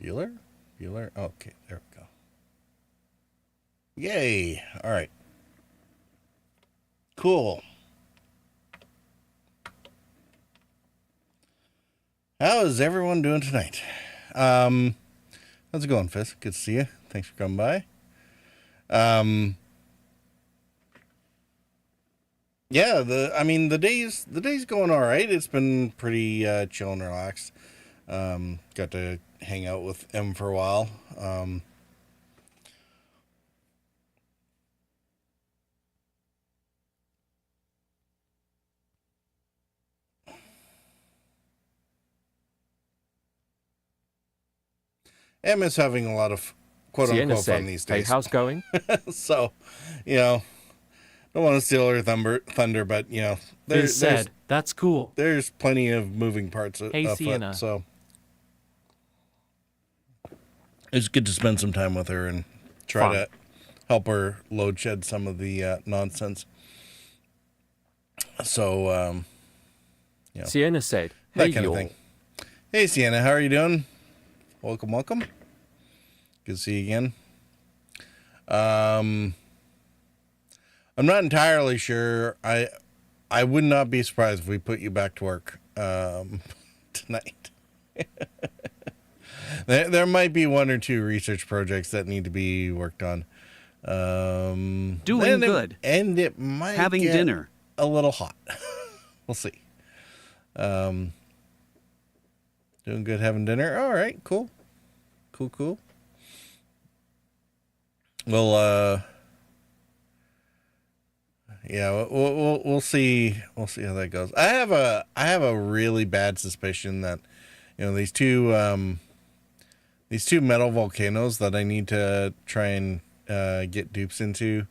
Bueller? Bueller? Okay, there we go. Yay! All right. Cool. How is everyone doing tonight? How's it going, Fizz? Good to see you. Thanks for coming by. Yeah, the day's going all right. It's been pretty chill and relaxed. Got to hang out with M for a while. M is having a lot of quote Sienna unquote said, fun these "Hey, days. how's going?" So, don't want to steal her thunder, but Fizz said, "That's cool." there's plenty of moving parts Hey, afoot. Sienna. So it's good to spend some time with her and try Fun. to help her load shed some of the nonsense. So, Sienna said, "Hey, that kind of y'all." thing. Hey, Sienna, how are you doing? Welcome. Good to see you again. I'm not entirely sure. I would not be surprised if we put you back to work tonight. There might be one or two research projects that need to be worked on. Doing good. And it might Having get dinner. a little hot. We'll see. Doing good having dinner. All right, cool. Well, yeah, we'll see. We'll see how that goes. I have a really bad suspicion that these two metal volcanoes that I need to try and get dupes into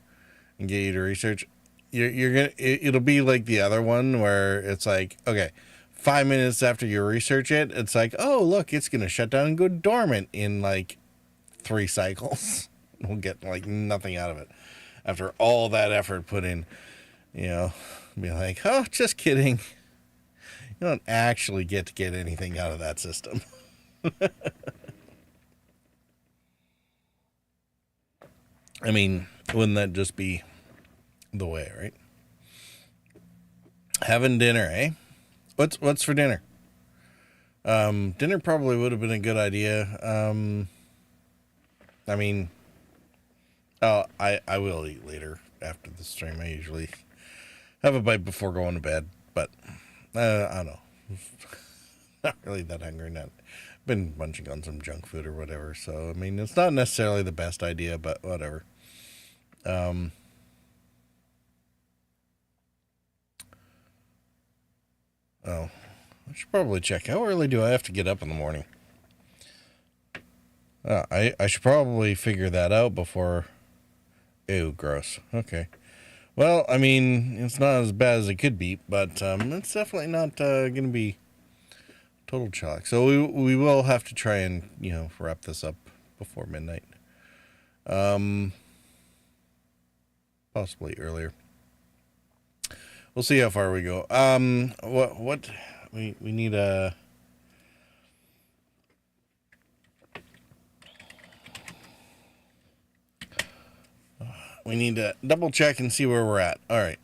and get you to research. You're gonna it'll be like the other one where it's like, okay, 5 minutes after you research it, it's like, oh look, it's gonna shut down and go dormant in like 3 cycles. We'll get like nothing out of it after all that effort put in. Be like, oh, just kidding. You don't actually get to get anything out of that system. I mean, wouldn't that just be the way, right? Having dinner, eh? What's for dinner? Dinner probably would have been a good idea. I mean, I will eat later after the stream. I usually have a bite before going to bed, but I don't know. Not really that hungry. Not been munching on some junk food or whatever. So I mean, it's not necessarily the best idea, but whatever. Oh, I should probably check. How early do I have to get up in the morning? I should probably figure that out before. Ew, gross. Okay. Well, I mean, it's not as bad as it could be, but it's definitely not going to be total chalk. So we will have to try and wrap this up before midnight. Possibly earlier. We'll see how far we go. What we need a. We need to double check and see where we're at. All right.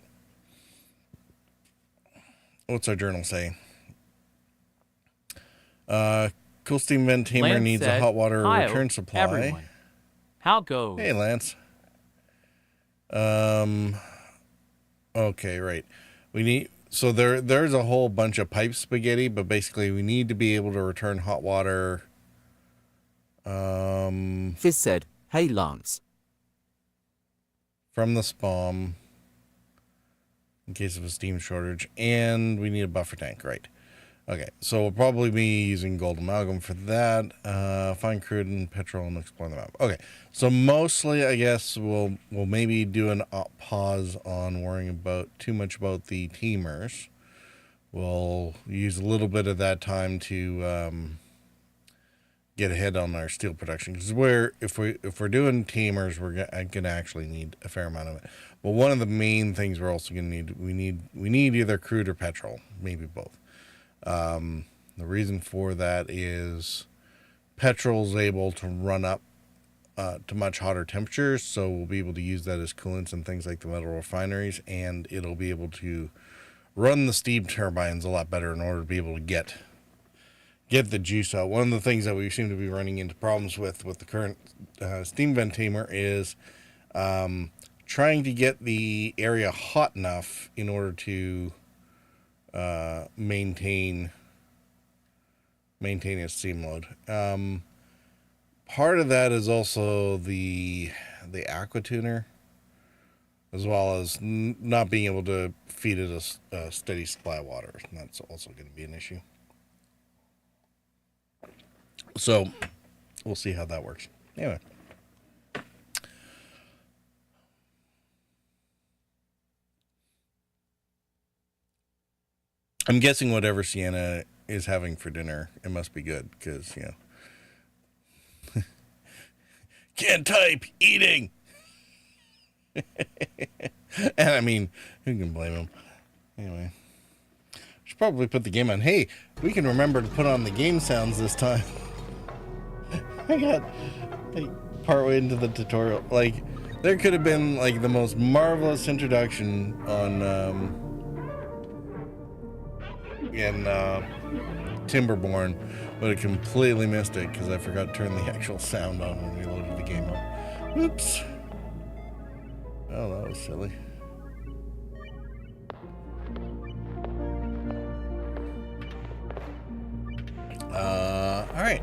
What's our journal say? Cool steam vent tamer Lance needs said, a hot water "Hi, return supply. everyone. How goes?" Hey, Lance. Okay, right. We need so there's a whole bunch of pipe spaghetti, but basically we need to be able to return hot water. Fizz said, "Hey, Lance." From the SPOM in case of a steam shortage, and we need a buffer tank, right? Okay, so we'll probably be using gold amalgam for that. Find crude and petrol and explore the map. Okay, so mostly I guess we'll maybe do an pause on worrying about too much about the teamers. We'll use a little bit of that time to get ahead on our steel production, because if we're doing teamers, we're gonna actually need a fair amount of it. But one of the main things we're also gonna need we need either crude or petrol, maybe both. The reason for that is petrol's able to run up to much hotter temperatures, so we'll be able to use that as coolants in things like the metal refineries, and it'll be able to run the steam turbines a lot better in order to be able to get the juice out. One of the things that we seem to be running into problems with the current steam vent tamer is trying to get the area hot enough in order to maintain its steam load. Part of that is also the aqua tuner, as well as not being able to feed it a steady supply of water. And that's also going to be an issue. So we'll see how that works. Anyway. I'm guessing whatever Sienna is having for dinner, it must be good, because, you know. Can't type, eating. And I mean, who can blame him? Anyway, should probably put the game on. Hey, we can remember to put on the game sounds this time. I got like partway into the tutorial. Like, there could have been like the most marvelous introduction on in Timberborn, but I completely missed it because I forgot to turn the actual sound on when we loaded the game up. Oops. Oh, that was silly. All right.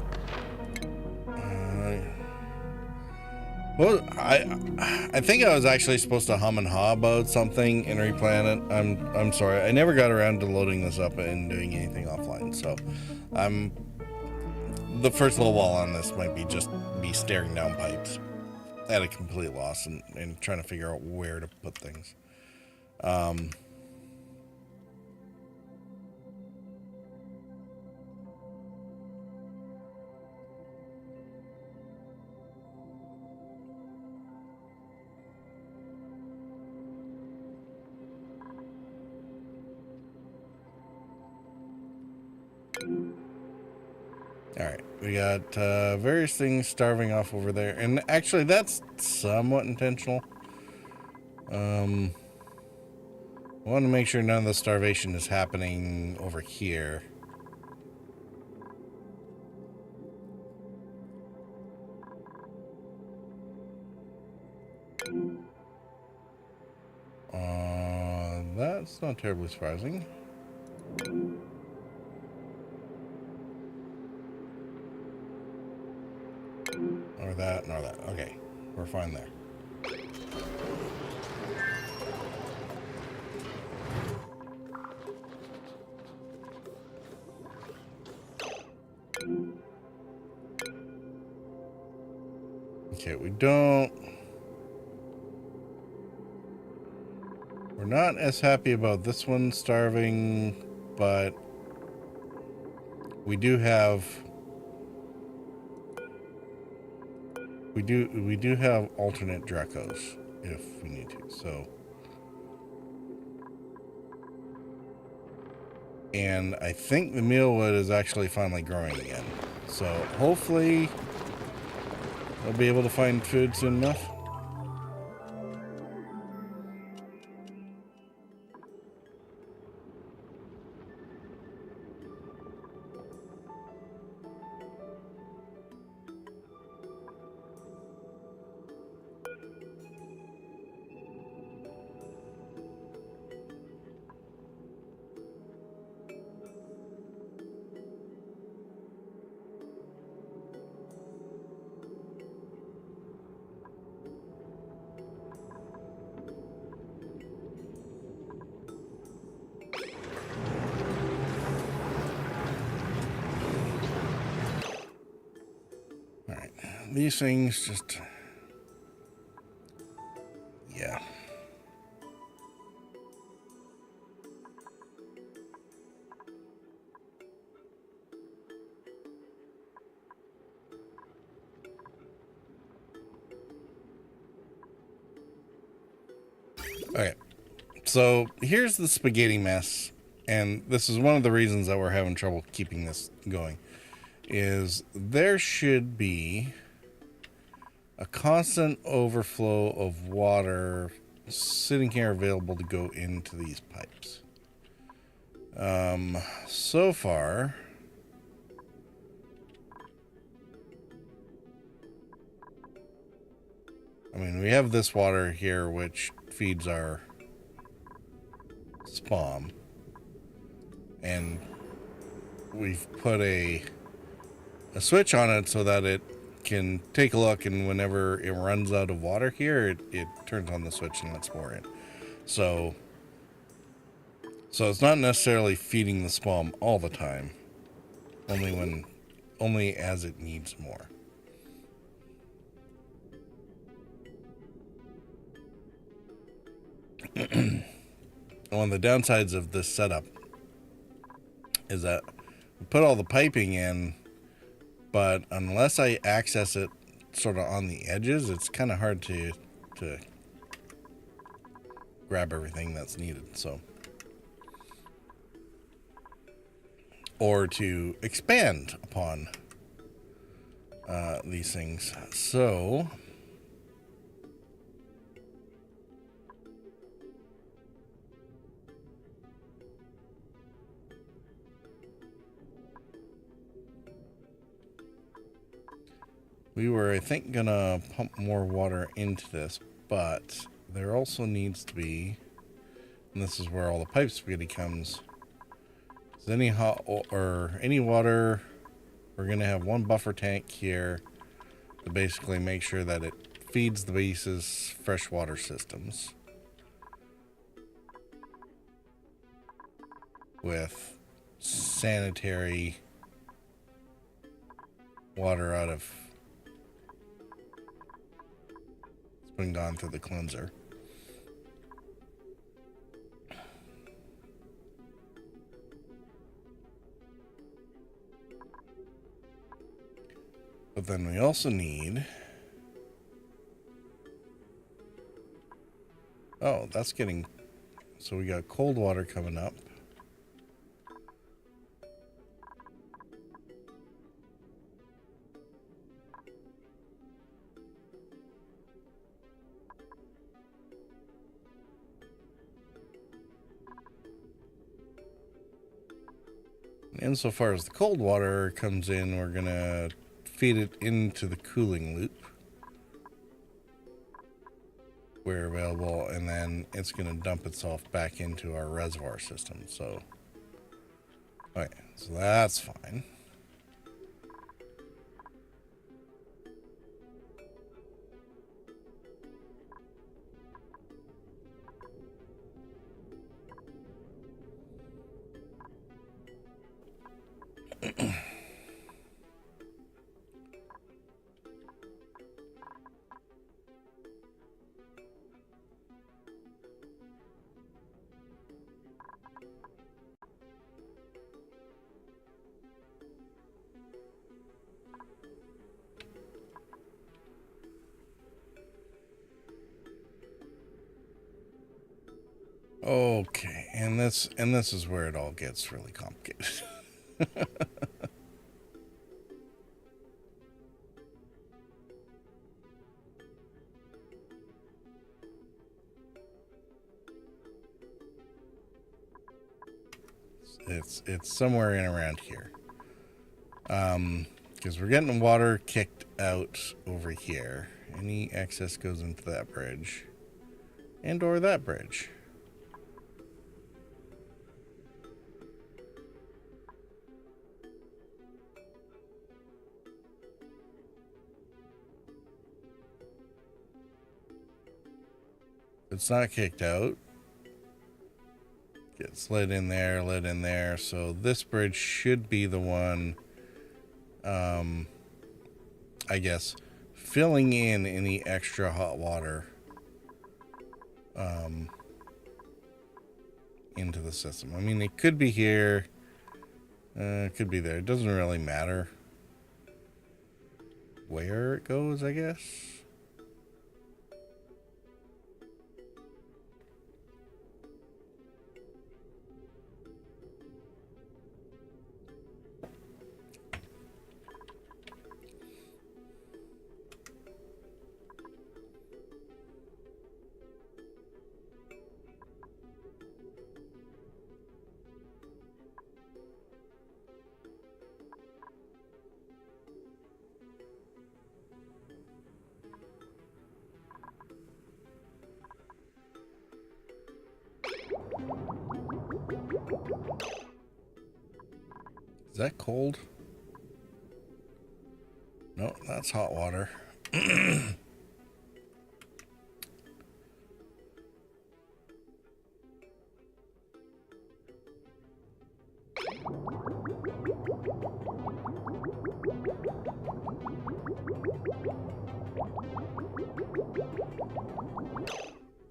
Well, I think I was actually supposed to hum and haw about something in Replanet. I'm sorry. I never got around to loading this up and doing anything offline. So, the first little while on this might be just me staring down pipes at a complete loss and trying to figure out where to put things. All right, we got various things starving off over there, and actually that's somewhat intentional. I want to make sure none of the starvation is happening over here. That's not terribly surprising. Nor that, nor that. Okay, we're fine there. Okay, we're not as happy about this one starving, but we do have alternate Dracos if we need to. So, and I think the mealwood is actually finally growing again. So hopefully I'll be able to find food soon enough. These things just, yeah. Okay, so here's the spaghetti mess, and this is one of the reasons that we're having trouble keeping this going. is there should be a constant overflow of water sitting here available to go into these pipes. So far, I mean, we have this water here which feeds our spawn, and we've put a switch on it so that it can take a look, and whenever it runs out of water here, it turns on the switch and lets more in. So it's not necessarily feeding the spawn all the time, only as it needs more. One of the downsides of this setup is that we put all the piping in, but unless I access it sort of on the edges, it's kind of hard to grab everything that's needed. So, or to expand upon these things. So we were, I think, gonna pump more water into this, but there also needs to be, and this is where all the pipe spaghetti comes, is any hot or any water. We're gonna have one buffer tank here to basically make sure that it feeds the base's freshwater systems with sanitary water out of been gone through the cleanser. But then we also need, oh, that's getting, so we got cold water coming up. Insofar as the cold water comes in, we're going to feed it into the cooling loop where available, and then it's going to dump itself back into our reservoir system. So, okay, so that's fine. Okay, and this is where it all gets really complicated. It's somewhere in around here. Because we're getting water kicked out over here. Any excess goes into that bridge and or that bridge. It's not kicked out. Gets lid in there. So this bridge should be the one, I guess, filling in any extra hot water into the system. I mean, it could be here, it could be there. It doesn't really matter where it goes, I guess. Is that cold? No, that's hot water.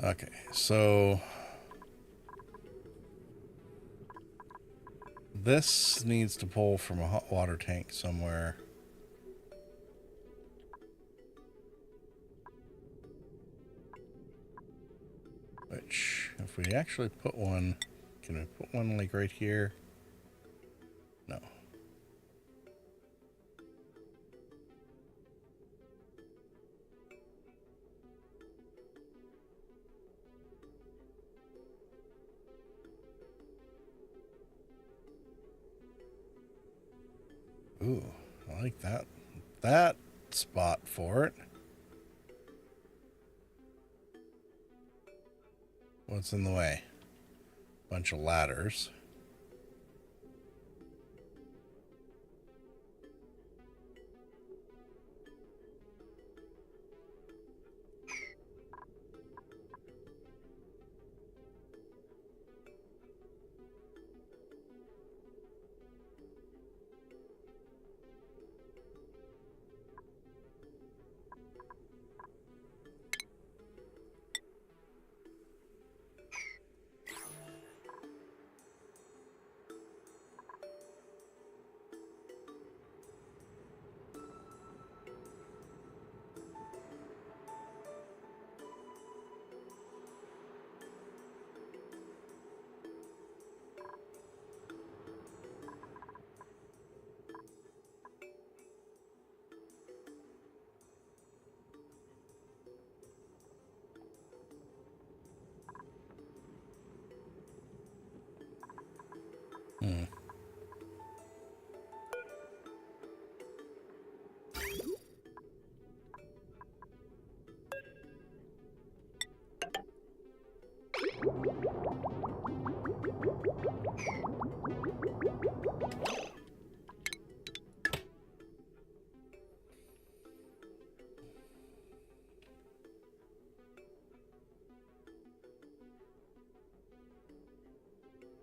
Okay, so this needs to pull from a hot water tank somewhere. Which, if we actually put one, can we put one like right here? No. Ooh, I like that spot for it. What's in the way? Bunch of ladders. Hmm.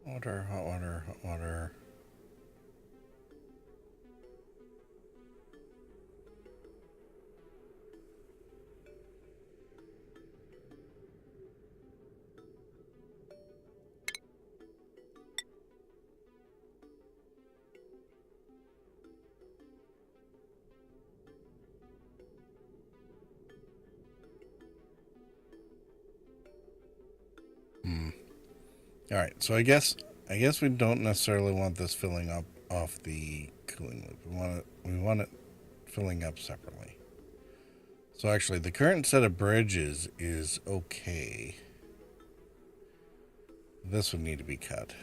Water, hot water, hot water. All right, so I guess we don't necessarily want this filling up off the cooling loop. We want it filling up separately. So actually, the current set of bridges is okay. This would need to be cut.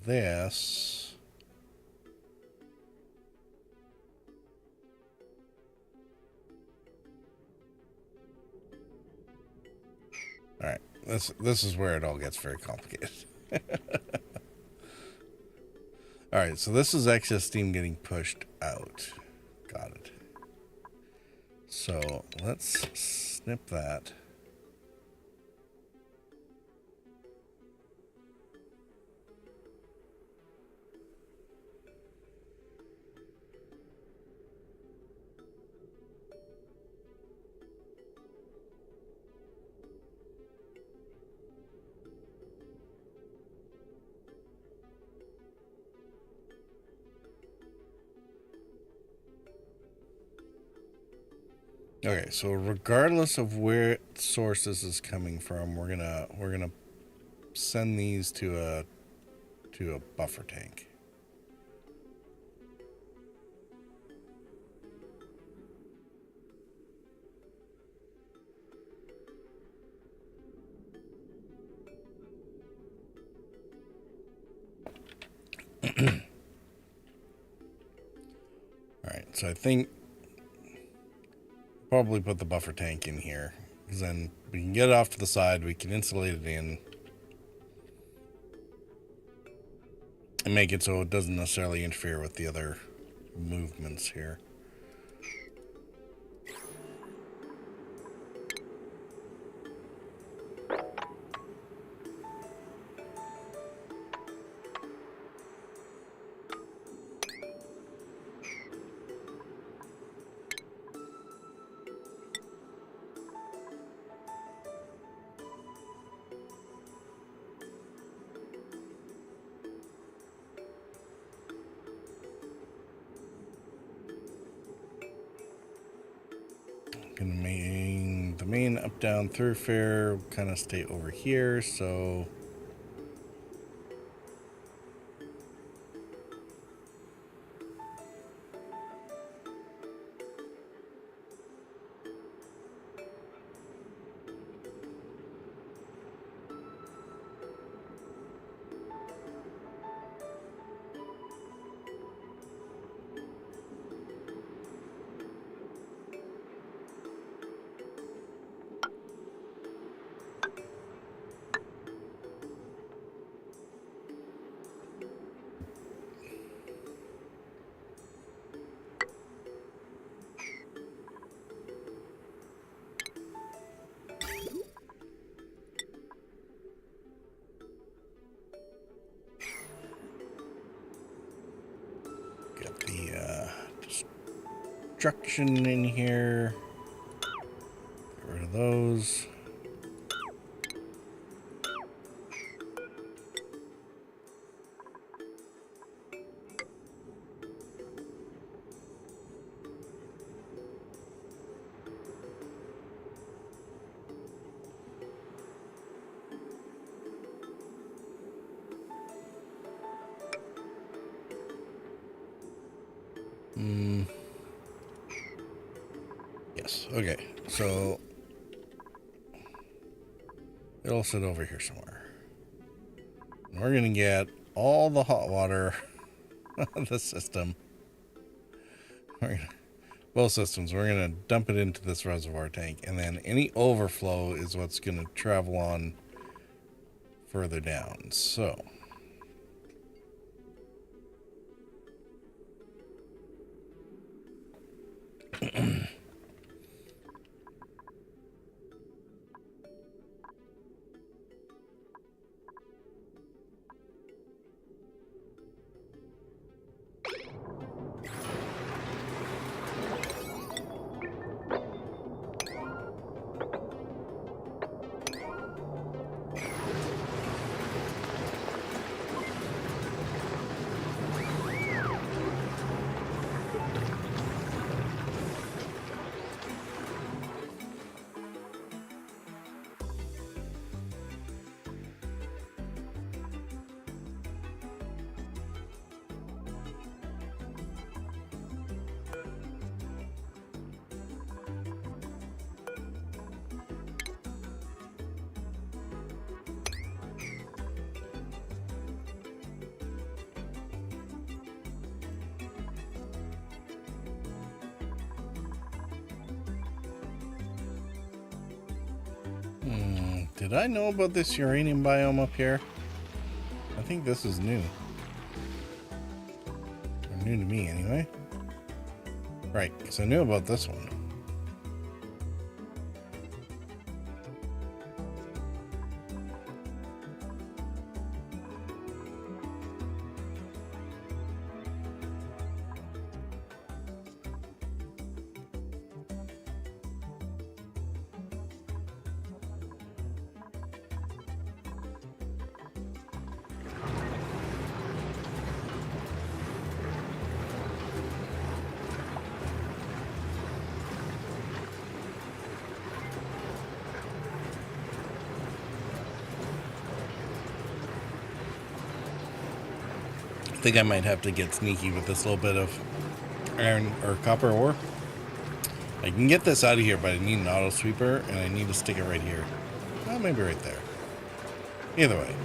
This. All right, this is where it all gets very complicated. All right, so this is excess steam getting pushed out. Got it. So let's snip that. Okay, so regardless of where source this is coming from, we're gonna send these to a buffer tank. All right, so I think probably put the buffer tank in here, because then we can get it off to the side, we can insulate it in, and make it so it doesn't necessarily interfere with the other movements here. The main up-down thoroughfare will kind of stay over here, so get the destruction in here. Get rid of those. Yes, okay, so it'll sit over here somewhere. And we're gonna get all the hot water out of the system. Both systems, we're gonna dump it into this reservoir tank, and then any overflow is what's gonna travel on further down. So did I know about this uranium biome up here? I think this is new. Or new to me, anyway. Right, because I knew about this one. I think I might have to get sneaky with this little bit of iron or copper ore. I can get this out of here, but I need an auto sweeper, and I need to stick it right here. Well, maybe right there. Either way.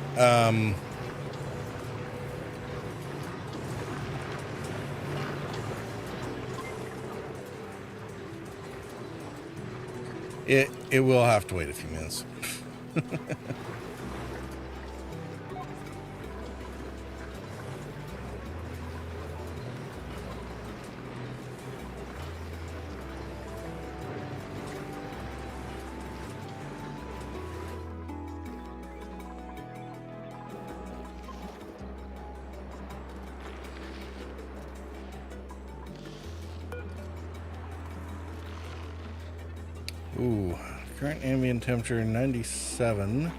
It will have to wait a few minutes. Ooh, current ambient temperature 97.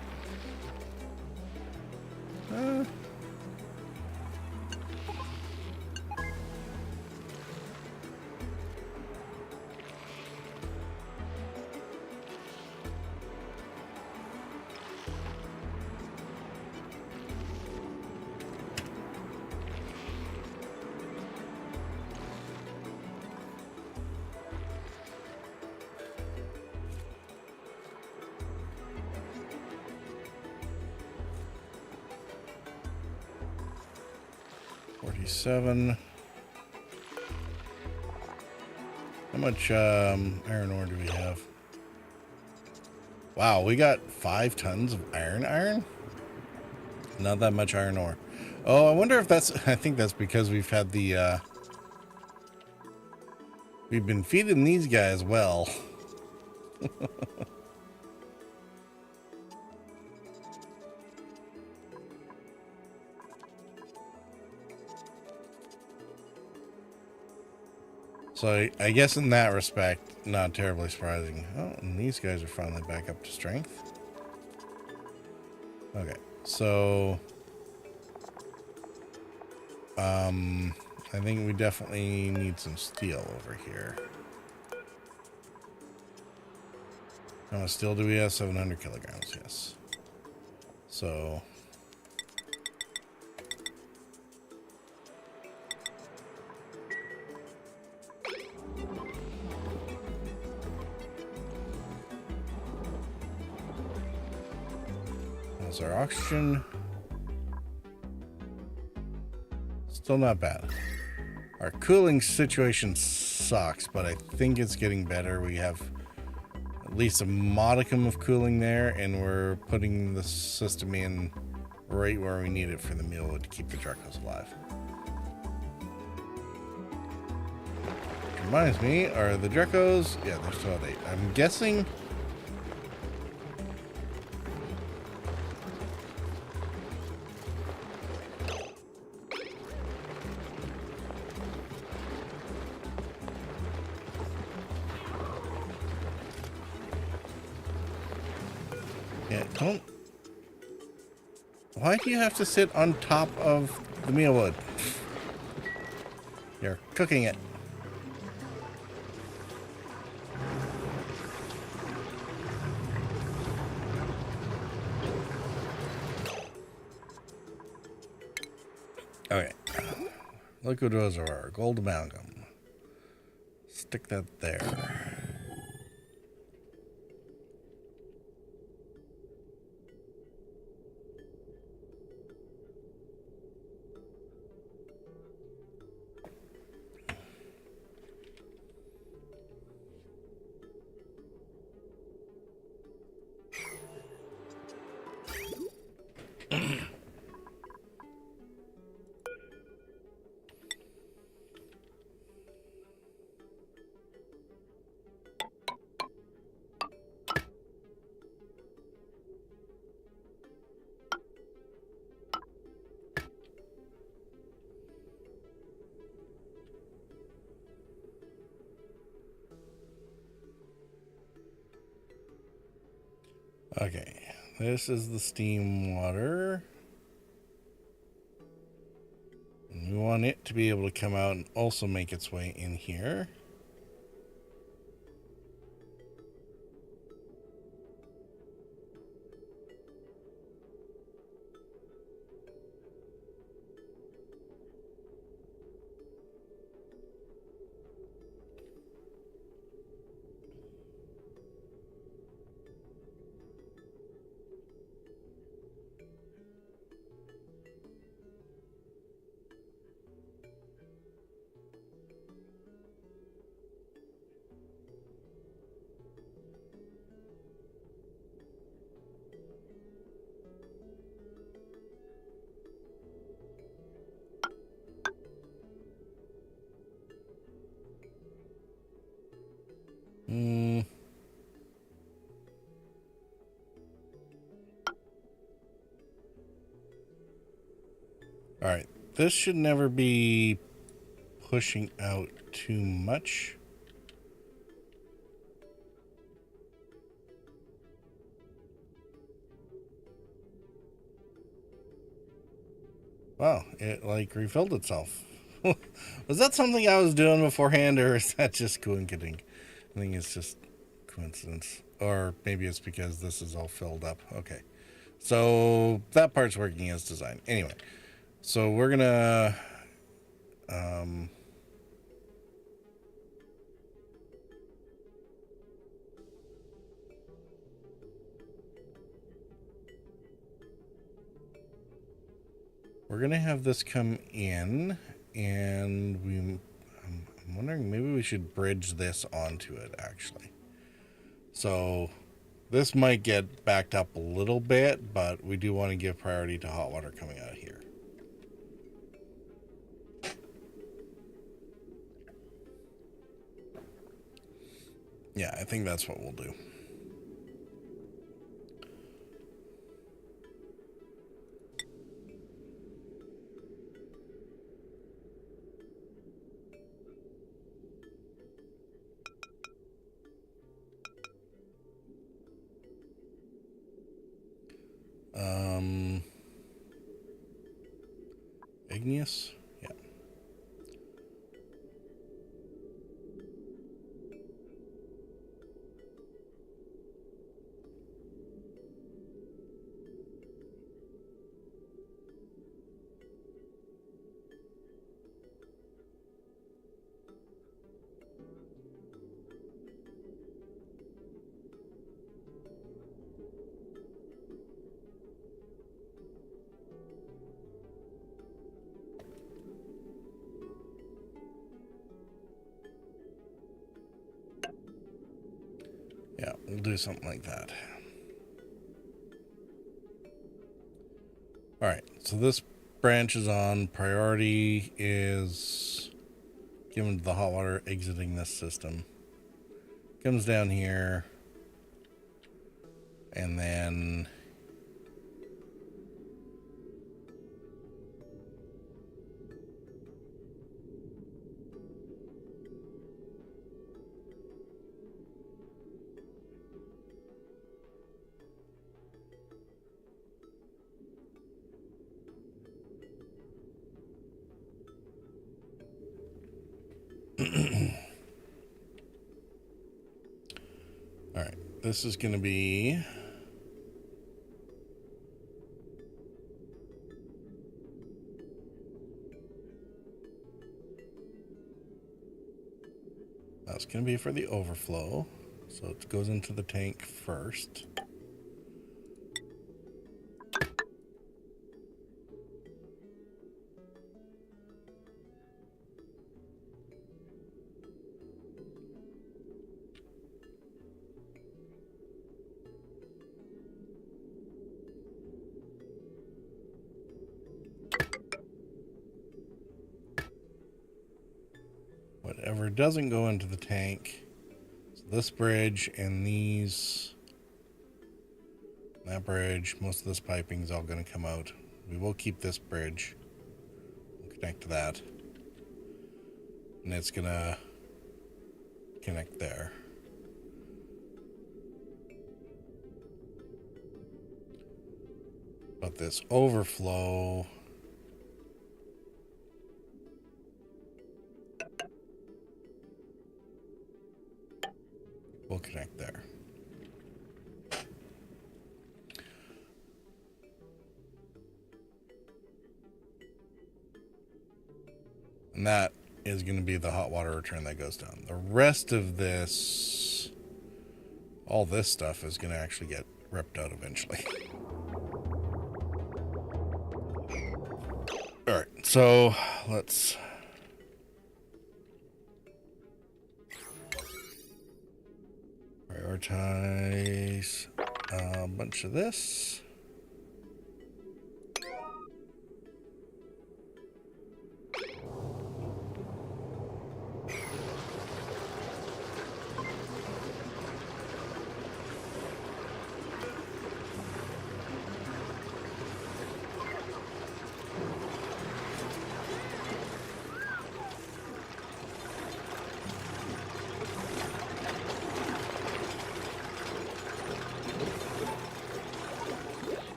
47. How much iron ore do we have? Wow, we got 5 tons of iron. Not that much iron ore. Oh, I wonder if that's... I think that's because we've had the... we've been feeding these guys well. So I guess in that respect, not terribly surprising. Oh, and these guys are finally back up to strength. Okay, so I think we definitely need some steel over here. How much steel do we have? 700 kilograms, yes. So that's our oxygen. Still not bad. Our cooling situation sucks, but I think it's getting better. We have at least a modicum of cooling there, and we're putting the system in right where we need it for the mealwood to keep the Dracos alive. Which reminds me, are the Dracos... Yeah, they're still at 8. I'm guessing... Yeah, don't... Why do you have to sit on top of the mealwood? You're cooking it. Okay. Liquid reservoir, gold amalgam. Stick that there. Okay, this is the steam water. And we want it to be able to come out and also make its way in here. All right, this should never be pushing out too much. Wow, it like refilled itself. Was that something I was doing beforehand, or is that just coinciding? I think it's just coincidence. Or maybe it's because this is all filled up. Okay. So that part's working as designed. Anyway, so we're gonna have this come in, and I'm wondering maybe we should bridge this onto it actually. So this might get backed up a little bit, but we do want to give priority to hot water coming out of here. Yeah, I think that's what we'll do. Igneous? Yeah. Yeah, we'll do something like that. All right, so this branch is on. Priority is given to the hot water exiting this system. Comes down here, and then all right, this is going to be that's going to be for the overflow. So it goes into the tank first. Whatever doesn't go into the tank, so this bridge and that bridge, most of this piping is all going to come out. We will keep this bridge. We'll connect to that. And it's going to connect there. But this overflow will connect there. And that is going to be the hot water return that goes down. The rest of this, all this stuff is going to actually get ripped out eventually. All right, so let's prioritize a bunch of this.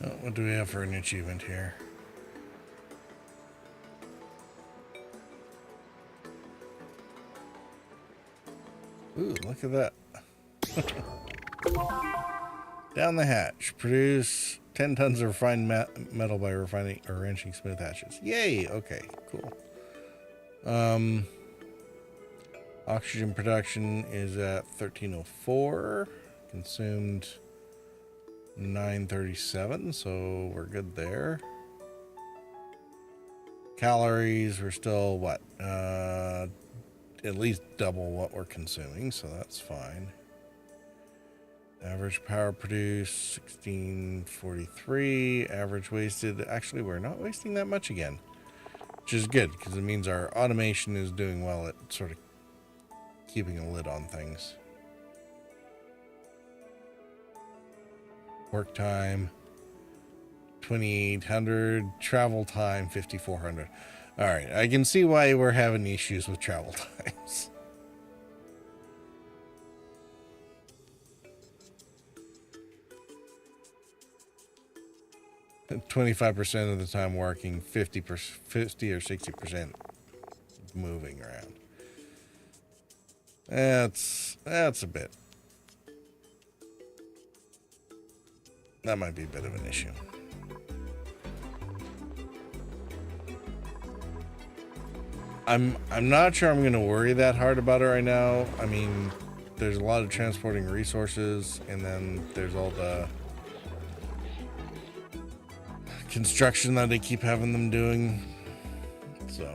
Oh, what do we have for an achievement here? Ooh, look at that. Down the hatch. Produce 10 tons of refined metal by refining or wrenching smooth hatches. Yay! Okay, cool. Oxygen production is at 1304. Consumed 937, so we're good there. Calories, we're still what? At least double what we're consuming, so that's fine. Average power produced 1643. Average wasted. Actually, we're not wasting that much again, which is good because it means our automation is doing well at sort of keeping a lid on things. Work time 2800. Travel time 5400. All right, I can see why we're having issues with travel times. 25% of the time working, 50 or 60% moving around. That's a bit. That might be a bit of an issue. I'm not sure I'm going to worry that hard about it right now. I mean, there's a lot of transporting resources, and then there's all the construction that they keep having them doing. So.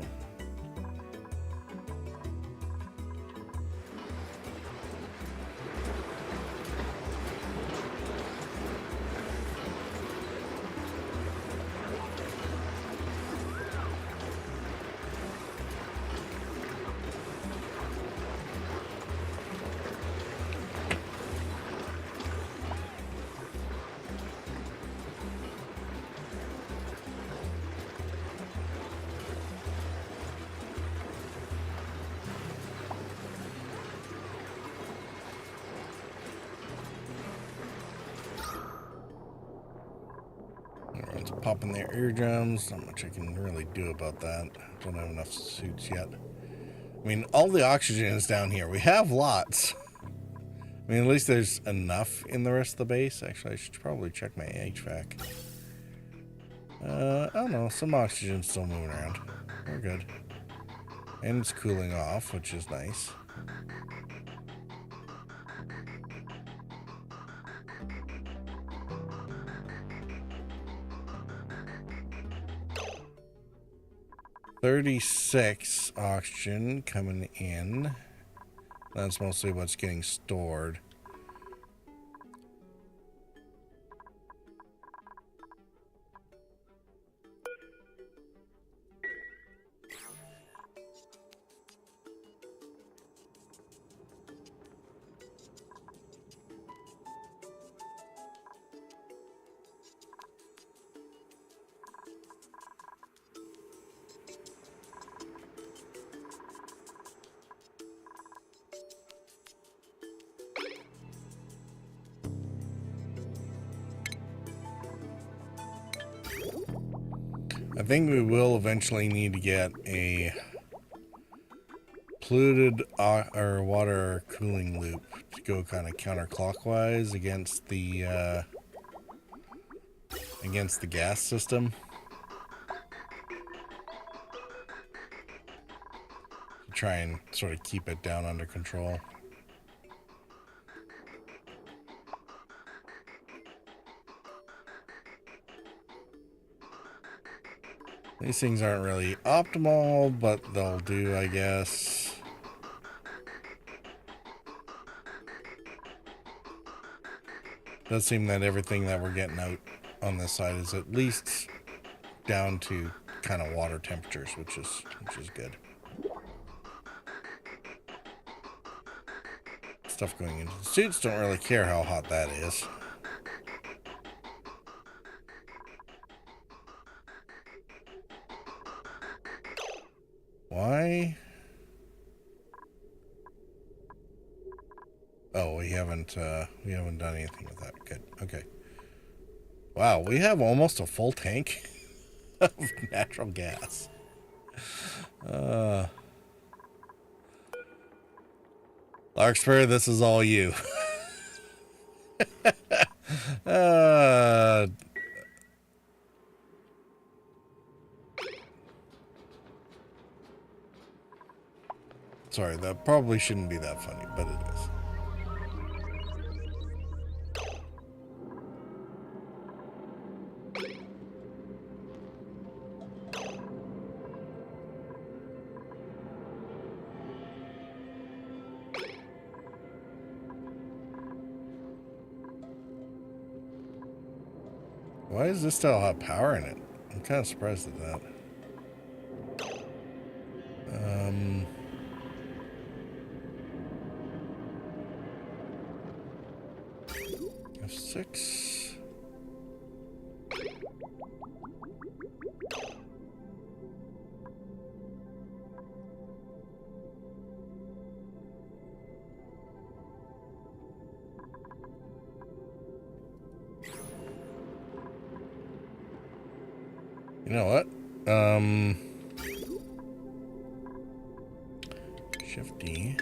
Everyone's popping their eardrums. Not much I can really do about that. Don't have enough suits yet. I mean, all the oxygen is down here. We have lots. I mean, at least there's enough in the rest of the base. Actually, I should probably check my HVAC. I don't know. Some oxygen's still moving around. We're good. And it's cooling off, which is nice. $36 oxygen coming in. That's mostly what's getting stored. I think we will eventually need to get a polluted or water cooling loop to go kind of counterclockwise against the gas system. Try and sort of keep it down under control. These things aren't really optimal, but they'll do, I guess. Does seem that everything that we're getting out on this side is at least down to kind of water temperatures, which is good. Stuff going into the suits don't really care how hot that is. Why? Oh, we haven't done anything with that. Good. Okay. Wow, we have almost a full tank of natural gas. Larkspur, this is all you. uh, sorry, that probably shouldn't be that funny, but it is. Why does this still have power in it? I'm kind of surprised at that. F6. You know what? Shift D.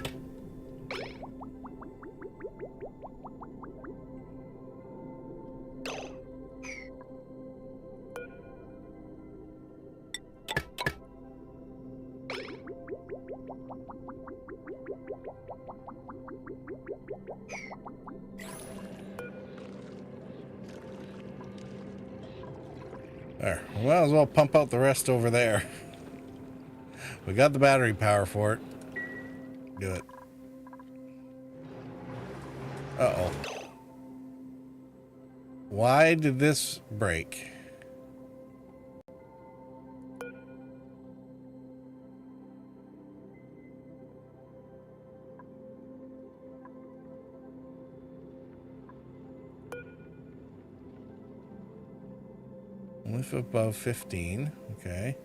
There. We might as well pump out the rest over there. We got the battery power for it. Do it. Uh-oh. Why did this break? Only for above 15. Okay.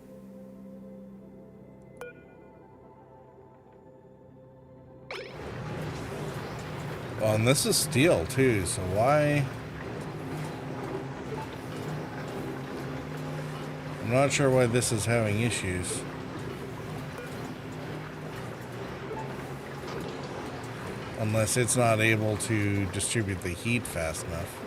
Well, and this is steel too, so why? I'm not sure why this is having issues. Unless it's not able to distribute the heat fast enough.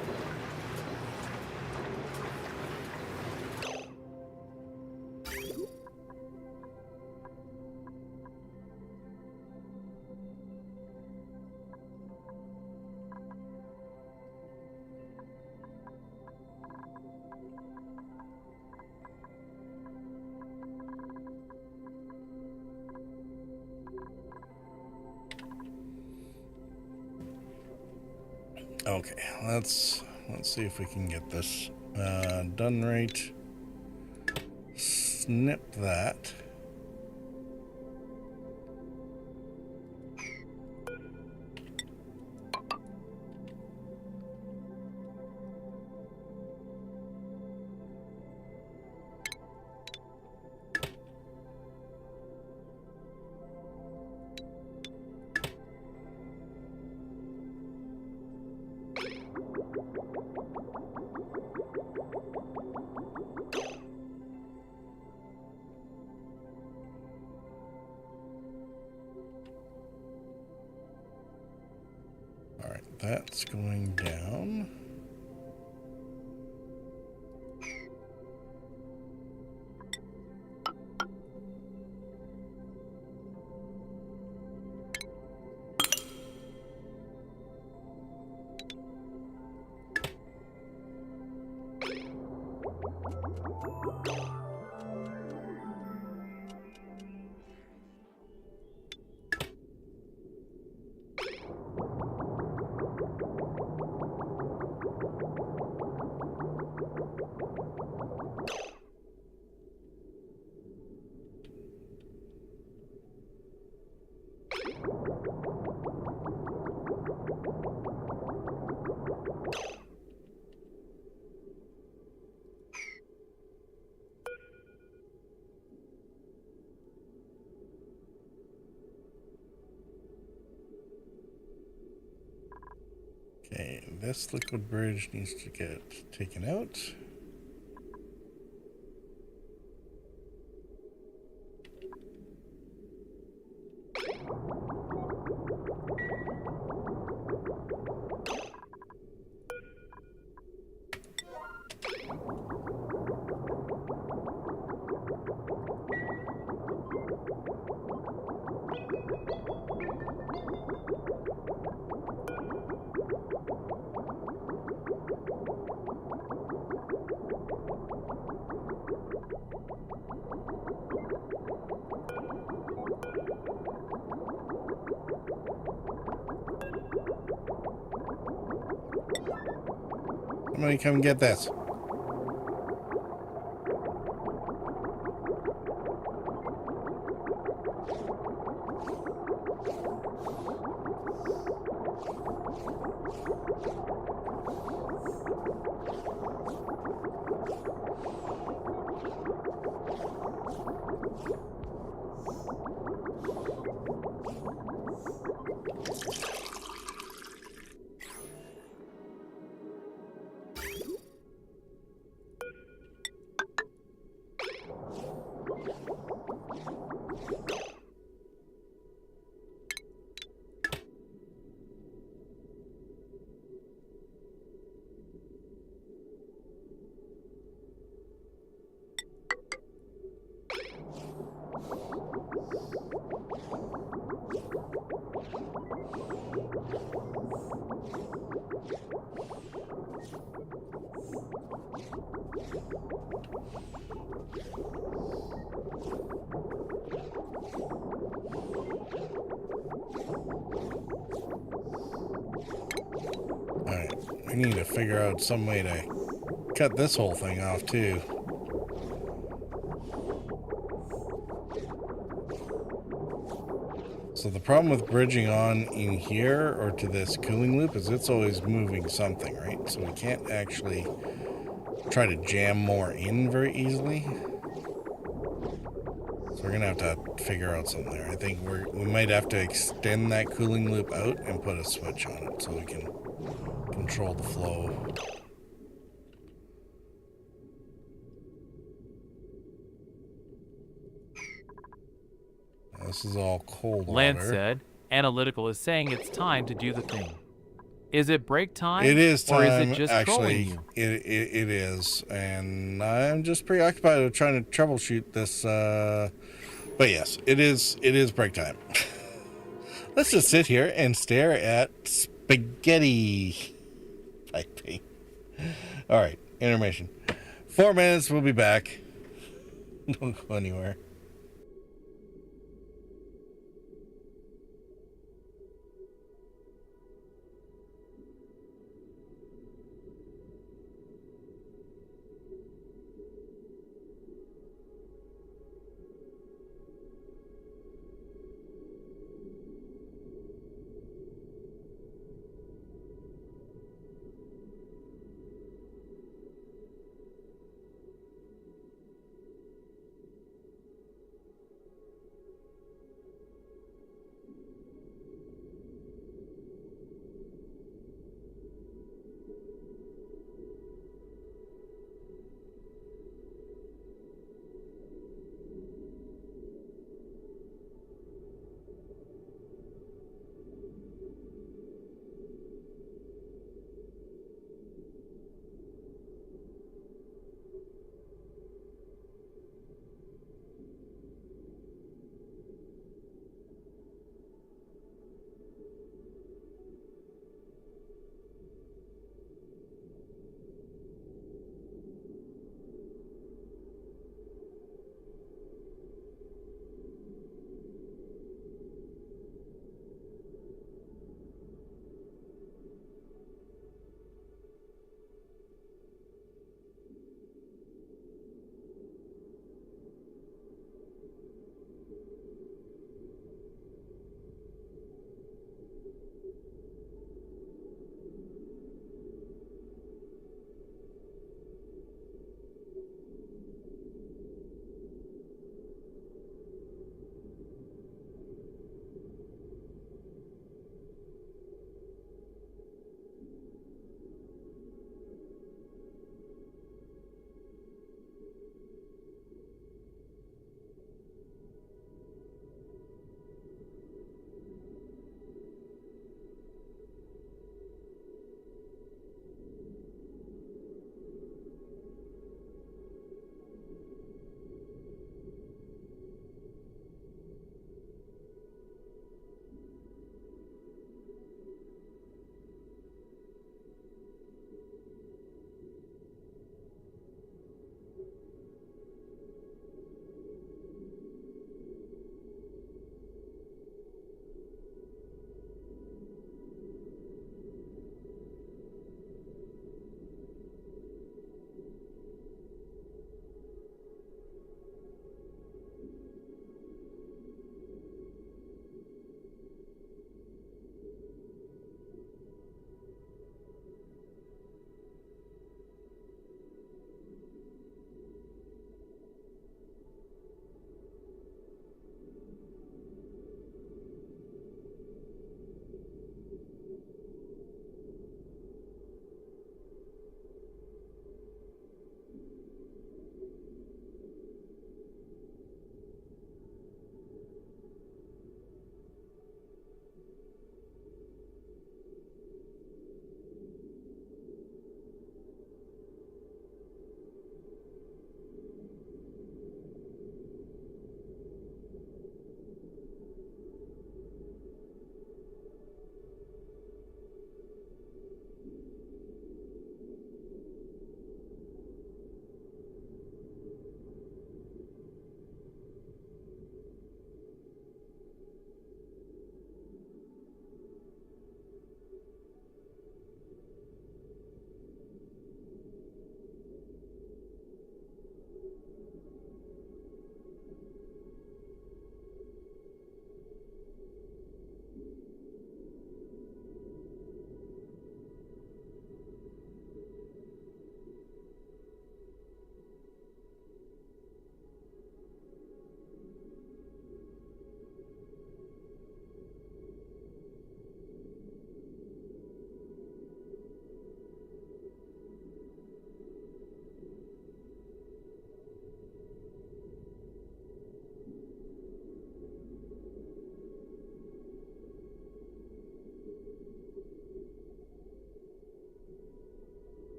Okay, let's see if we can get this done right. Snip that. All right, that's going down. Okay, this liquid bridge needs to get taken out. Somebody come get this. Alright, we need to figure out some way to cut this whole thing off too. So the problem with bridging on in here or to this cooling loop is it's always moving something, right? So we can't actually try to jam more in very easily. So we're gonna have to figure out something there. I think we might have to extend that cooling loop out and put a switch on it so we can control the flow. This is all cold water. Lance said, Analytical is saying it's time to do the thing. Is it break time? It is time. Or is it just actually, trolling you? it is. And I'm just preoccupied with trying to troubleshoot this. But yes, it is break time. Let's just sit here and stare at spaghetti piping. All right, intermission. 4 minutes, we'll be back. Don't go anywhere.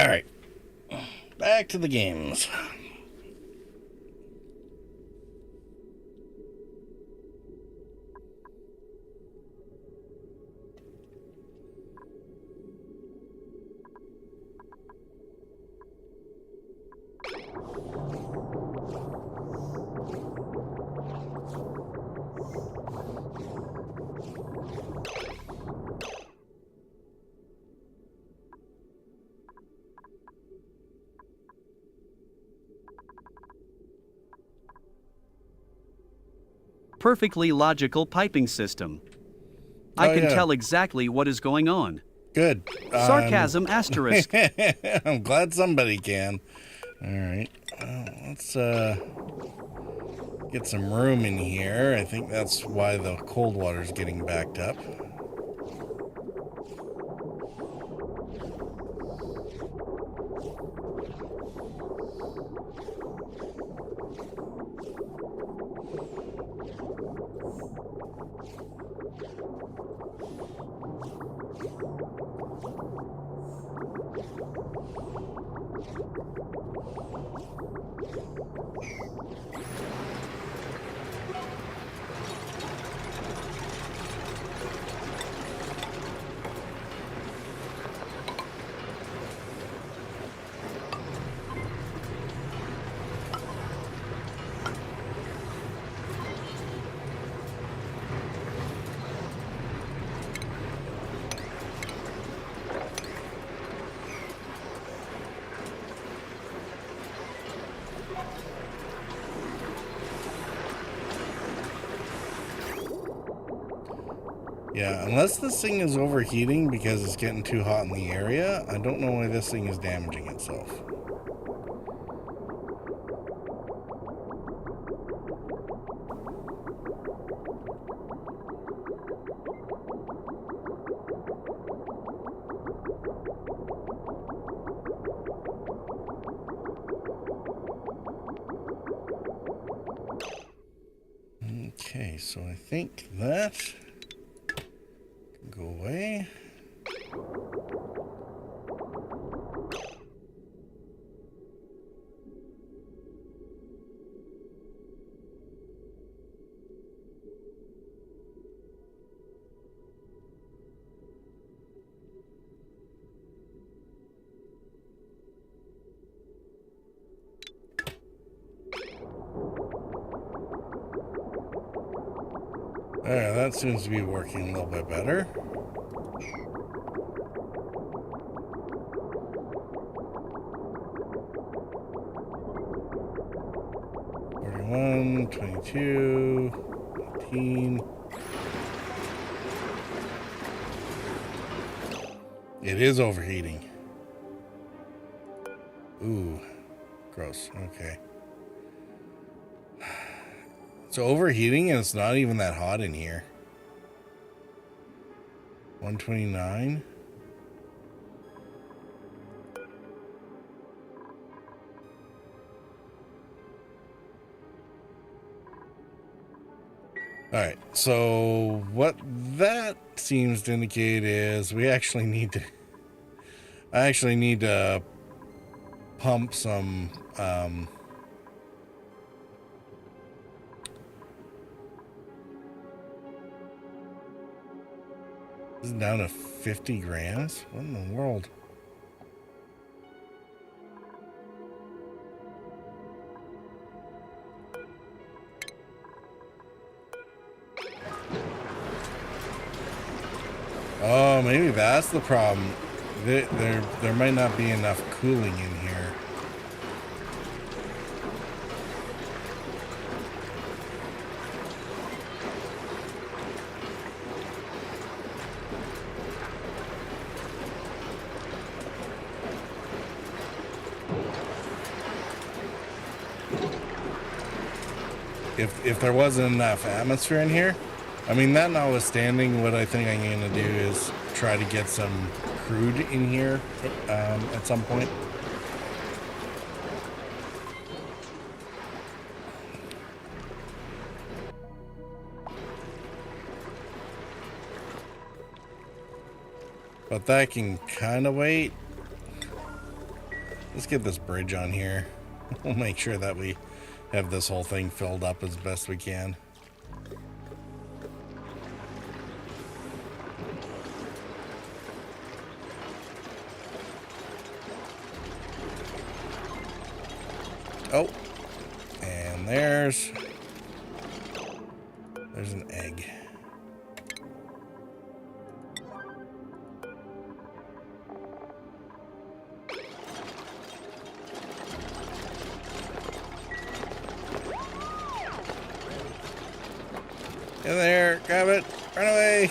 All right. Back to the games. Perfectly logical piping system. I Oh, can yeah. tell exactly what is going on. Good. Sarcasm asterisk. I'm glad somebody can. All right. Let's get some room in here. I think that's why the cold water's getting backed up. Yeah, unless this thing is overheating because it's getting too hot in the area, I don't know why this thing is damaging itself. Okay, so I think that can go away. Alright, that seems to be working a little bit better. $41, $22, $18. It is overheating. Ooh, gross. Okay. It's overheating and it's not even that hot in here. 129. Alright, so what that seems to indicate is we actually need to... I actually need to pump some... This is down to 50 grams? What in the world? Oh, maybe that's the problem. There might not be enough cooling in here. If there wasn't enough atmosphere in here, I mean, that notwithstanding, what I think I'm going to do is try to get some crude in here at some point. But that can kind of wait. Let's get this bridge on here. We'll make sure that we have this whole thing filled up as best we can. Oh, and there's an egg. In there, grab it, run away.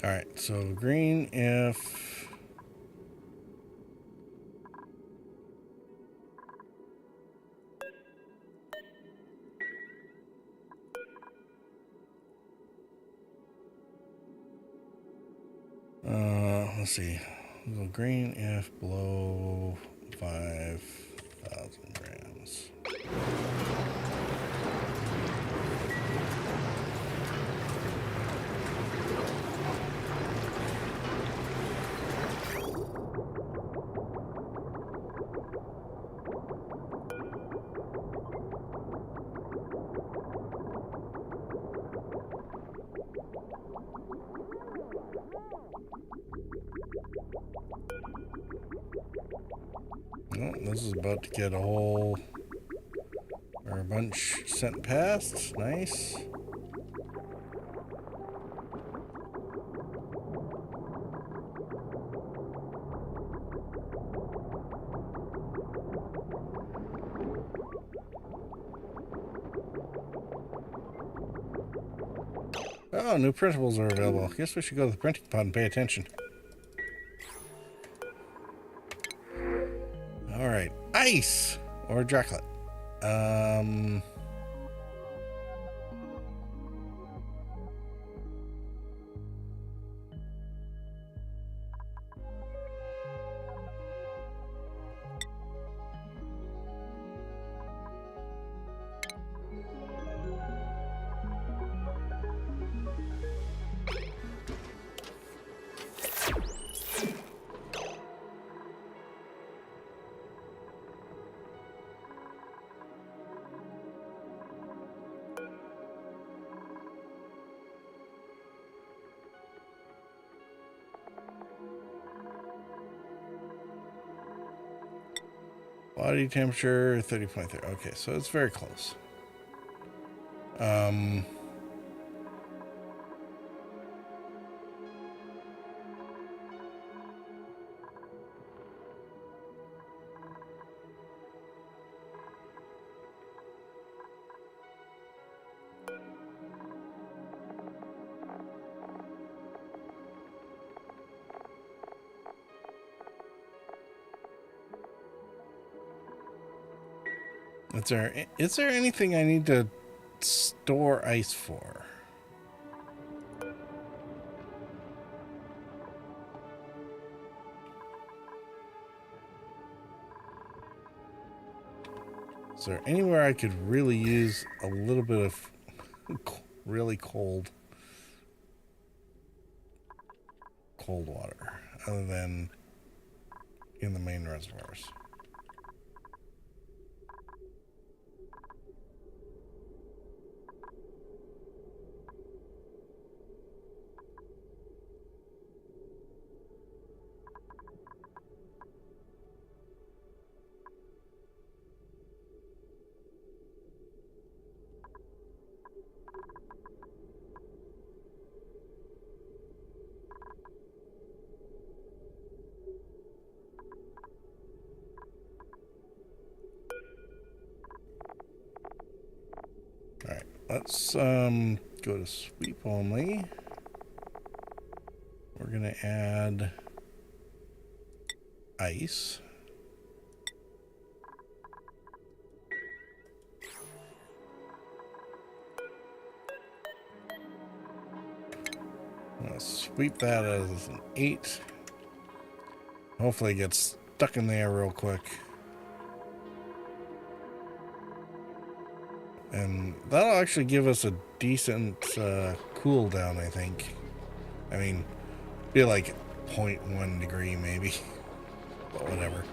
All right, so green if let's see. So green if below 5,000 grams. Oh, this is about to get a whole or a bunch sent past. Nice. Oh, new printables are available. Guess we should go to the printing pod and pay attention. All right, ice or chocolate. Body temperature 30.3. Okay, so it's very close. Is there anything I need to store ice for? Is there anywhere I could really use a little bit of really cold water other than in the main reservoirs? Alright, let's go to sweep only. We're gonna add ice. I'm gonna sweep that as an 8. Hopefully it gets stuck in there real quick. And that'll actually give us a decent cooldown, I think. I mean, be like 0.1 degree maybe, but whatever.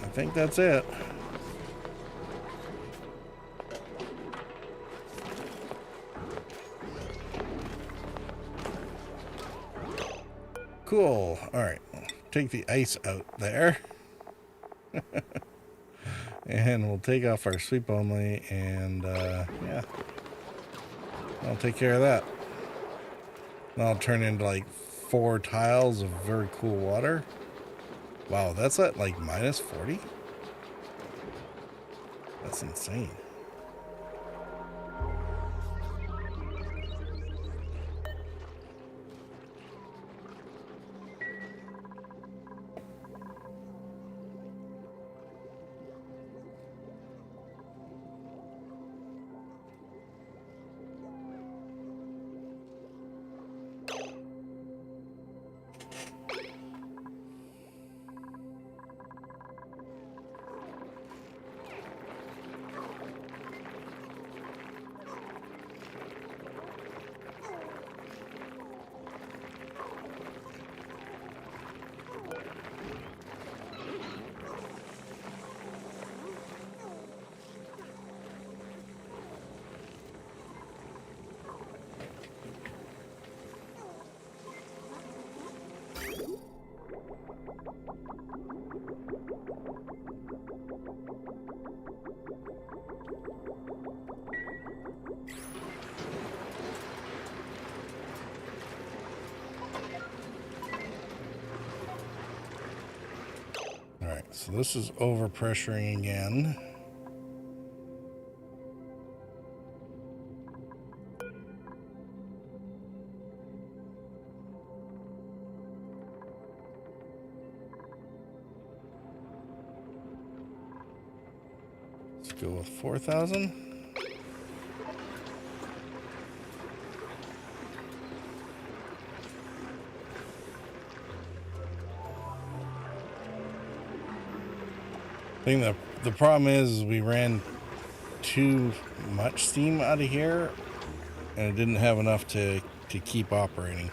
I think that's it. Cool. All right. Take the ice out there. And we'll take off our sweep only, and yeah. I'll take care of that. That'll turn into like 4 tiles of very cool water. Wow, that's at like minus 40? That's insane. Alright, so this is overpressuring again. Let's go with 4,000. I think the problem is we ran too much steam out of here, and it didn't have enough to keep operating.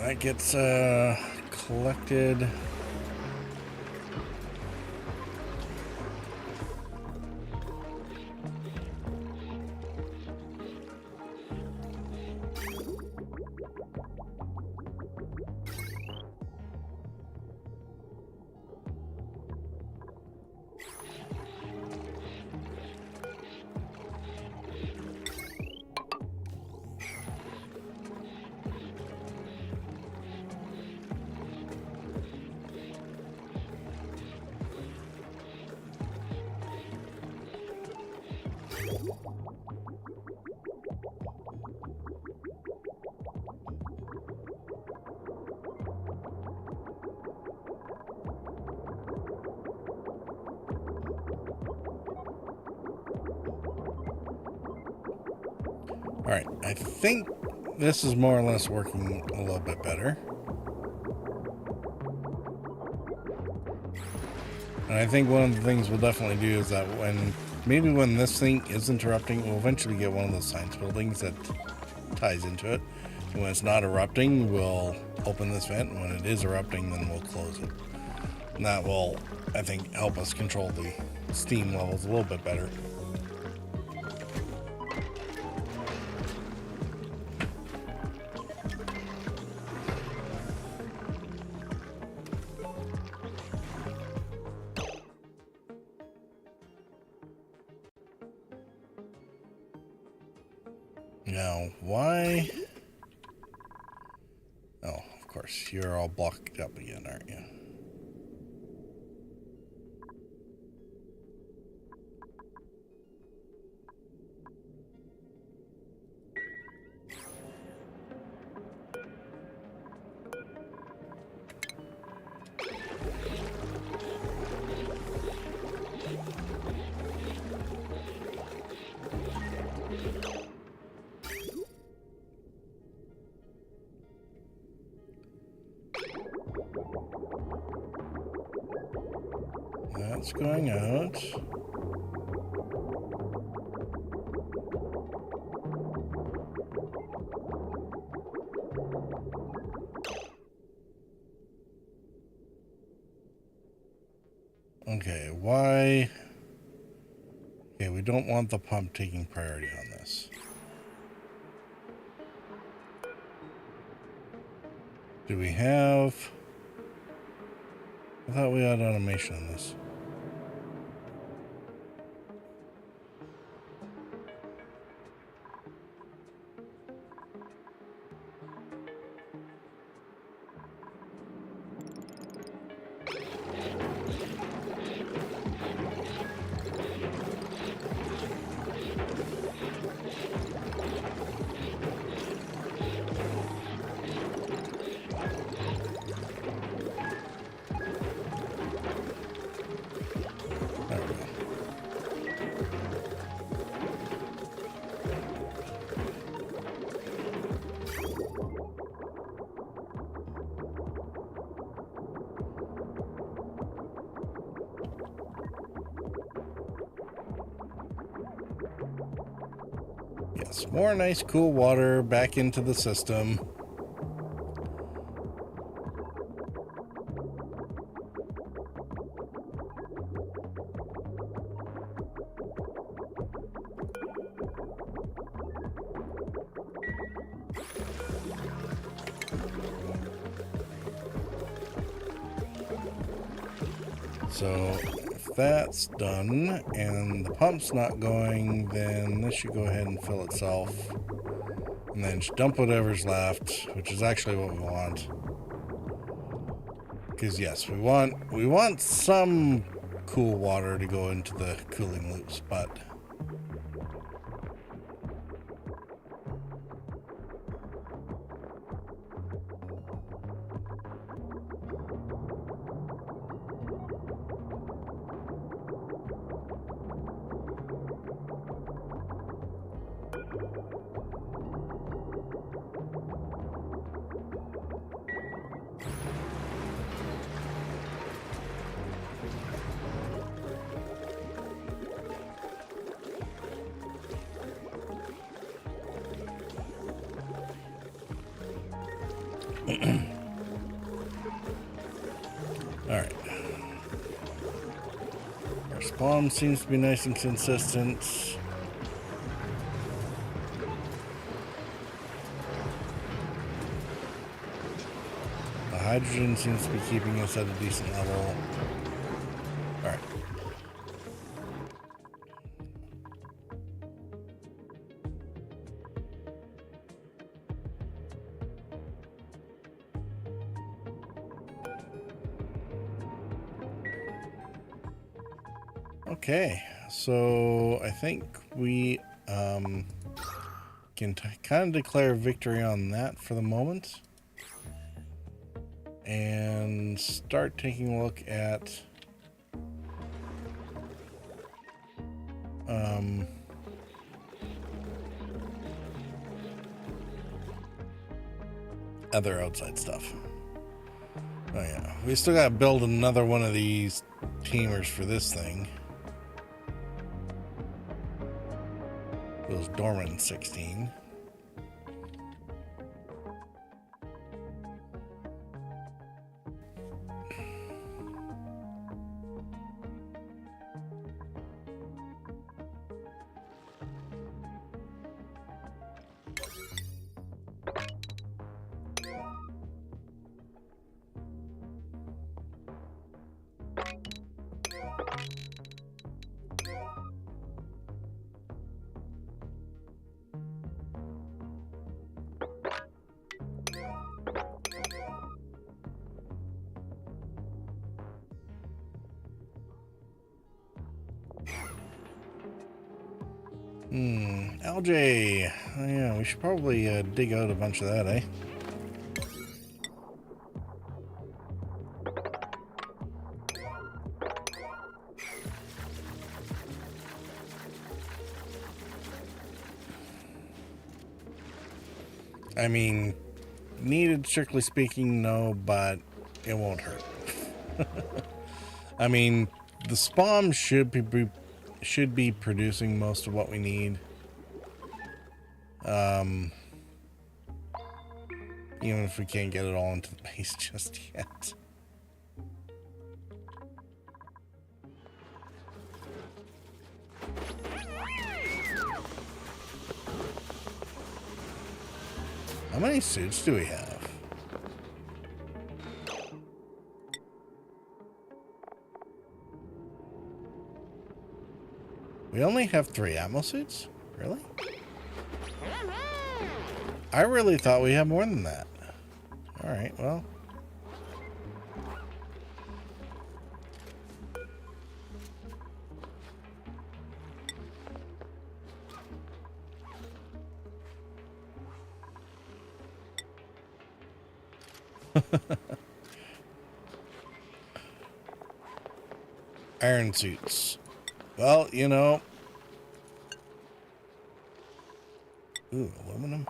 that gets collected. All right, I think this is more or less working a little bit better. And I think one of the things we'll definitely do is that maybe when this thing is interrupting, we'll eventually get one of those science buildings that ties into it. And when it's not erupting, we'll open this vent, and when it is erupting, then we'll close it. And that will, I think, help us control the steam levels a little bit better. Now, why? Oh, of course, you're all blocked up again, aren't you? That's going out. Okay, why? Okay, we don't want the pump taking priority on this. Do we have... I thought we had automation on this. There we go. Yes, more nice cool water back into the system. So if that's done and the pump's not going, then this should go ahead and fill itself. And then just dump whatever's left, which is actually what we want. Because yes, we want some cool water to go into the cooling loops, but Alright. Our spawn seems to be nice and consistent. The hydrogen seems to be keeping us at a decent level. Alright. Okay, so I think we can kind of declare victory on that for the moment and start taking a look at other outside stuff. Oh yeah, we still gotta build another one of these teamers for this thing. It was dormant 16. Algae. Oh yeah, we should probably dig out a bunch of that, eh? I mean, needed, strictly speaking, no, but it won't hurt. I mean, the spawn should be producing most of what we need. Even if we can't get it all into the base just yet. How many suits do we have? We only have 3 Atmo suits? Really? I really thought we had more than that. Alright, well. Iron suits. Well, you know. Ooh, aluminum.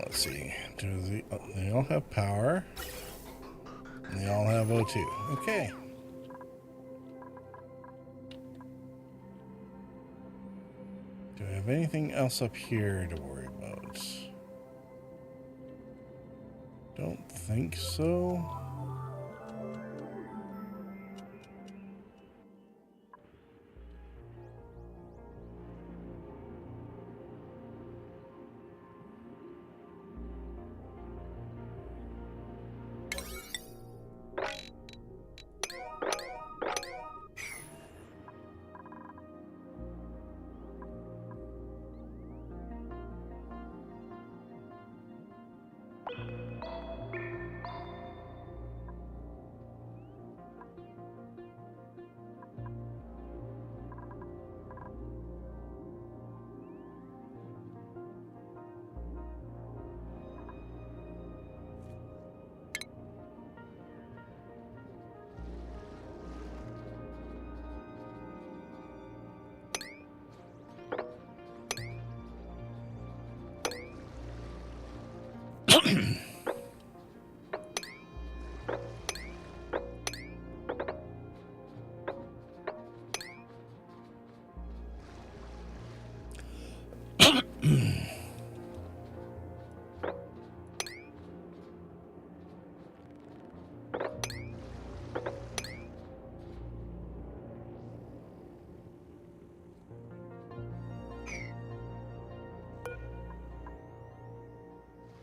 Let's see. Do they all have power? And they all have O2. Okay. Do I have anything else up here to worry about? Don't think so.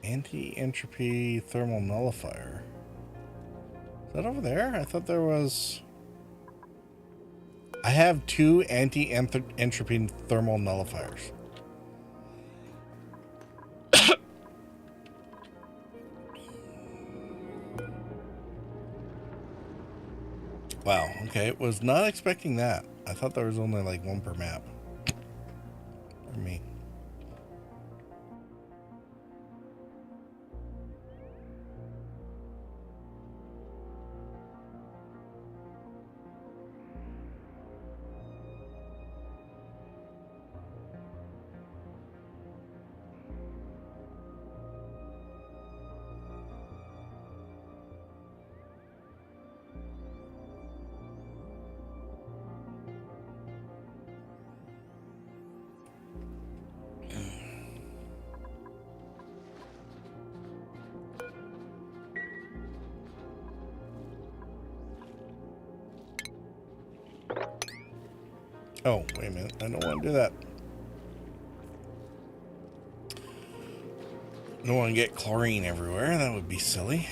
Anti-entropy thermal nullifier. Is that over there? I thought there was... I have 2 anti-entropy thermal nullifiers. Wow, okay. Was not expecting that. I thought there was only like 1 per map. For me. Oh, wait a minute. I don't want to do that. I don't want to get chlorine everywhere. That would be silly.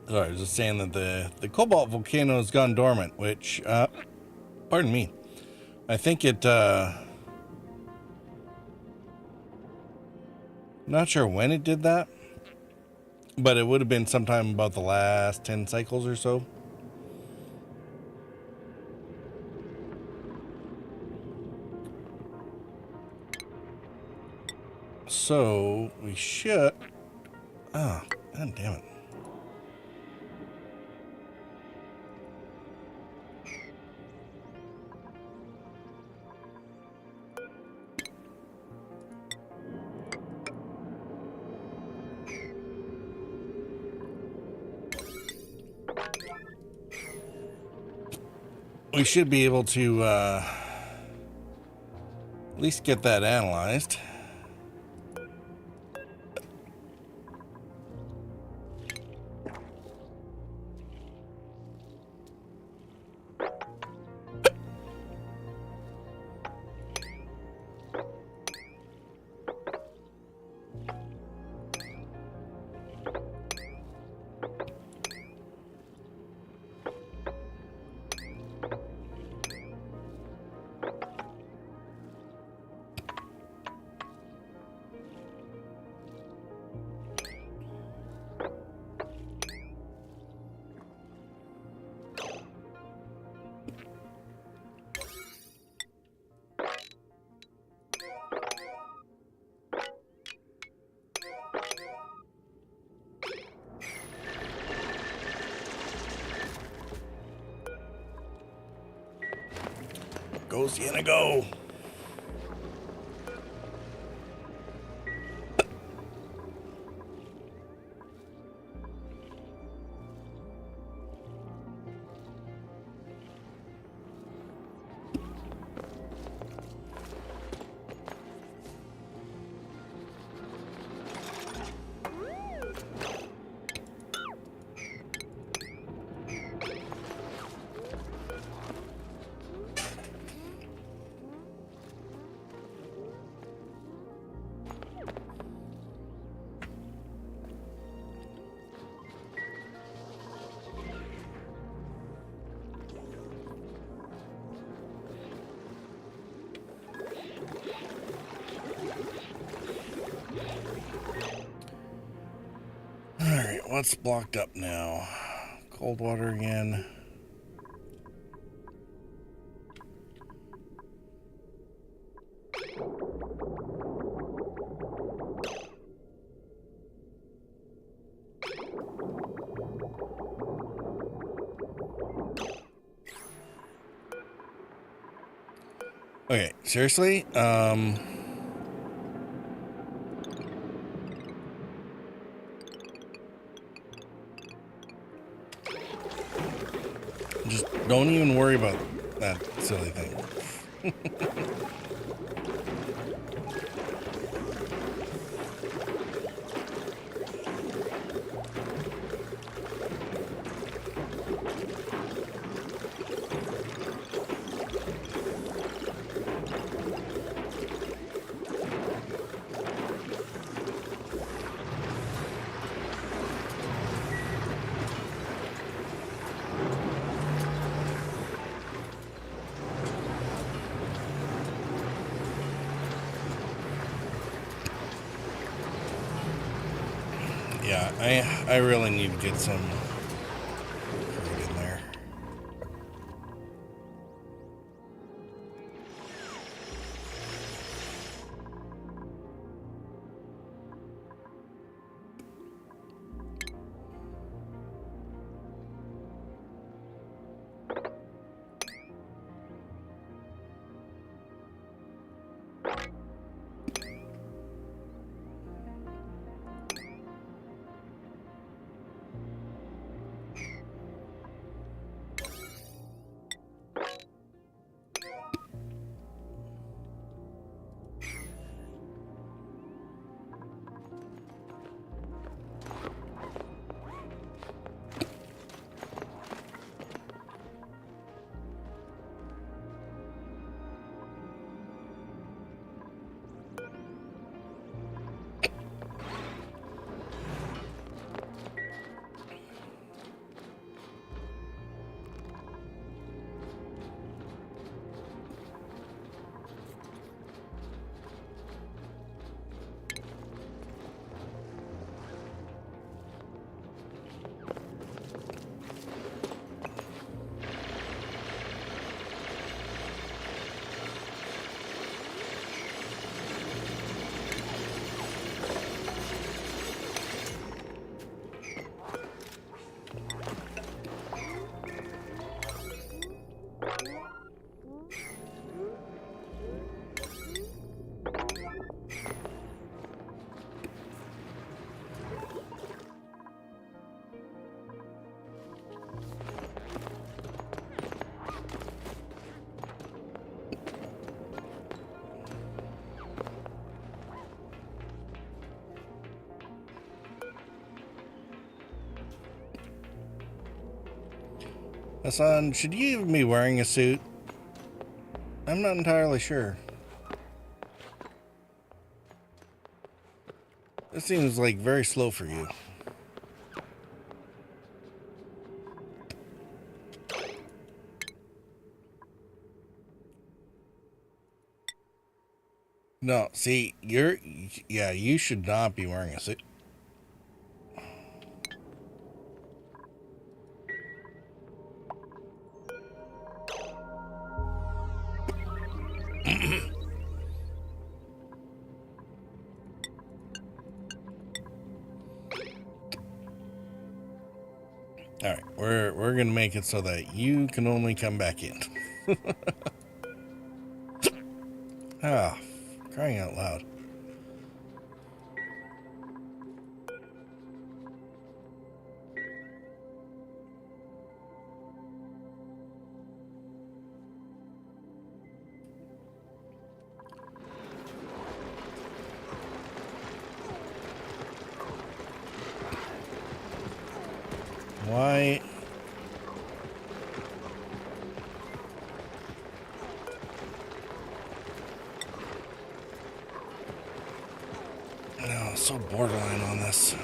Sorry, I was just saying that the cobalt volcano has gone dormant, which, pardon me, I think it, not sure when it did that, but it would have been sometime about the last 10 cycles or so. So, we should, oh, god damn it. We should be able to at least get that analyzed. Go, Sienna, go! Alright, what's blocked up now? Cold water again. Okay, seriously? Just don't even worry about that silly thing. Yeah, I really need to get some food in there. Hassan, should you even be wearing a suit? I'm not entirely sure. This seems like very slow for you. No, see, yeah, you should not be wearing a suit. All right, we're gonna make it so that you can only come back in. Ah, crying out loud. Why? No, so borderline on this.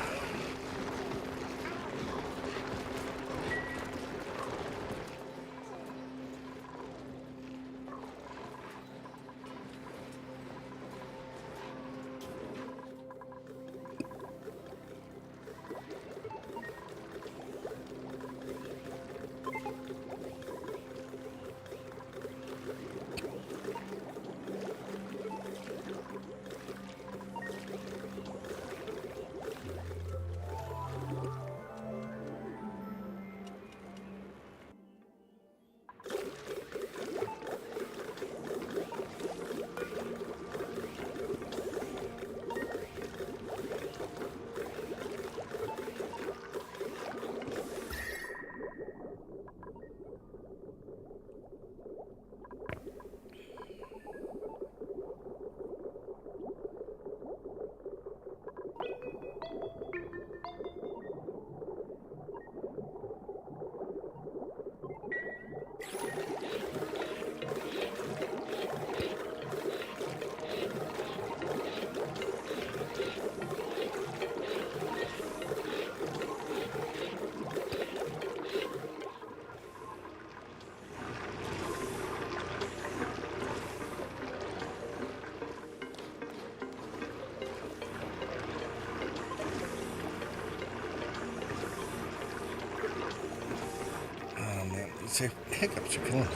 Oh man, these hiccups are killing me.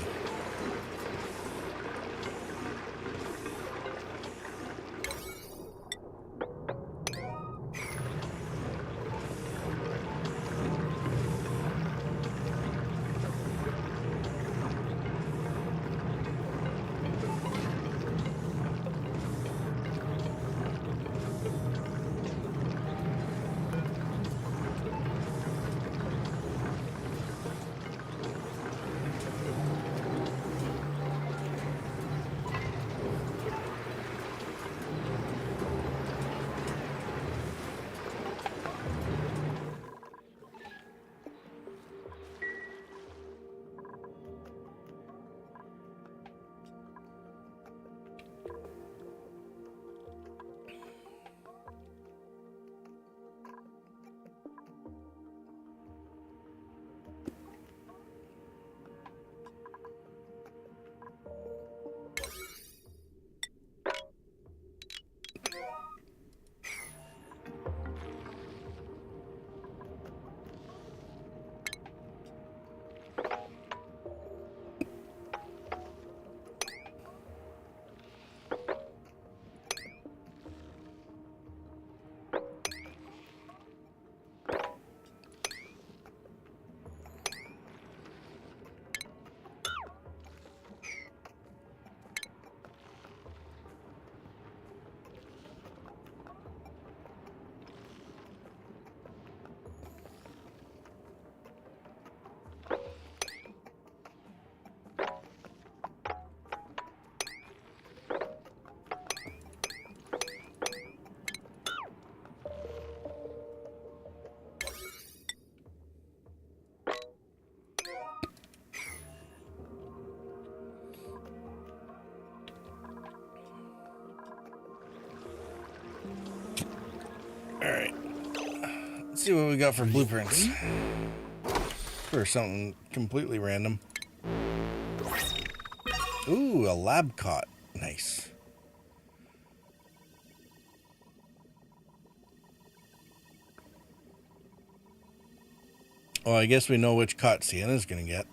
Alright. Let's see what we got for blueprints. For something completely random. Ooh, a lab cot. Nice. Well, I guess we know which cot Sienna's gonna get.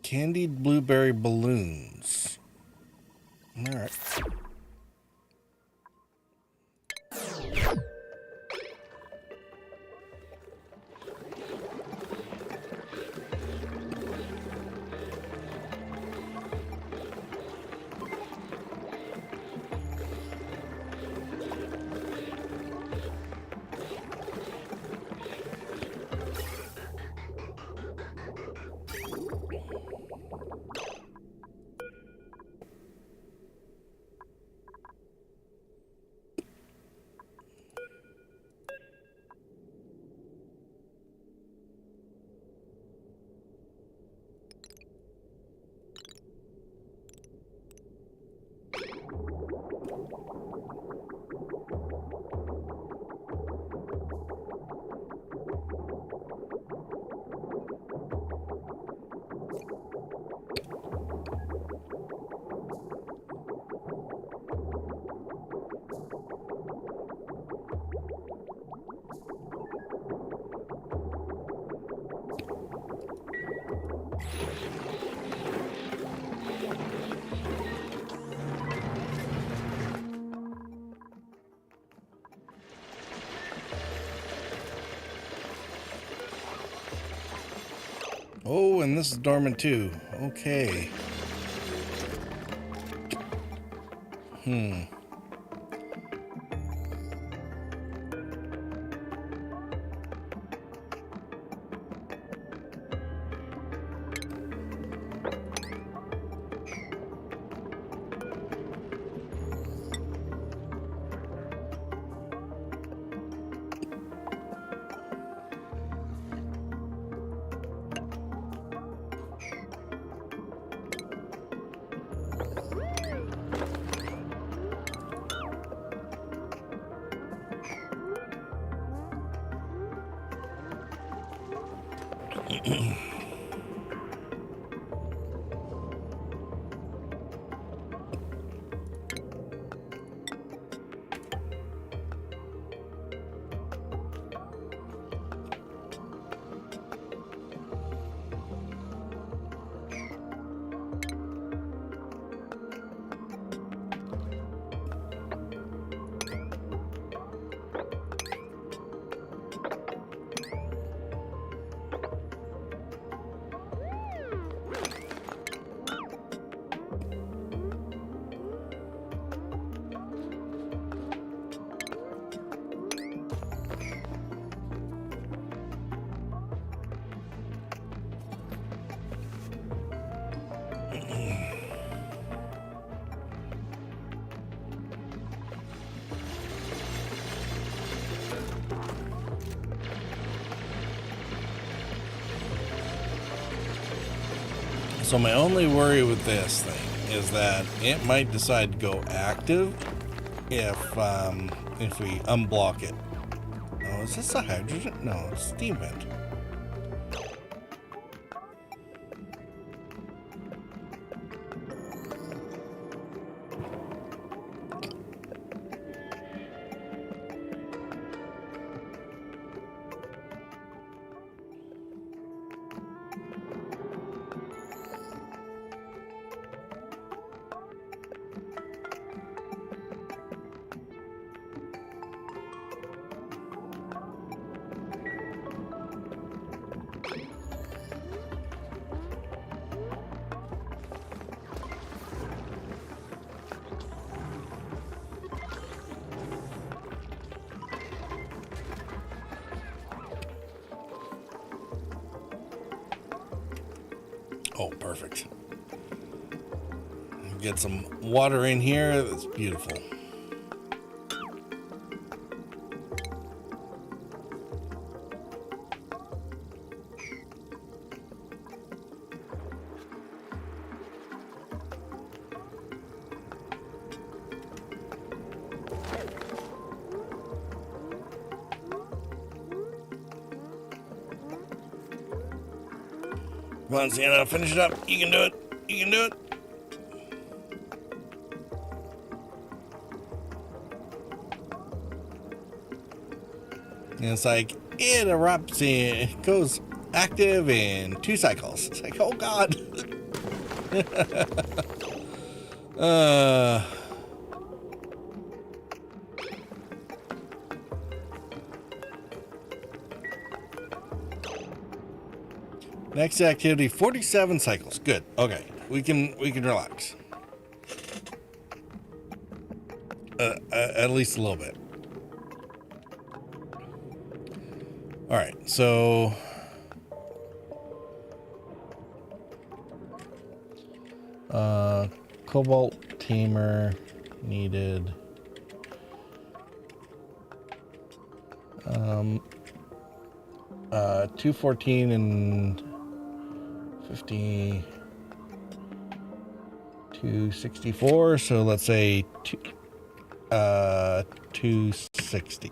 Candied blueberry balloons. All right. Oh, and this is dormant too. Okay. So my only worry with this thing is that it might decide to go active if we unblock it. Oh, is this a hydrogen? No, it's a steam vent. Oh, perfect. Get some water in here. That's beautiful. Come on, Sienna, finish it up. You can do it. You can do it. And it's like, it erupts and it goes active in 2 cycles. It's like, oh God. Next activity, 47 cycles. Good. Okay. We can relax. At least a little bit. All right. So cobalt tamer needed. 214 and 50, 264. So let's say 260.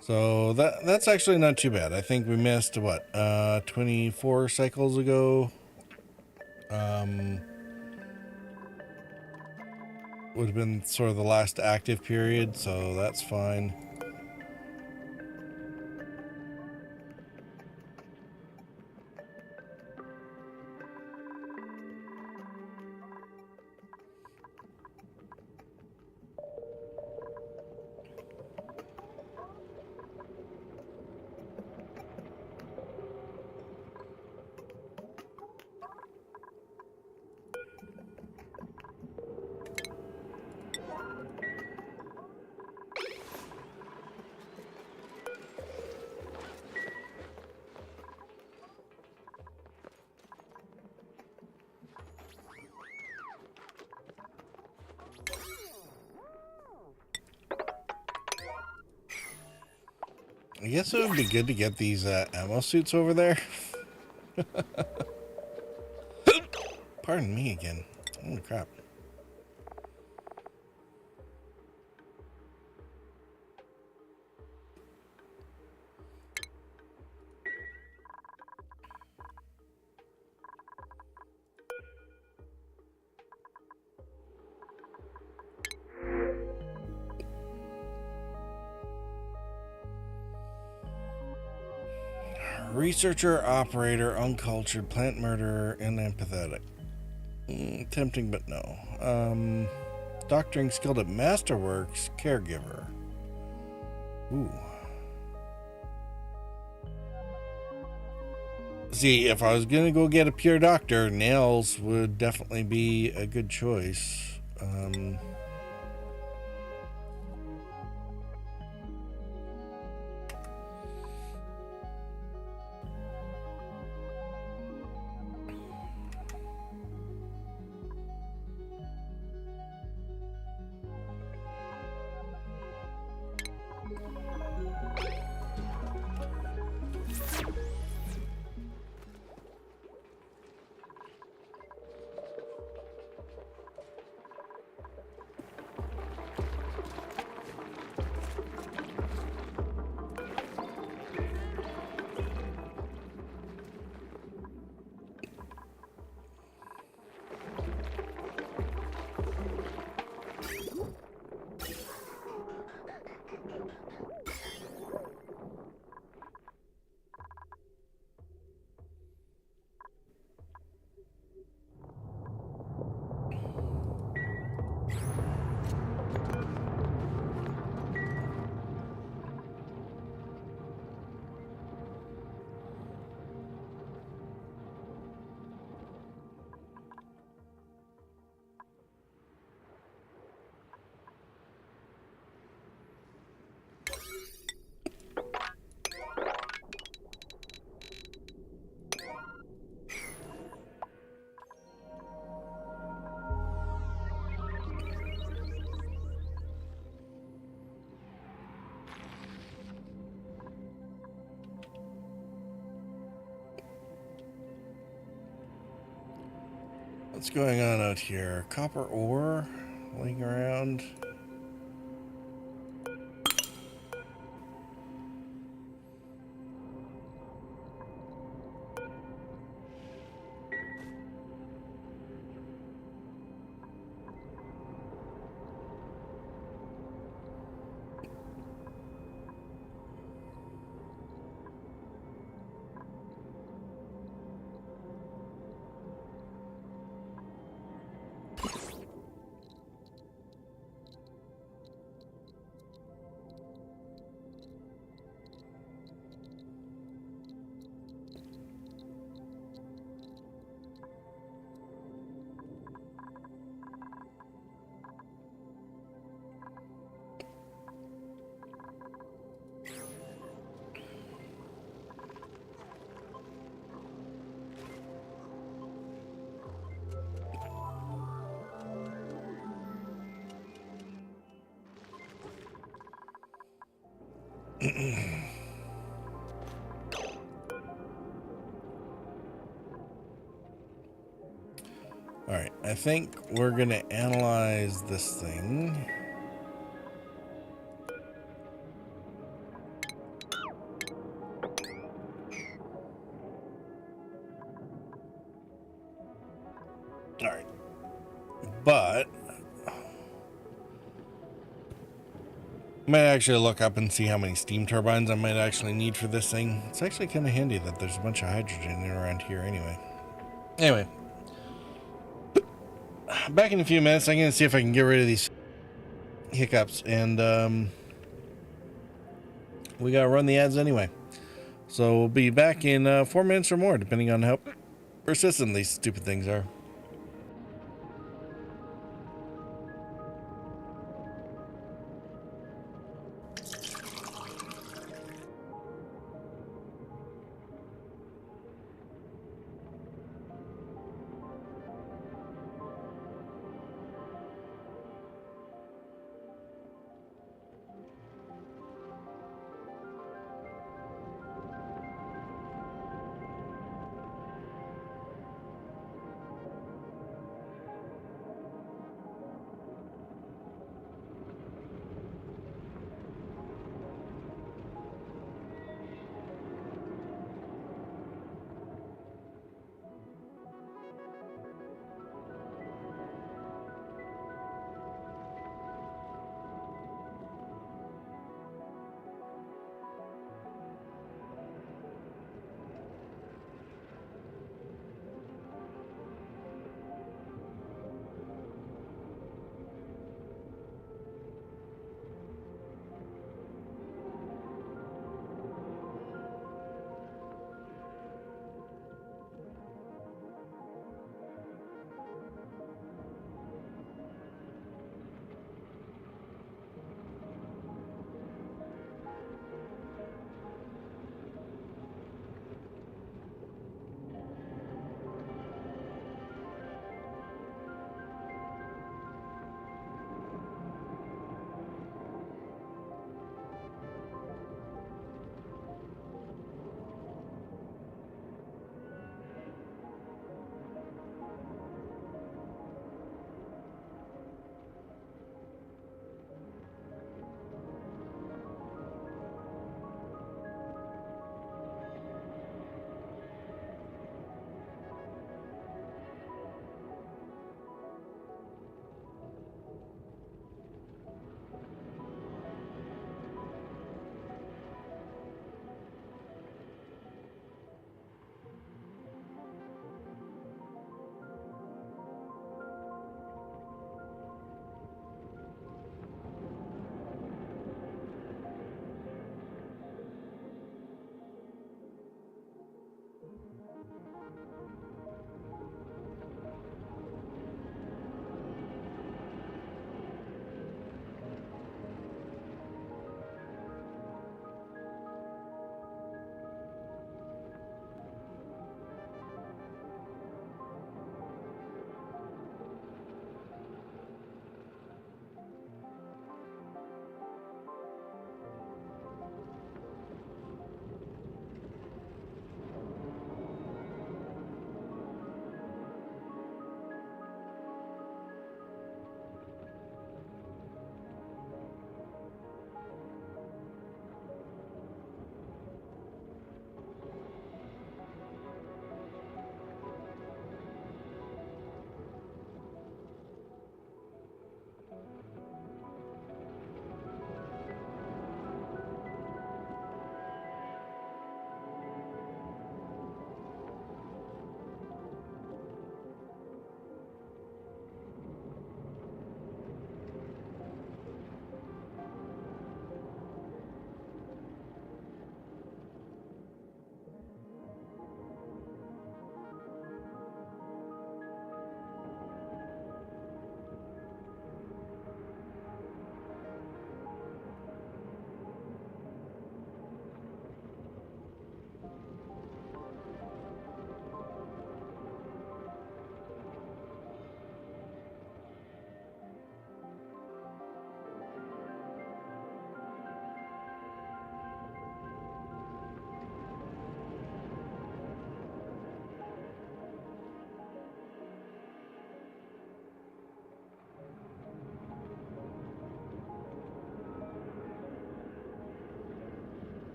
So that's actually not too bad. I think we missed what 24 cycles ago. would have been sort of the last active period, so that's fine. I guess it would be good to get these ammo suits over there. Pardon me again. Holy crap. Researcher, operator, uncultured, plant murderer, and empathetic. Tempting, but no. Doctoring skilled at masterworks, caregiver. Ooh. See, if I was gonna go get a pure doctor, nails would definitely be a good choice. What's going on out here? Copper ore laying around. Alright, I think we're gonna analyze this thing. Alright. But Might actually look up and see how many steam turbines I might actually need for this thing. It's actually kind of handy that there's a bunch of hydrogen around here anyway. Anyway, back in a few minutes. I'm going to see if I can get rid of these hiccups. And we got to run the ads anyway. So we'll be back in 4 minutes or more, depending on how persistent these stupid things are.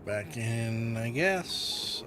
back in, I guess.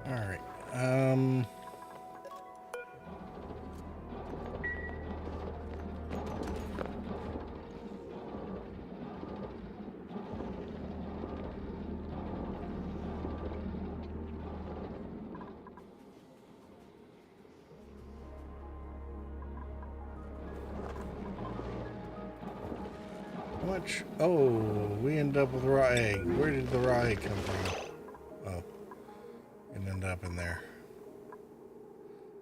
All right. How much? Oh, we end up with raw egg. Where did the raw egg come from? Oh, it ended up in there.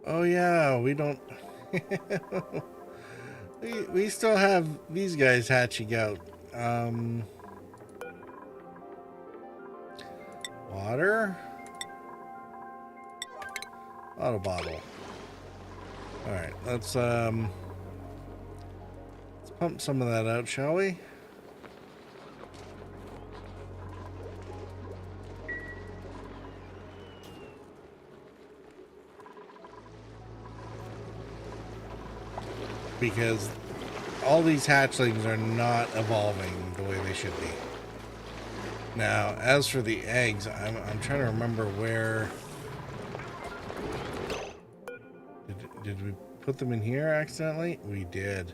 Oh yeah, we don't. we still have these guys hatching out. Water. Auto bottle. All right, let's pump some of that out, shall we? Because all these hatchlings are not evolving the way they should be. Now, as for the eggs, I'm trying to remember where... Did we put them in here accidentally? We did.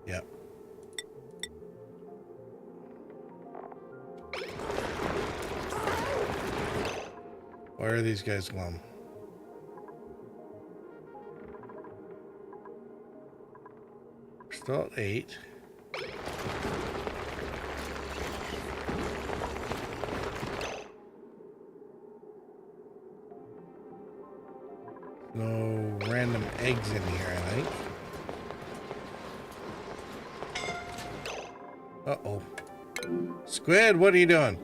Yep. Where are these guys glum? We're still at 8. No random eggs in here, I think. Uh-oh. Squid, what are you doing?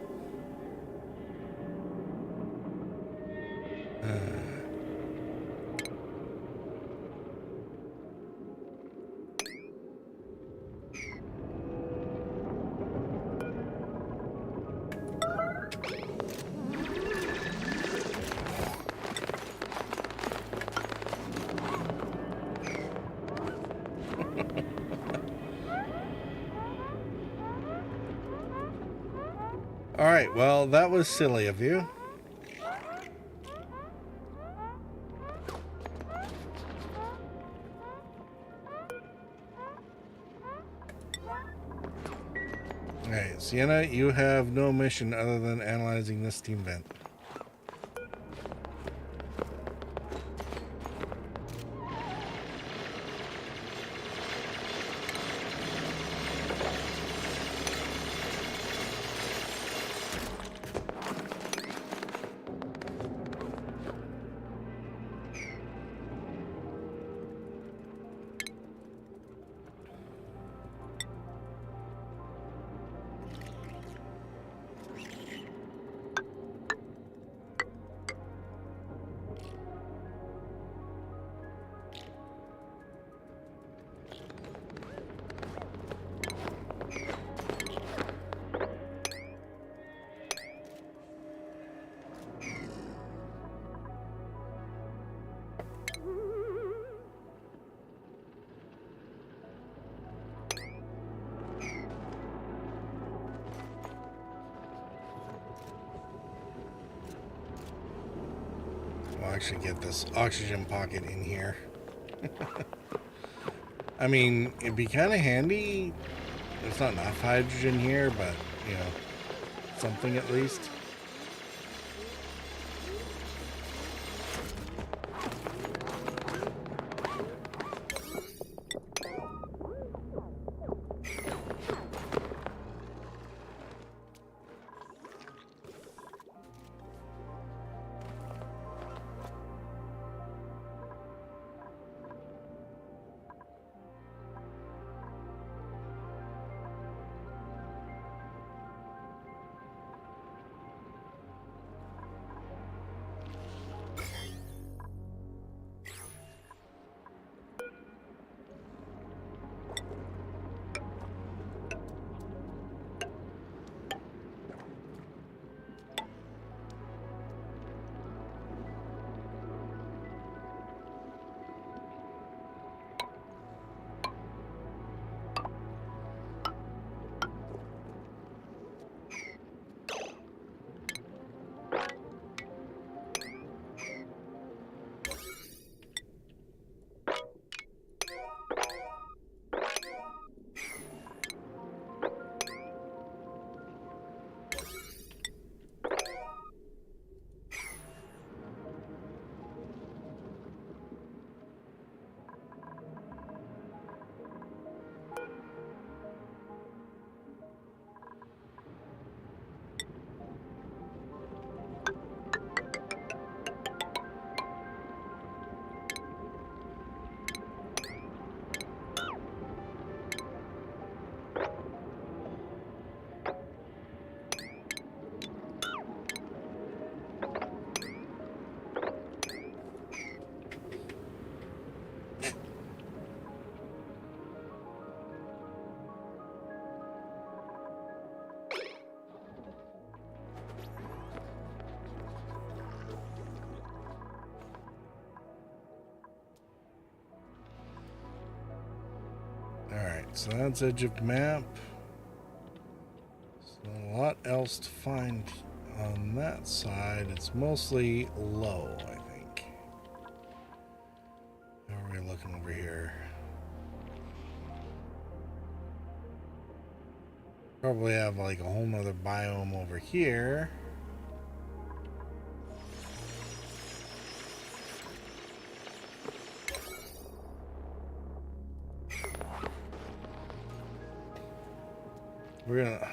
All right, well, that was silly of you. All right, Sienna, you have no mission other than analyzing this steam vent. we'll actually get this oxygen pocket in here. I mean, it'd be kind of handy. There's not enough hydrogen here, but, you know, something at least. Alright, so that's edge of map. So a lot else to find on that side. It's mostly low, I think. How are we looking over here? Probably have like a whole nother biome over here. We're gonna,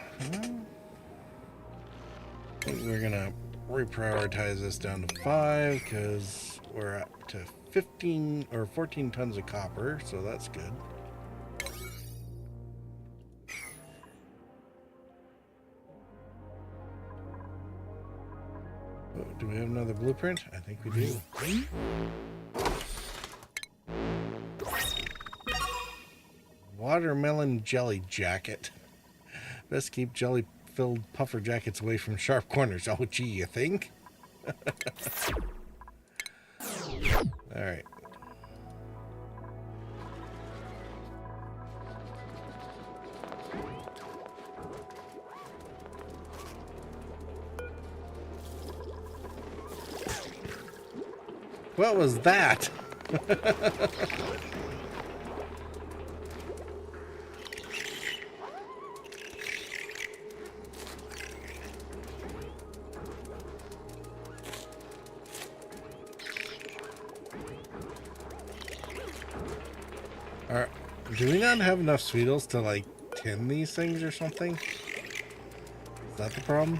I think we're gonna reprioritize this down to 5 because we're up to 15 or 14 tons of copper, so that's good. Oh, do we have another blueprint? I think we do. Watermelon jelly jacket. Best keep jelly-filled puffer jackets away from sharp corners. Oh, gee, you think? All right. What was that? Do we not have enough Sweetles to, like, tin these things or something? Is that the problem?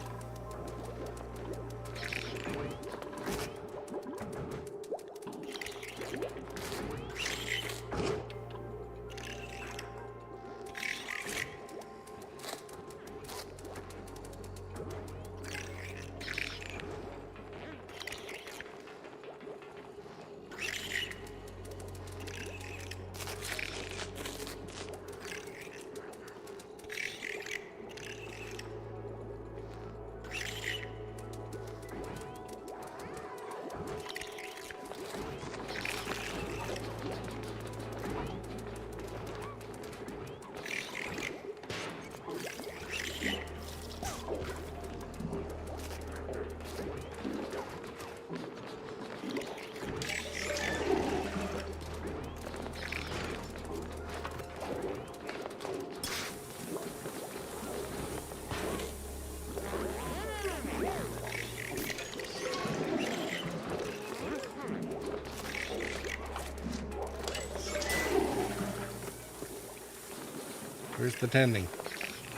the tending.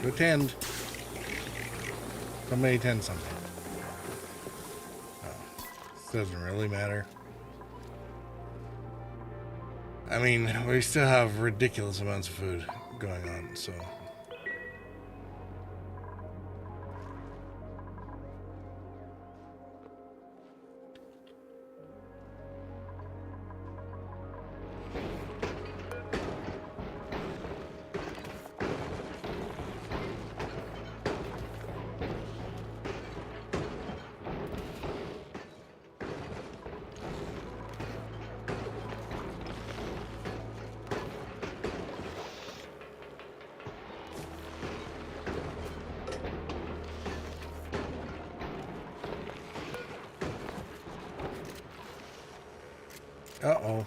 Go tend. Somebody tend something. Oh, this doesn't really matter. I mean, we still have ridiculous amounts of food going on, so... Uh-oh.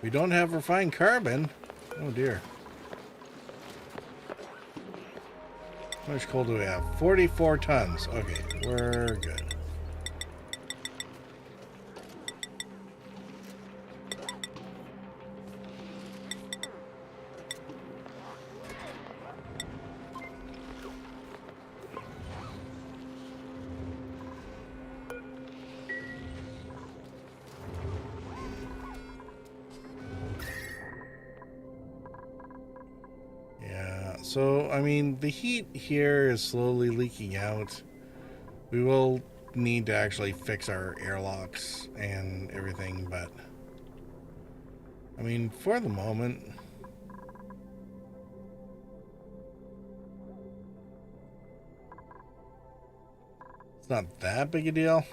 We don't have refined carbon. Oh dear. How much coal do we have? 44 tons. Okay, we're good. So, I mean, the heat here is slowly leaking out. We will need to actually fix our airlocks and everything, but... I mean, for the moment... It's not that big a deal.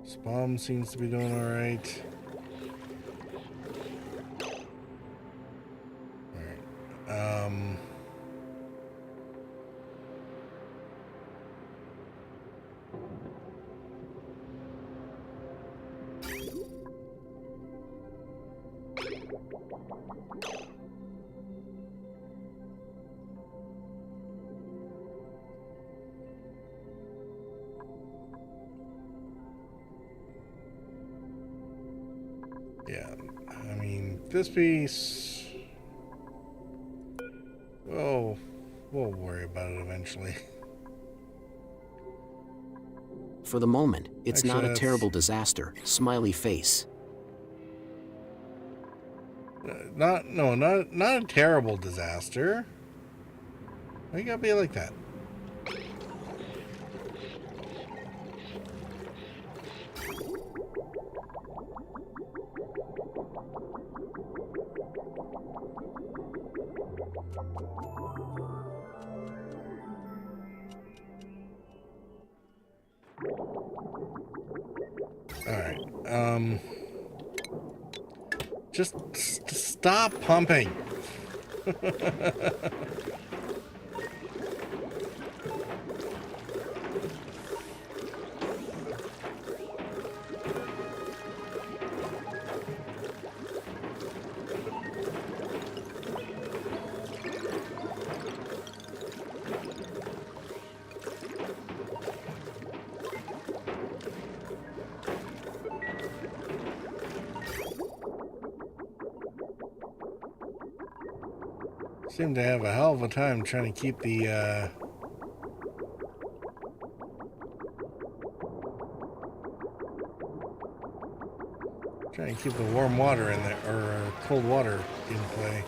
Spawn seems to be doing alright. Alright. Yeah, I mean, this piece... Oh, we'll worry about it eventually. For the moment, it's Actually, not a that's- terrible disaster. Smiley face. Not a terrible disaster. Why you gotta be like that? Alright, just stop pumping. Seem to have a hell of a time trying to keep the warm water in there, or cold water in play.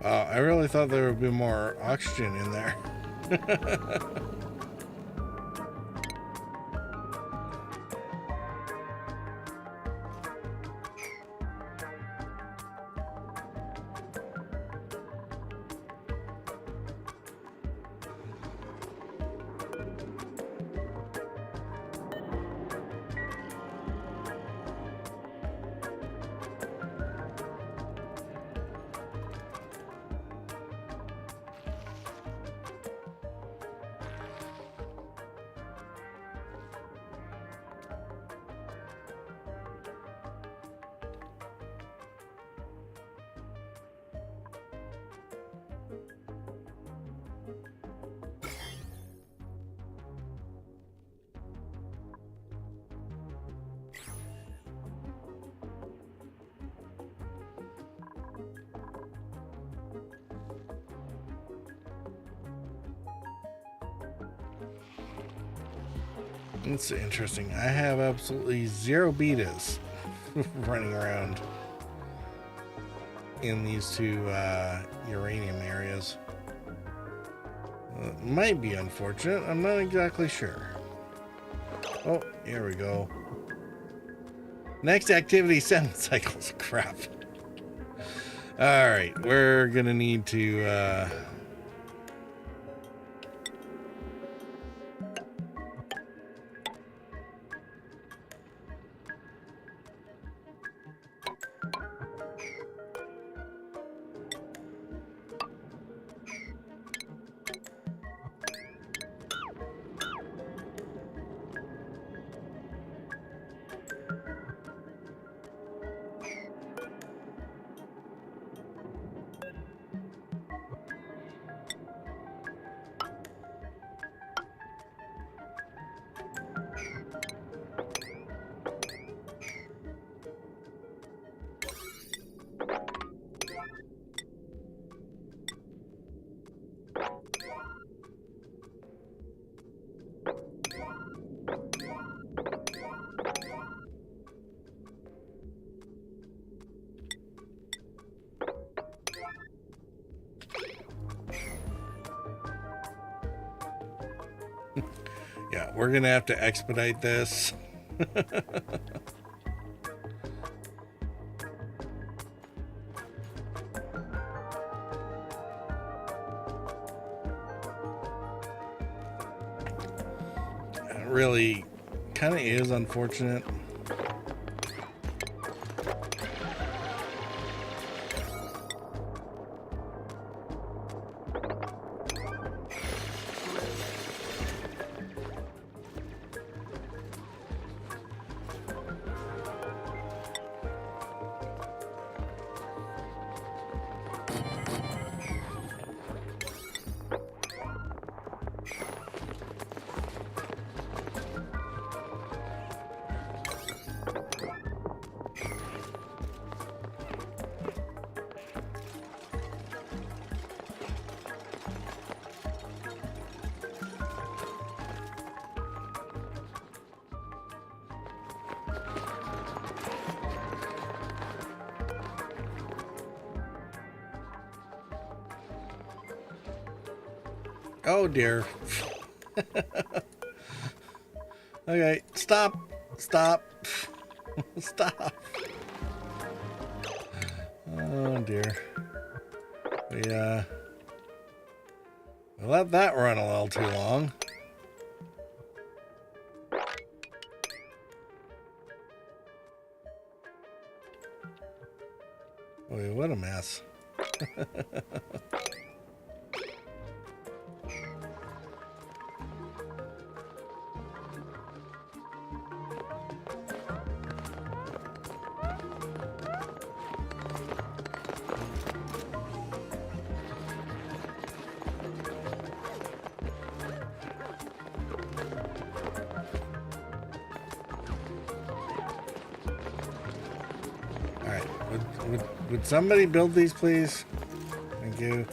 I really thought there would be more oxygen in there. It's interesting. I have absolutely zero betas running around in these two uranium areas. It might be unfortunate. I'm not exactly sure. Oh, here we go. Next activity, 7 cycles. Crap. All right, we're gonna need to yeah, we're gonna have to expedite this. It really kind of is unfortunate. Oh dear. Okay, stop. Stop. Stop. Oh dear. We let that run a little too long. Boy, what a mess. Would somebody build these, please? Thank you.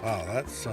Wow, that's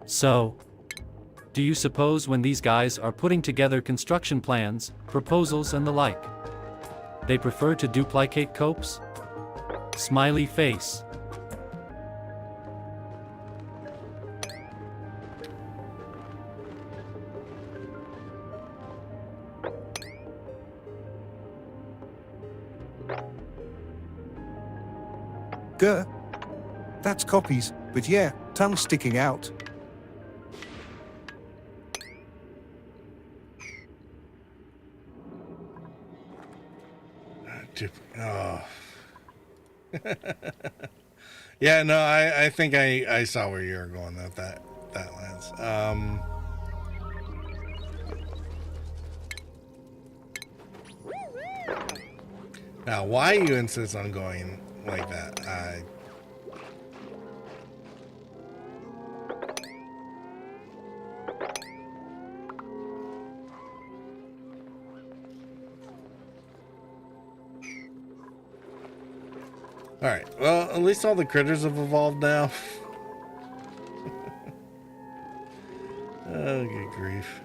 So, do you suppose when these guys are putting together construction plans, proposals and the like, they prefer to duplicate copes? Smiley face. Grr. That's copies, but yeah, tongue sticking out. oh. Yeah, no, I think I saw where you were going with that Lance. Now, why you insist on going like that? All right. Well, at least all the critters have evolved now. Oh, good grief.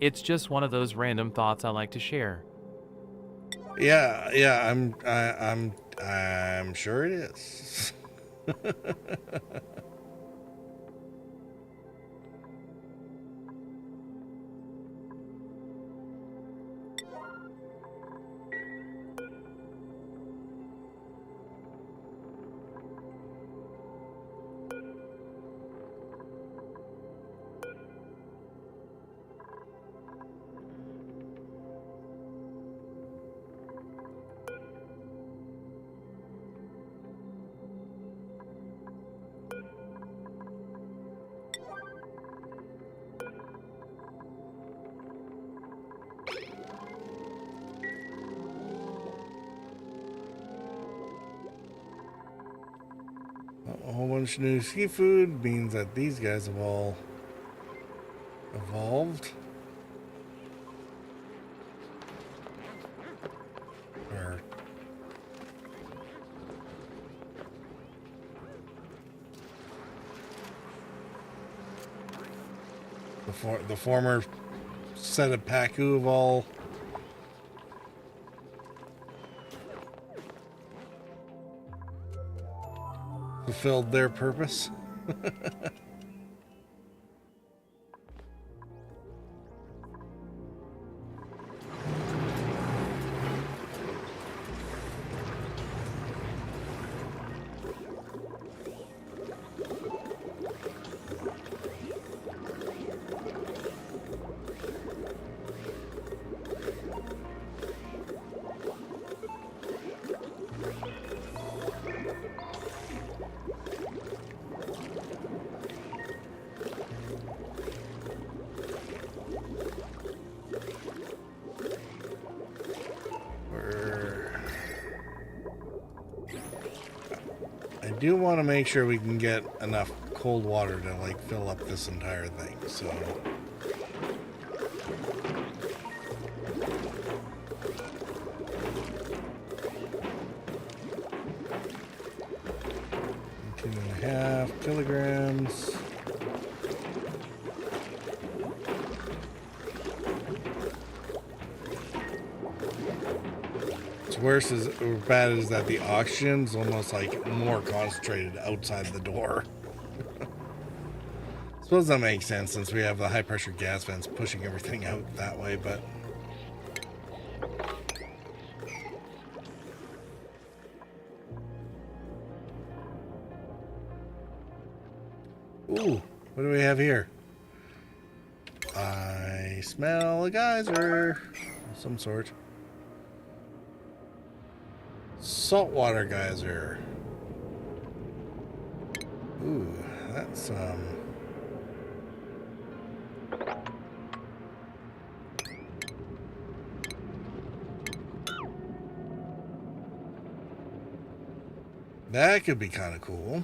It's just one of those random thoughts I like to share. Yeah, I'm sure it is. A whole bunch of new seafood means that these guys have all evolved. Or the former set of Paku have all fulfilled their purpose. do want to make sure we can get enough cold water to like fill up this entire thing. So two and a half kilograms. Worse is, or bad is that the oxygen's almost like more concentrated outside the door. Suppose that makes sense since we have the high pressure gas vents pushing everything out that way, but ooh, what do we have here? I smell a geyser of some sort. Saltwater geyser. Ooh, that's that could be kind of cool.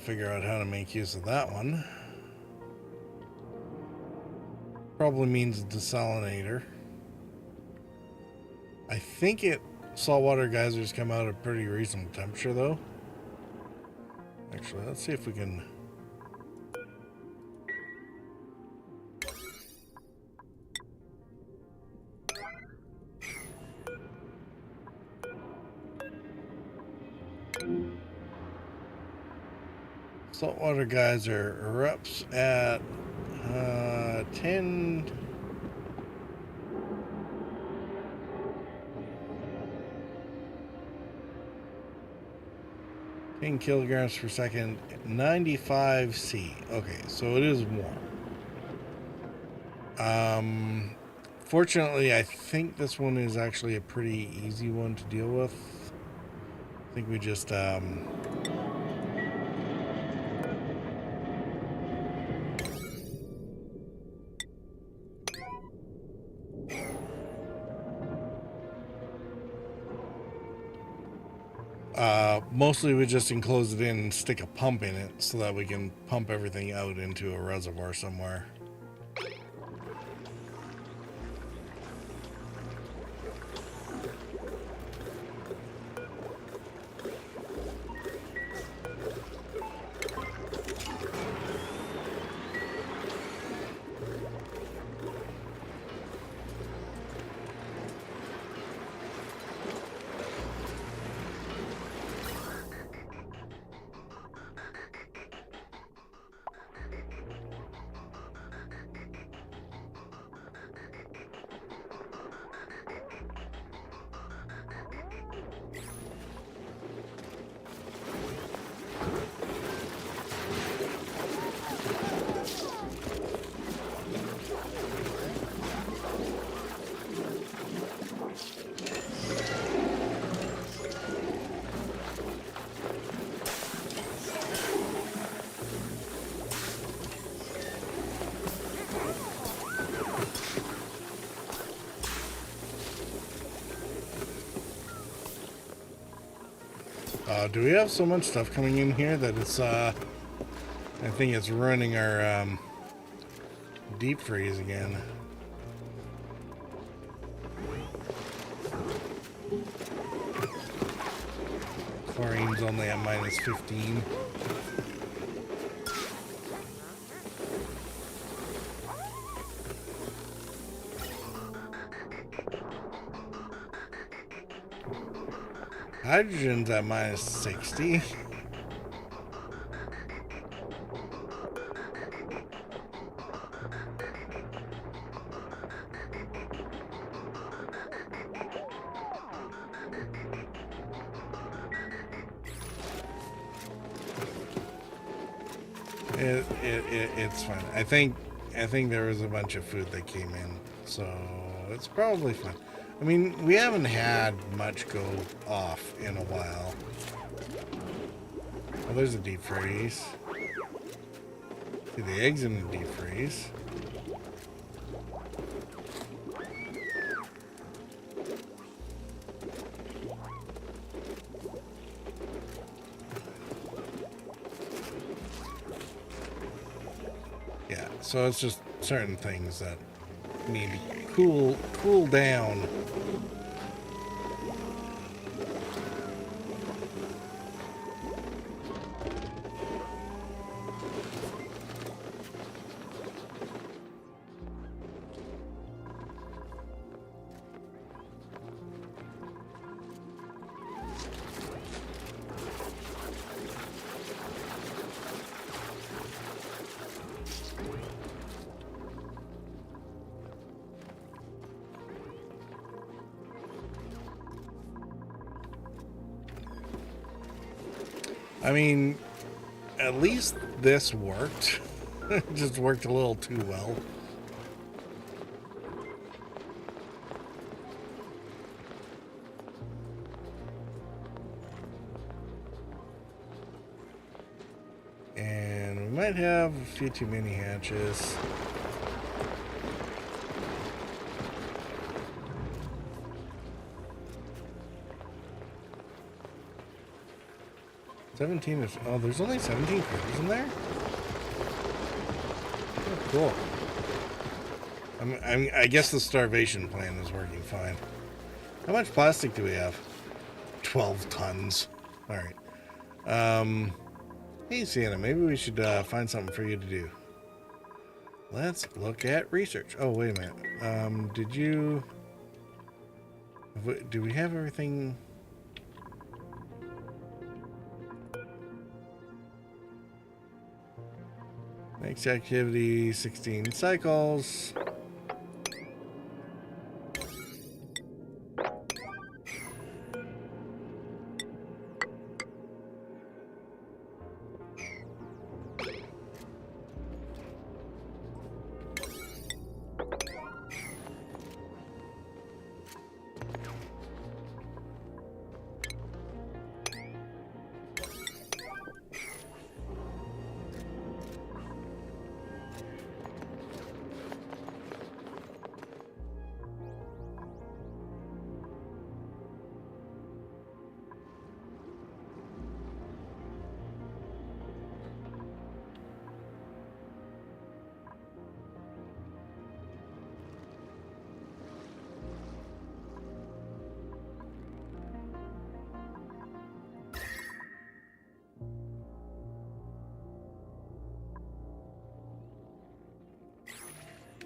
Figure out how to make use of that one. Probably means a desalinator. I think saltwater geysers come out at a pretty reasonable temperature though. Actually, let's see if we can. Saltwater geyser erupts at 10 kilograms per second, 95 C. Okay, so it is warm. Fortunately, I think this one is actually a pretty easy one to deal with. I think we just mostly we just enclose it in and stick a pump in it so that we can pump everything out into a reservoir somewhere. Do we have so much stuff coming in here that it's, I think it's ruining our, deep freeze again. Chlorine's only at minus 15. Hydrogen's at minus 60. It's fine. I think there was a bunch of food that came in, so it's probably fine. I mean, we haven't had much go off in a while. Oh, there's a deep freeze. See the eggs in the deep freeze. Yeah, so it's just certain things that need to cool down. I mean, at least this worked. It just worked a little too well. And we might have a few too many hatches. Oh, there's only 17 critters in there? Oh, cool. I guess the starvation plan is working fine. How much plastic do we have? 12 tons. Alright. Hey, Sienna, maybe we should find something for you to do. Let's look at research. Oh, wait a minute. Do we have everything? Next activity, 16 cycles.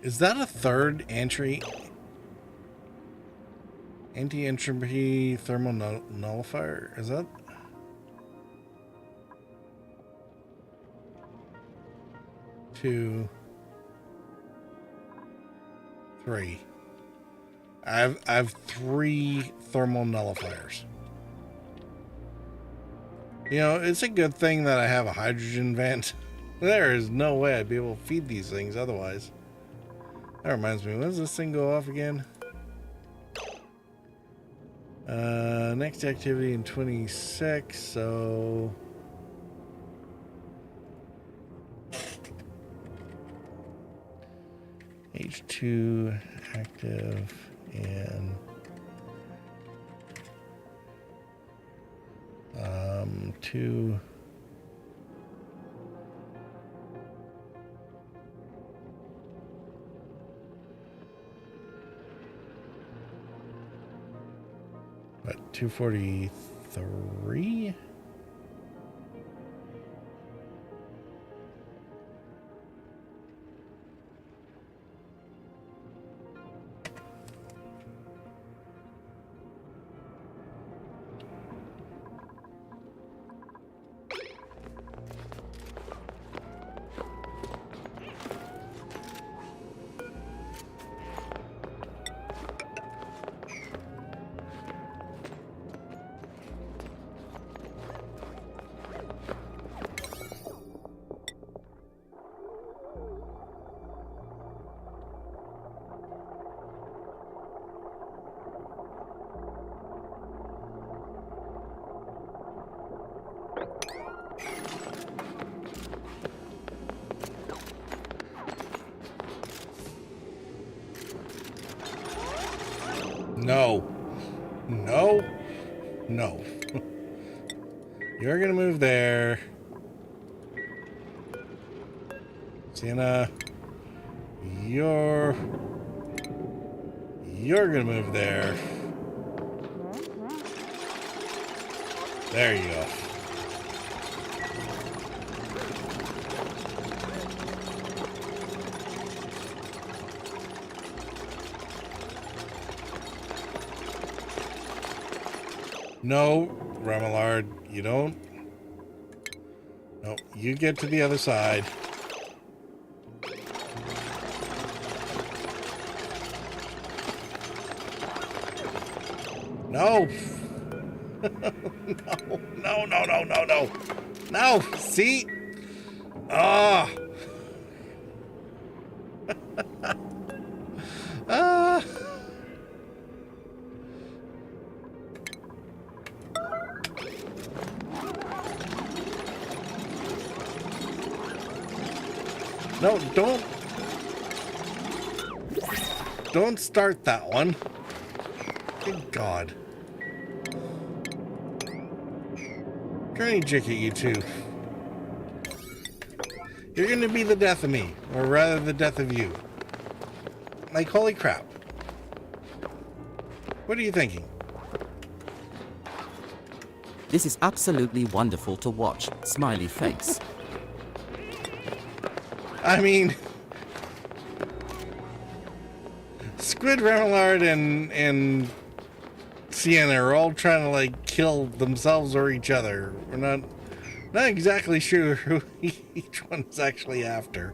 Is that a third entry? Anti-entropy thermal nullifier? Is that? Two. Three. I've 3 thermal nullifiers. You know, it's a good thing that I have a hydrogen vent. There is no way I'd be able to feed these things otherwise. That reminds me, when does this thing go off again? Next activity in 26, so... H2 active and... 2... What, 243? No. No. No. You're gonna move there. Sienna. You're gonna move there. There you go. No, Remillard, you don't. No, you get to the other side. No. No. No, see? Ah. Ah. No, don't start that one. Good God. Granny jick at you too. You're gonna be the death of me, or rather the death of you. Like, holy crap. What are you thinking? This is absolutely wonderful to watch. Smiley face. I mean, Squid, Remillard, and Sienna are all trying to like kill themselves or each other. We're not exactly sure who each one is actually after.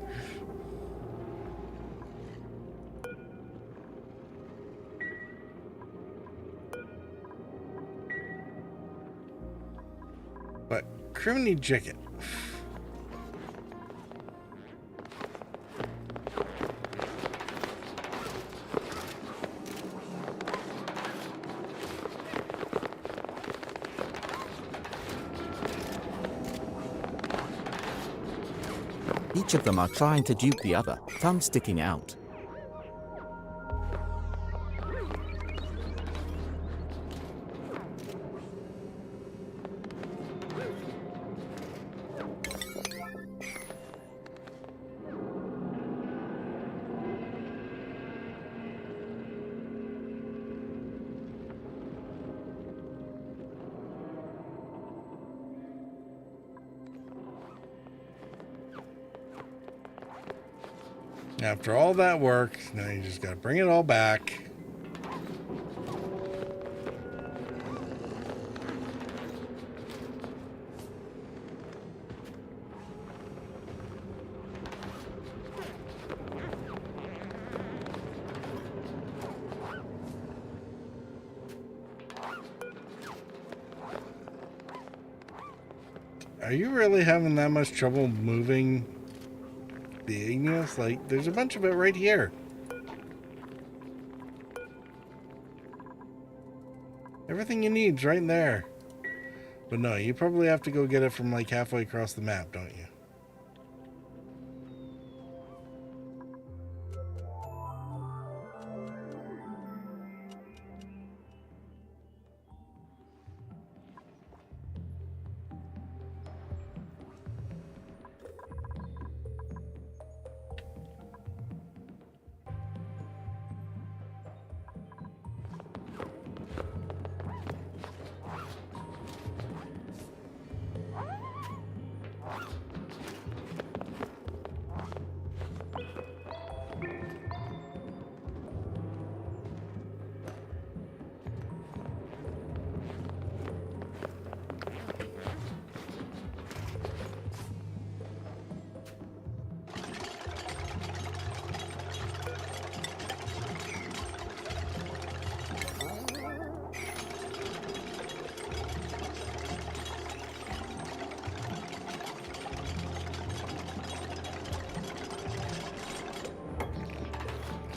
But Criminy Jicket. Each of them are trying to dupe the other, tongue sticking out. After all that work, now you just gotta bring it all back. Are you really having that much trouble moving the igneous? Like, there's a bunch of it right here. Everything you need's right there. But no, you probably have to go get it from like halfway across the map, don't you?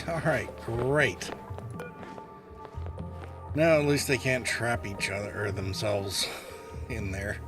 Alright, great. Now at least they can't trap each other or themselves in there.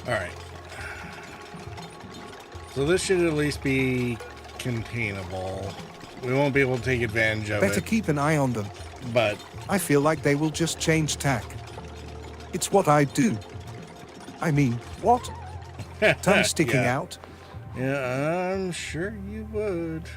Alright. So this should at least be containable. We won't be able to take advantage of Better it, keep an eye on them. but I feel like they will just change tack. It's what I do. I mean, what? Tongue sticking Yeah. out? Yeah, I'm sure you would.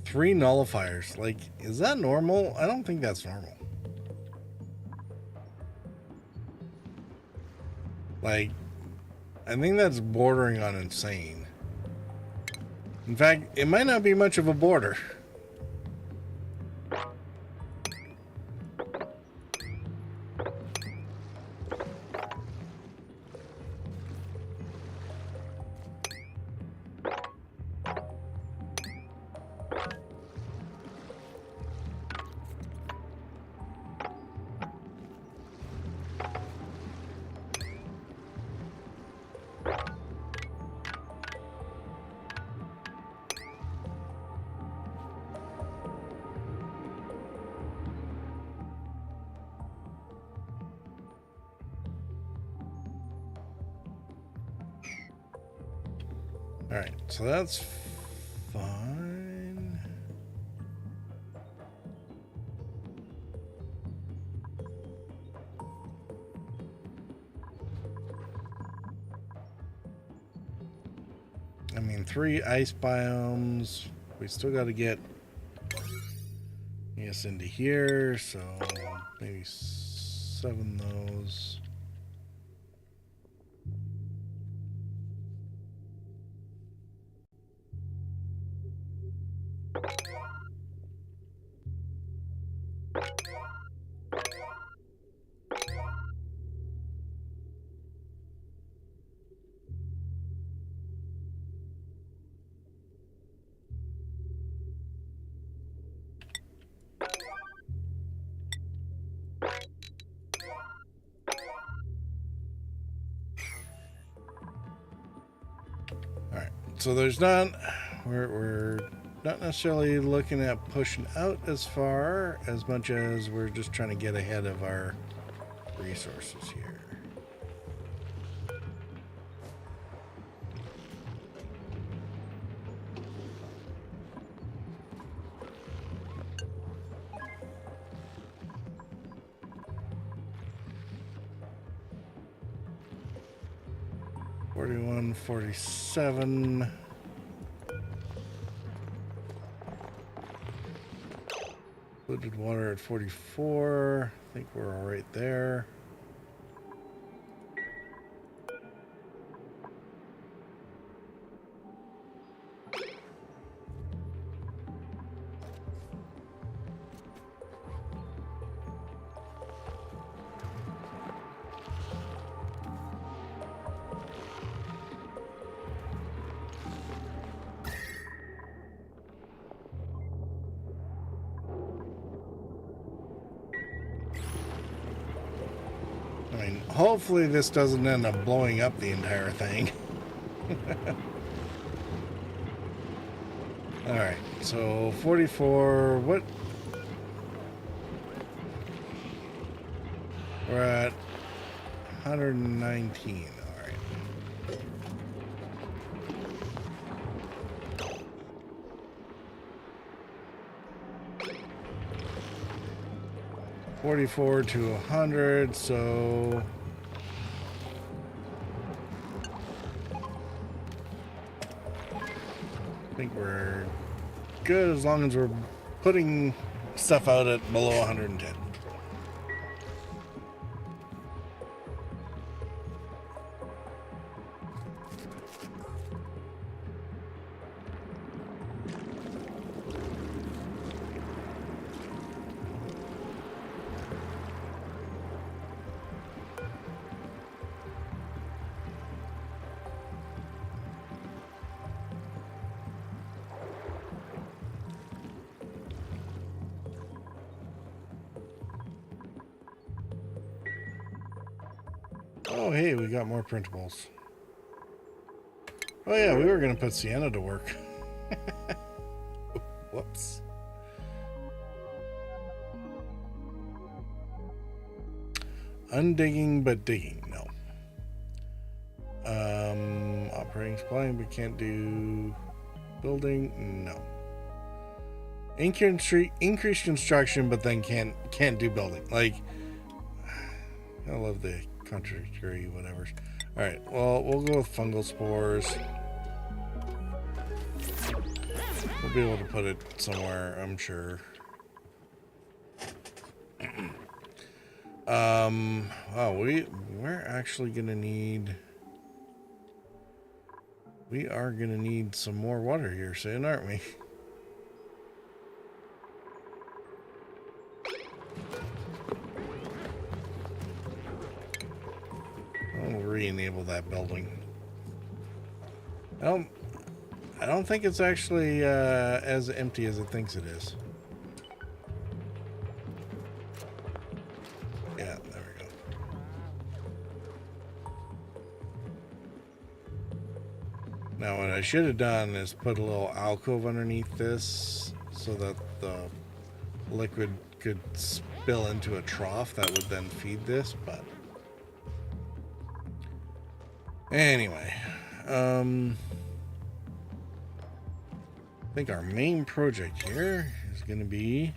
Three nullifiers. Like, is that normal? I don't think that's normal. Like, I think that's bordering on insane. In fact, it might not be much of a border. Alright, so that's fine. I mean, 3 ice biomes. We still got to get yes into here, so maybe 7 those. Alright, so there's not, we're not necessarily looking at pushing out as far as much as we're just trying to get ahead of our resources here. $41, $47. Polluted water at 44. I think we're all right there. I mean, hopefully this doesn't end up blowing up the entire thing. Alright, so 44, what? We're at 119, alright. $44 to 100, so I think we're good as long as we're putting stuff out at below 110. Oh, hey, we got more printables. Oh, yeah, we were going to put Sienna to work. Whoops. Undigging but digging. No. Operating supplying but can't do building. No. Increase construction but then can't do building. Like, I love the contradictory whatever. All right. Well, we'll go with fungal spores. We'll be able to put it somewhere, I'm sure. Oh, we're actually gonna need. We are gonna need some more water here soon, aren't we? I'll re-enable that building. I don't think it's actually as empty as it thinks it is. Yeah, there we go. Now what I should have done is put a little alcove underneath this so that the liquid could spill into a trough that would then feed this, but anyway, I think our main project here is going to be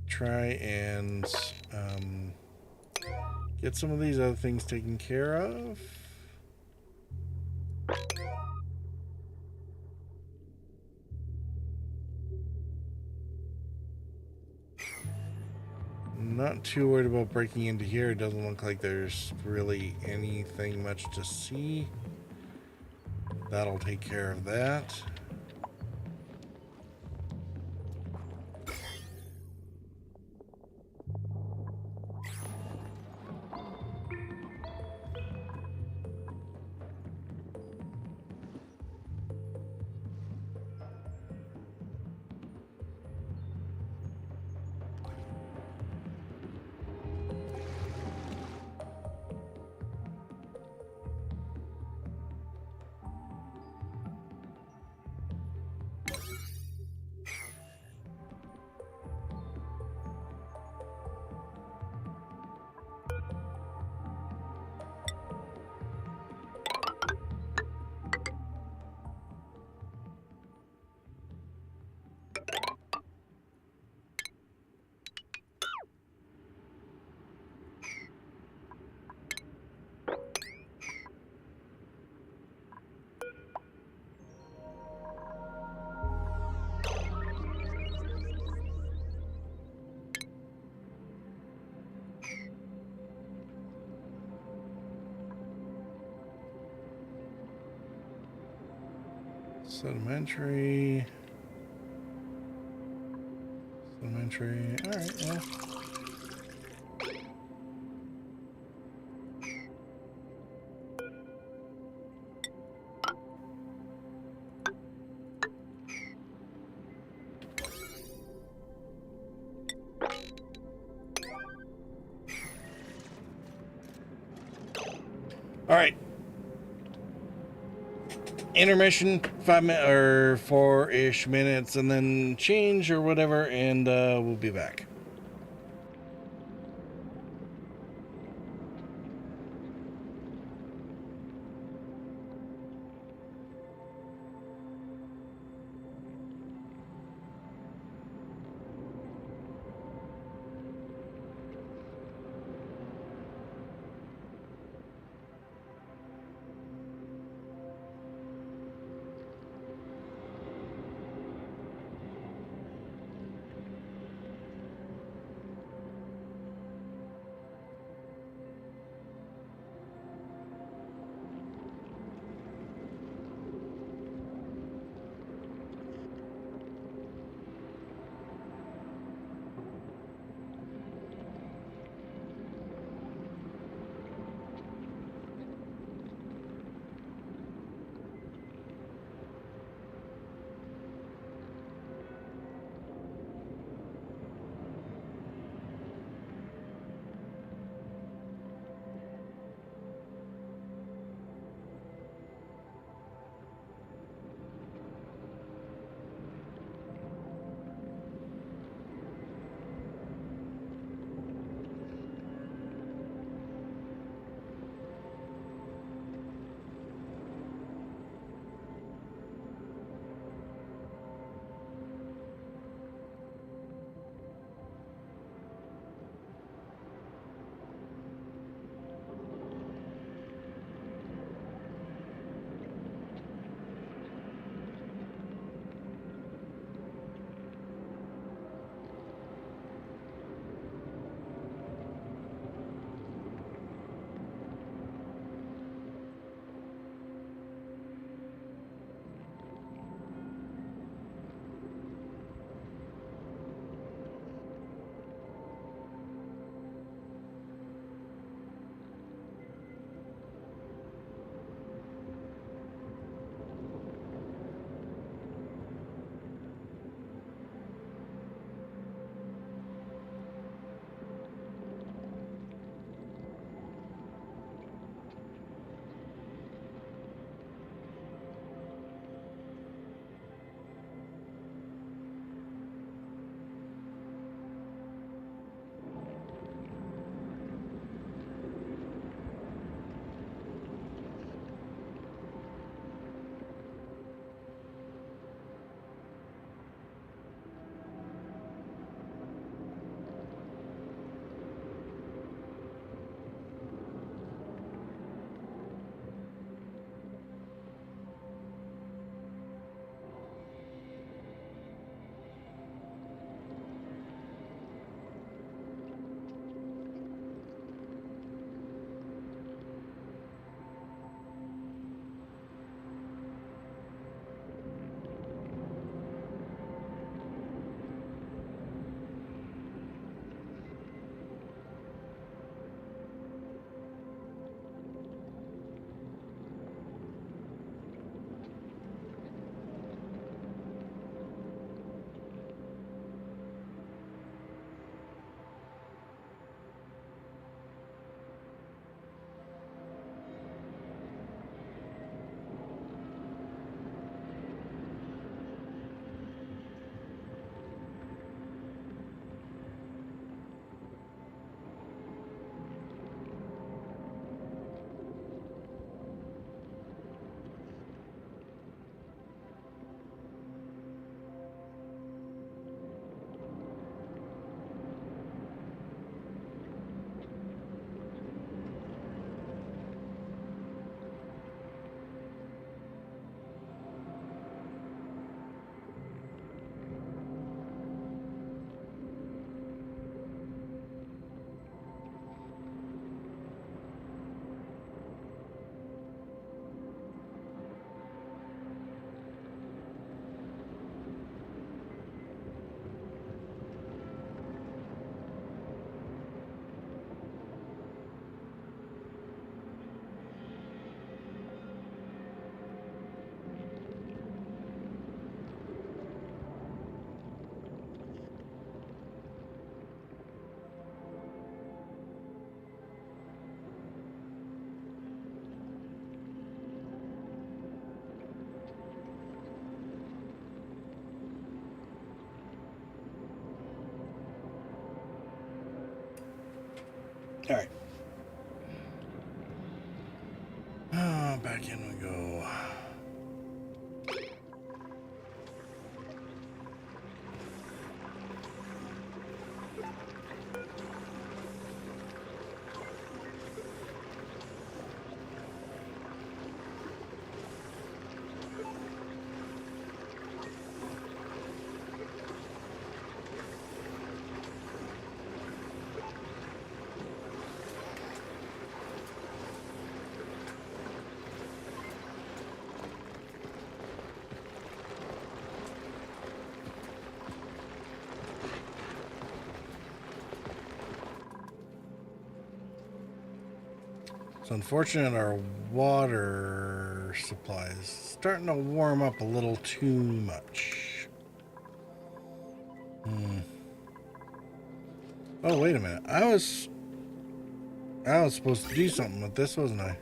try and get some of these other things taken care of. Not too worried about breaking into here. It doesn't look like there's really anything much to see. That'll take care of that. Sedimentary. Sedimentary. All right, well. All right. Intermission, 5 minutes or 4-ish minutes, and then change or whatever, and we'll be back. All right. Back in we go. It's unfortunate our water supply is starting to warm up a little too much. Oh, wait a minute. I was supposed to do something with this, wasn't I?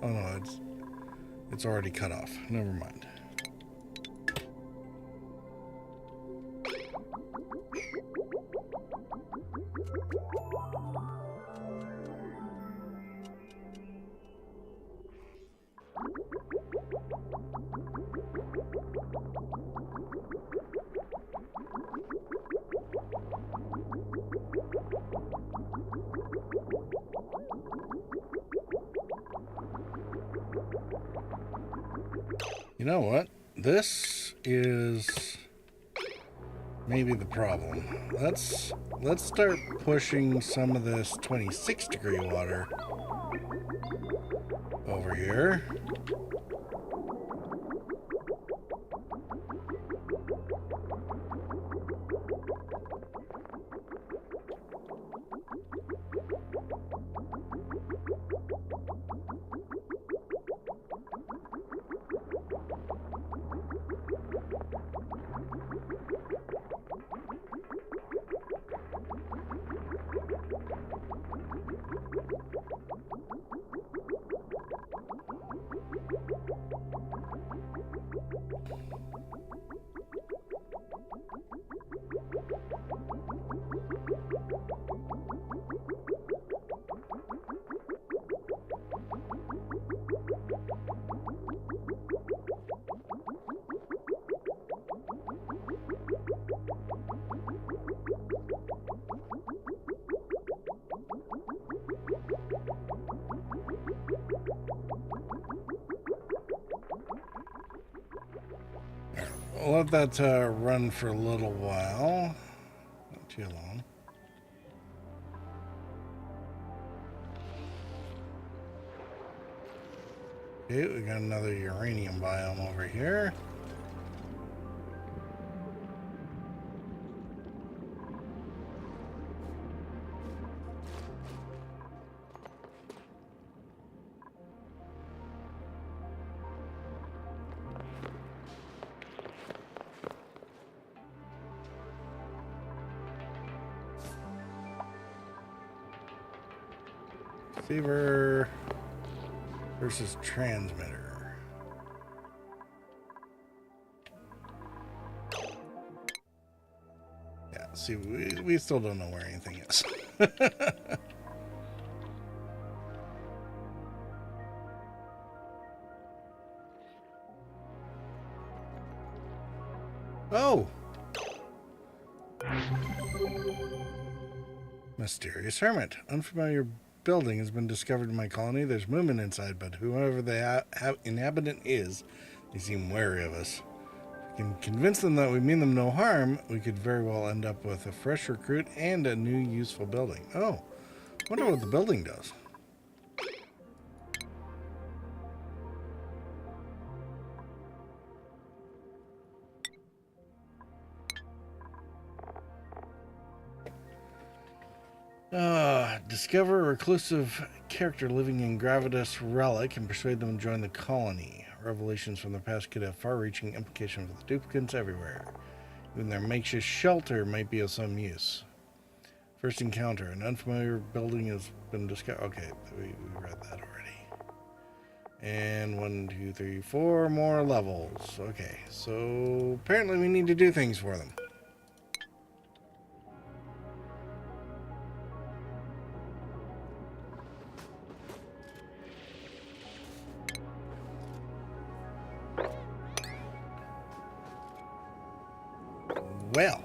Oh no, it's already cut off. Never mind. You know what? This is maybe the problem. Let's start pushing some of this 26-degree water over here. We'll let that run for a little while. Not too long. Okay, we got another uranium biome over here. Receiver versus transmitter. Yeah, see, we still don't know where anything is. Oh! Mysterious hermit. Unfamiliar building has been discovered in my colony. There's movement inside, but whoever the inhabitant is, they seem wary of us. If we can convince them that we mean them no harm, we could very well end up with a fresh recruit and a new useful building. Oh, wonder what the building does. Discover a reclusive character living in Gravitas Relic and persuade them to join the colony. Revelations from the past could have far-reaching implications for the duplicants everywhere. Even their makeshift shelter might be of some use. First encounter. An unfamiliar building has been discovered. Okay, we read that already. And 1, 2, 3, 4 more levels. Okay, so apparently we need to do things for them. well.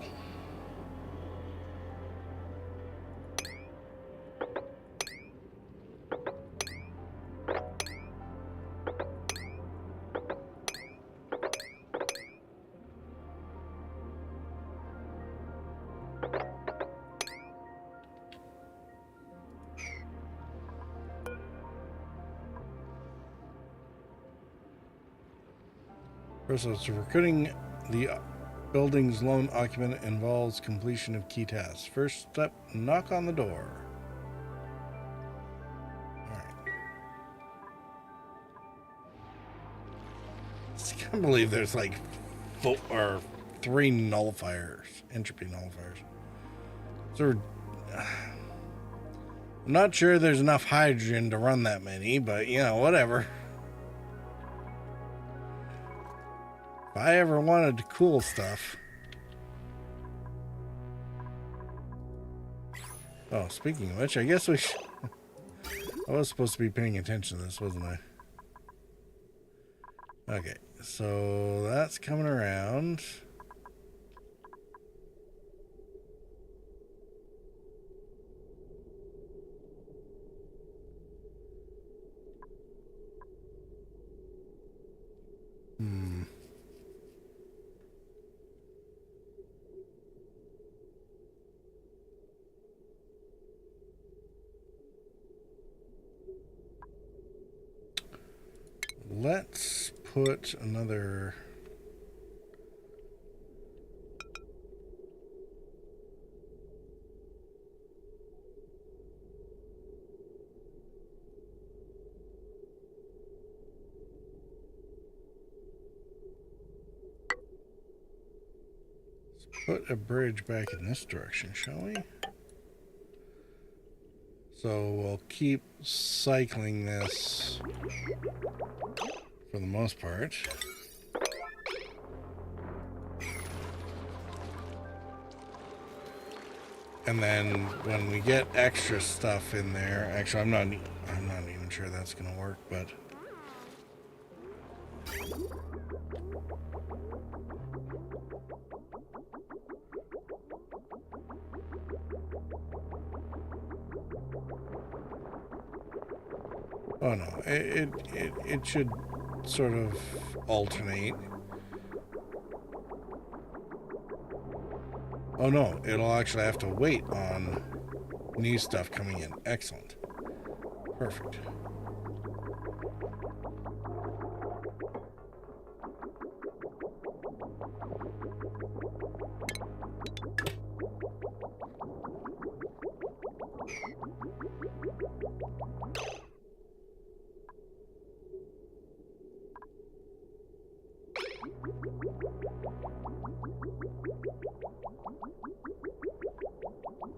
So recruiting the building's lone occupant involves completion of key tasks. First step, knock on the door. Alright. I can't believe there's like 3 nullifiers, entropy nullifiers. So I'm not sure there's enough hydrogen to run that many, but you know, whatever. If I ever wanted to cool stuff. Oh, speaking of which, I guess we should. I was supposed to be paying attention to this, wasn't I? Okay, so that's coming around. Let's put another. Let's put a bridge back in this direction, shall we? So we'll keep cycling this for the most part. And then when we get extra stuff in there, actually I'm not even sure that's going to work, but oh no, it should sort of alternate. Oh no, it'll actually have to wait on new stuff coming in. Excellent. Perfect.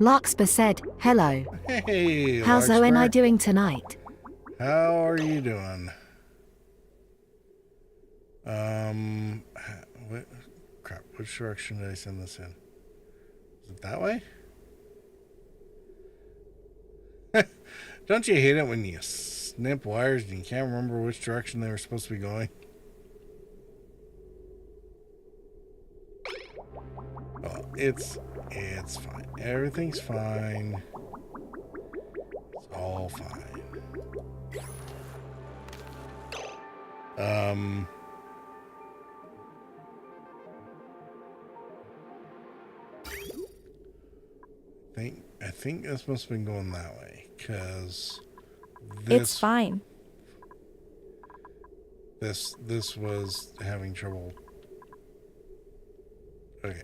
Larkspur said, hello. Hey, How's Larkspur. ONI doing tonight? How are you doing? What, crap, which direction did I send this in? Is it that way? Don't you hate it when you snip wires and you can't remember which direction they were supposed to be going? Oh, it's fine. Everything's fine. It's all fine. I think this must have been going that way, because It's fine. This was having trouble. Okay.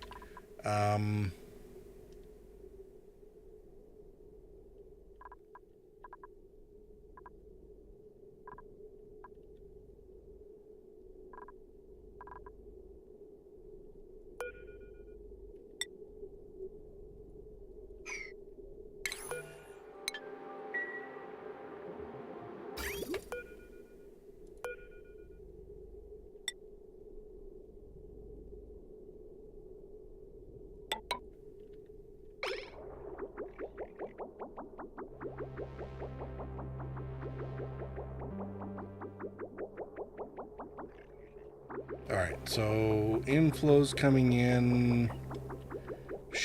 All right, so inflow's coming in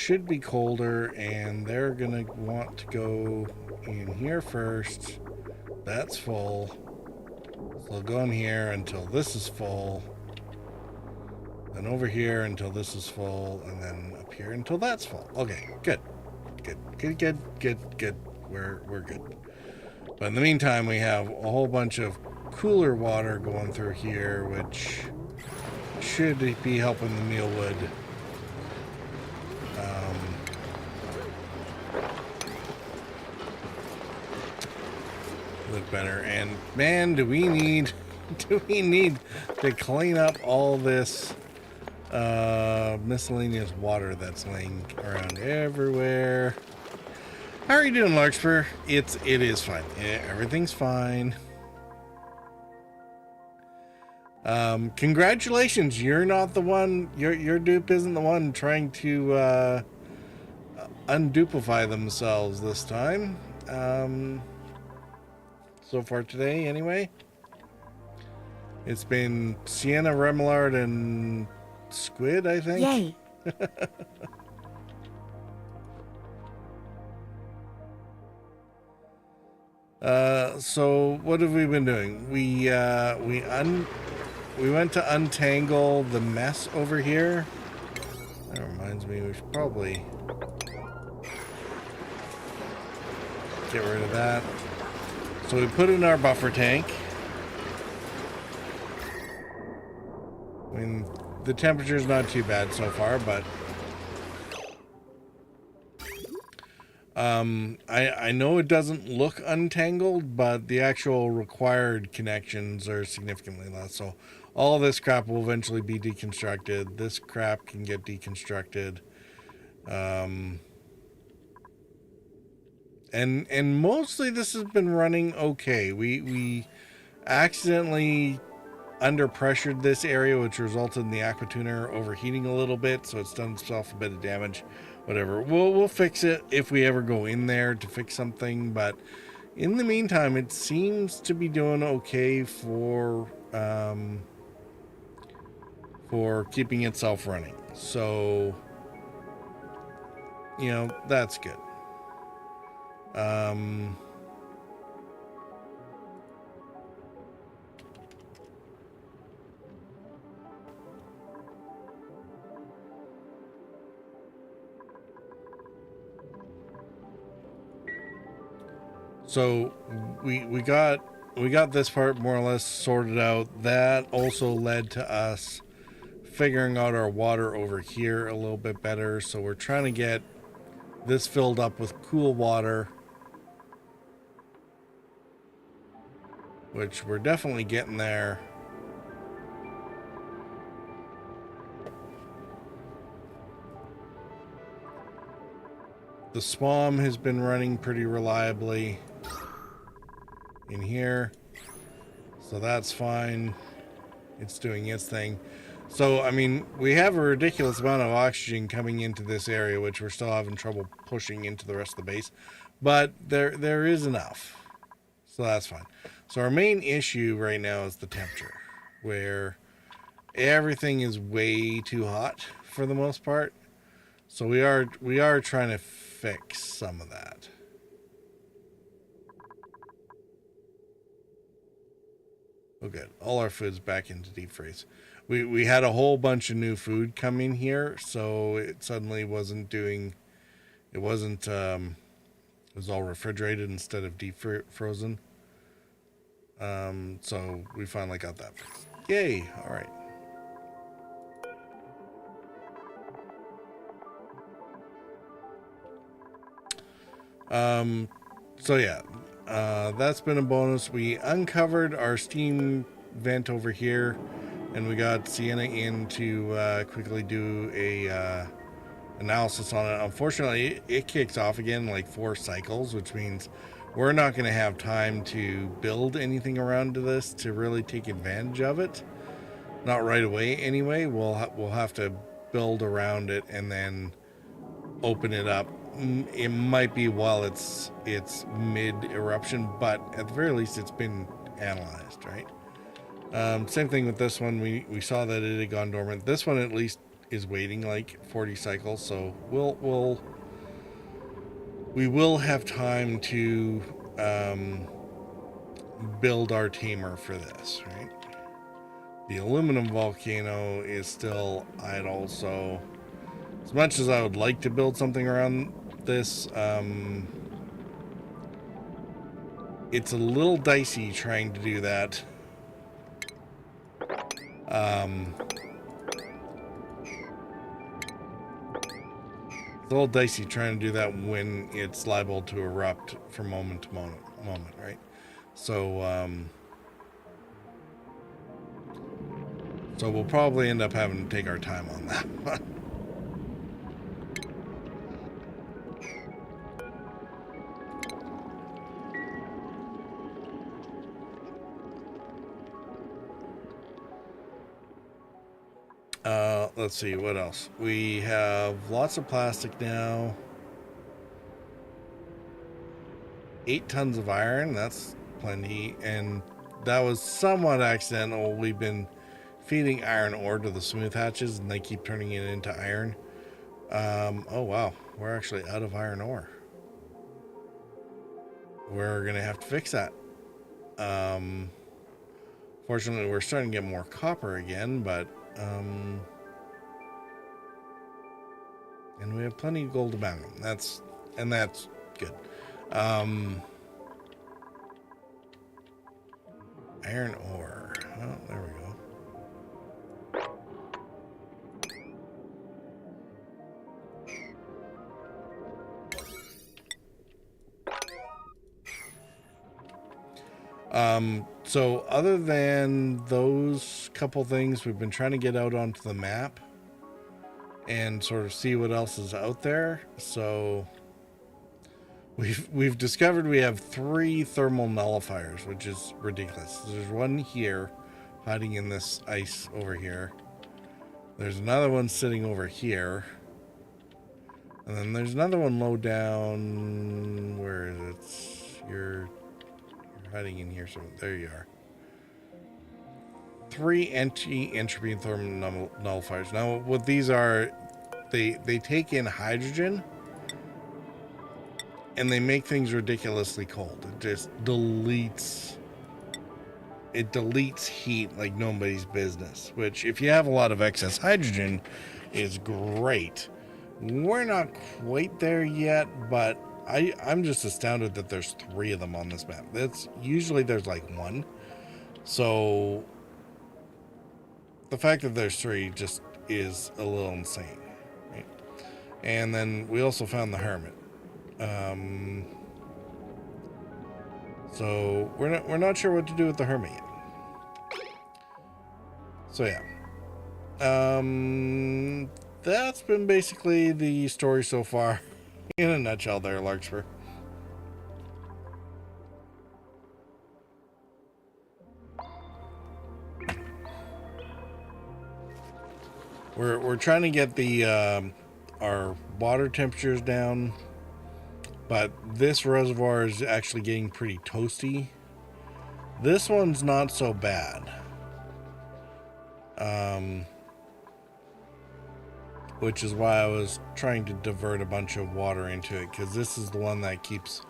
should be colder, and they're gonna want to go in here first. That's full. So they'll go in here until this is full. Then over here until this is full, and then up here until that's full. Okay, good. Good. We're good. But in the meantime, we have a whole bunch of cooler water going through here, which should be helping the mealwood look better. And man, do we need to clean up all this miscellaneous water that's laying around everywhere. How are you doing, Larkspur? It is fine. Everything's fine. Congratulations. You're not the one. Your dupe isn't the one trying to undupify themselves this time. So far today, anyway. It's been Sienna, Remillard, and Squid, I think. Yay. So what have we been doing? We went to untangle the mess over here. That reminds me, we should probably get rid of that. So we put in our buffer tank. I mean, the temperature's not too bad so far, but I know it doesn't look untangled, but the actual required connections are significantly less. So all of this crap will eventually be deconstructed. This crap can get deconstructed. And mostly this has been running okay. We accidentally under pressured this area, which resulted in the aqua tuner overheating a little bit, so it's done itself a bit of damage. Whatever, we'll fix it if we ever go in there to fix something, but in the meantime it seems to be doing okay for keeping itself running. So, you know, that's good. So we got this part more or less sorted out. That also led to us figuring out our water over here a little bit better. So we're trying to get this filled up with cool water, which we're definitely getting there. The SPOM has been running pretty reliably in here, so that's fine. It's doing its thing. So I mean, we have a ridiculous amount of oxygen coming into this area, which we're still having trouble pushing into the rest of the base, but there is enough, so that's fine. So our main issue right now is the temperature, where everything is way too hot for the most part. So we are trying to fix some of that. Oh good, all our food's back into deep freeze. We had a whole bunch of new food come in here, so it suddenly wasn't doing, it was all refrigerated instead of deep frozen. So we finally got that fixed. Yay, all right. So yeah, that's been a bonus. We uncovered our steam vent over here, and we got Sienna in to quickly do a analysis on it. Unfortunately, it kicks off again like 4 cycles, which means we're not going to have time to build anything around to this to really take advantage of it. Not right away anyway. We'll have to build around it and then open it up. It might be while it's mid eruption, but at the very least it's been analyzed, right? Same thing with this one. We saw that it had gone dormant. This one at least is waiting like 40 cycles, so we will have time to build our tamer for this, right? The aluminum volcano is still idle, so as much as I would like to build something around this, it's a little dicey trying to do that. It's a little dicey trying to do that when it's liable to erupt from moment to moment, right? So, so we'll probably end up having to take our time on that one. Let's see, what else? We have lots of plastic now. 8 tons of iron, that's plenty. And that was somewhat accidental. We've been feeding iron ore to the smooth hatches, and they keep turning it into iron. Oh, wow. We're actually out of iron ore. We're going to have to fix that. Fortunately, we're starting to get more copper again, but... and we have plenty of gold amalgam. That's good. Iron ore. Oh, there we go. So other than those couple things, we've been trying to get out onto the map and sort of see what else is out there. So we've discovered we have 3 thermal nullifiers, which is ridiculous. There's one here hiding in this ice over here. There's another one sitting over here. And then there's another one low down. Where is it? You're hiding in here. So there you are. 3 anti-entropy thermal nullifiers. Now, what these are, they take in hydrogen and they make things ridiculously cold. It just deletes heat like nobody's business, which if you have a lot of excess hydrogen is great. We're not quite there yet, but I'm just astounded that there's 3 of them on this map. That's usually there's like 1. So the fact that there's 3 just is a little insane, right? And then we also found the hermit. So we're not sure what to do with the hermit yet. So yeah. That's been basically the story so far in a nutshell there, Larkspur. We're trying to get the our water temperatures down, but this reservoir is actually getting pretty toasty. This one's not so bad. Which is why I was trying to divert a bunch of water into it, because this is the one that keeps...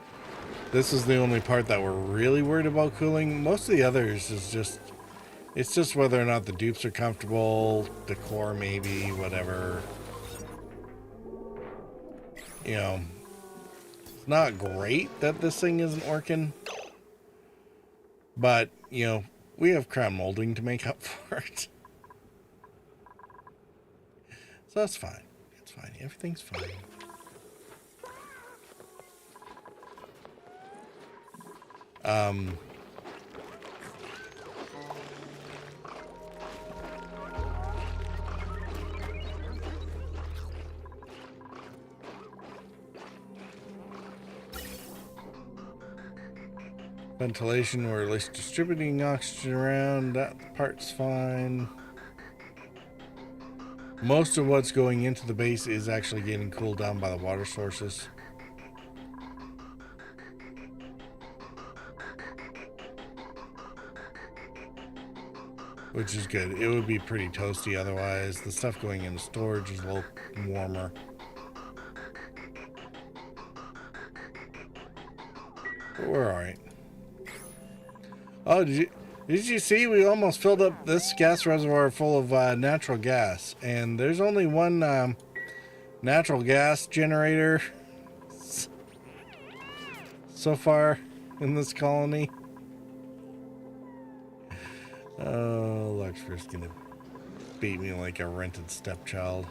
This is the only part that we're really worried about cooling. Most of the others is just... It's just whether or not the dupes are comfortable, the core maybe, whatever. You know, it's not great that this thing isn't working. But, you know, we have crown molding to make up for it. So that's fine. It's fine. Everything's fine. Ventilation, we're at least distributing oxygen around. That part's fine. Most of what's going into the base is actually getting cooled down by the water sources. which is good. It would be pretty toasty otherwise. The stuff going into storage is a little warmer. But we're all right. Oh, did you see? We almost filled up this gas reservoir full of natural gas, and there's only one natural gas generator so far in this colony. Oh, Larkspur's gonna beat me like a rented stepchild.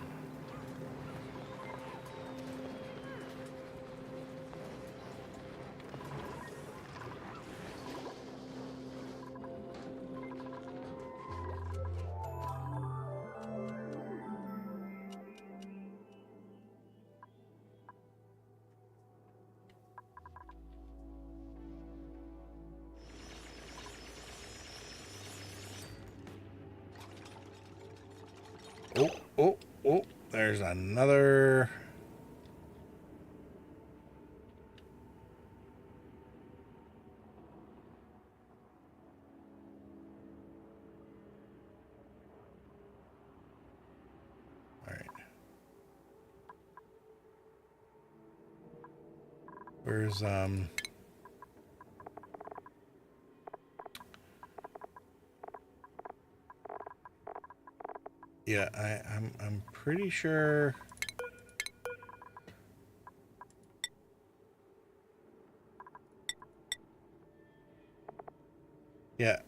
Oh, there's another. All right. Where's yeah, I'm pretty sure. Yeah,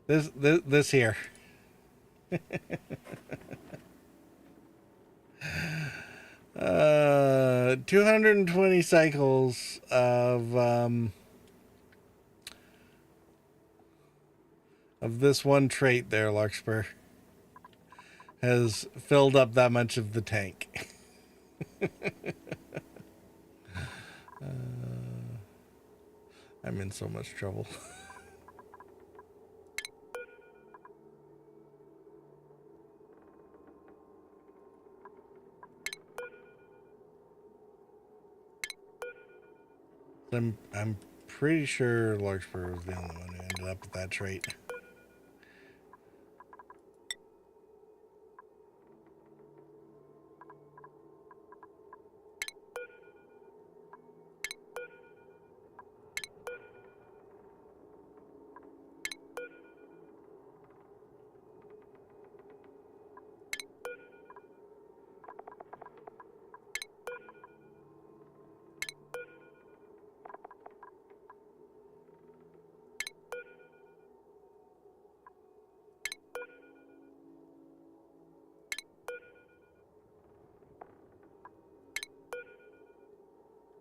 this here. 220 cycles of this one trait there, Larkspur, has filled up that much of the tank. I'm in so much trouble. I'm pretty sure Larkspur was the only one who ended up with that trait.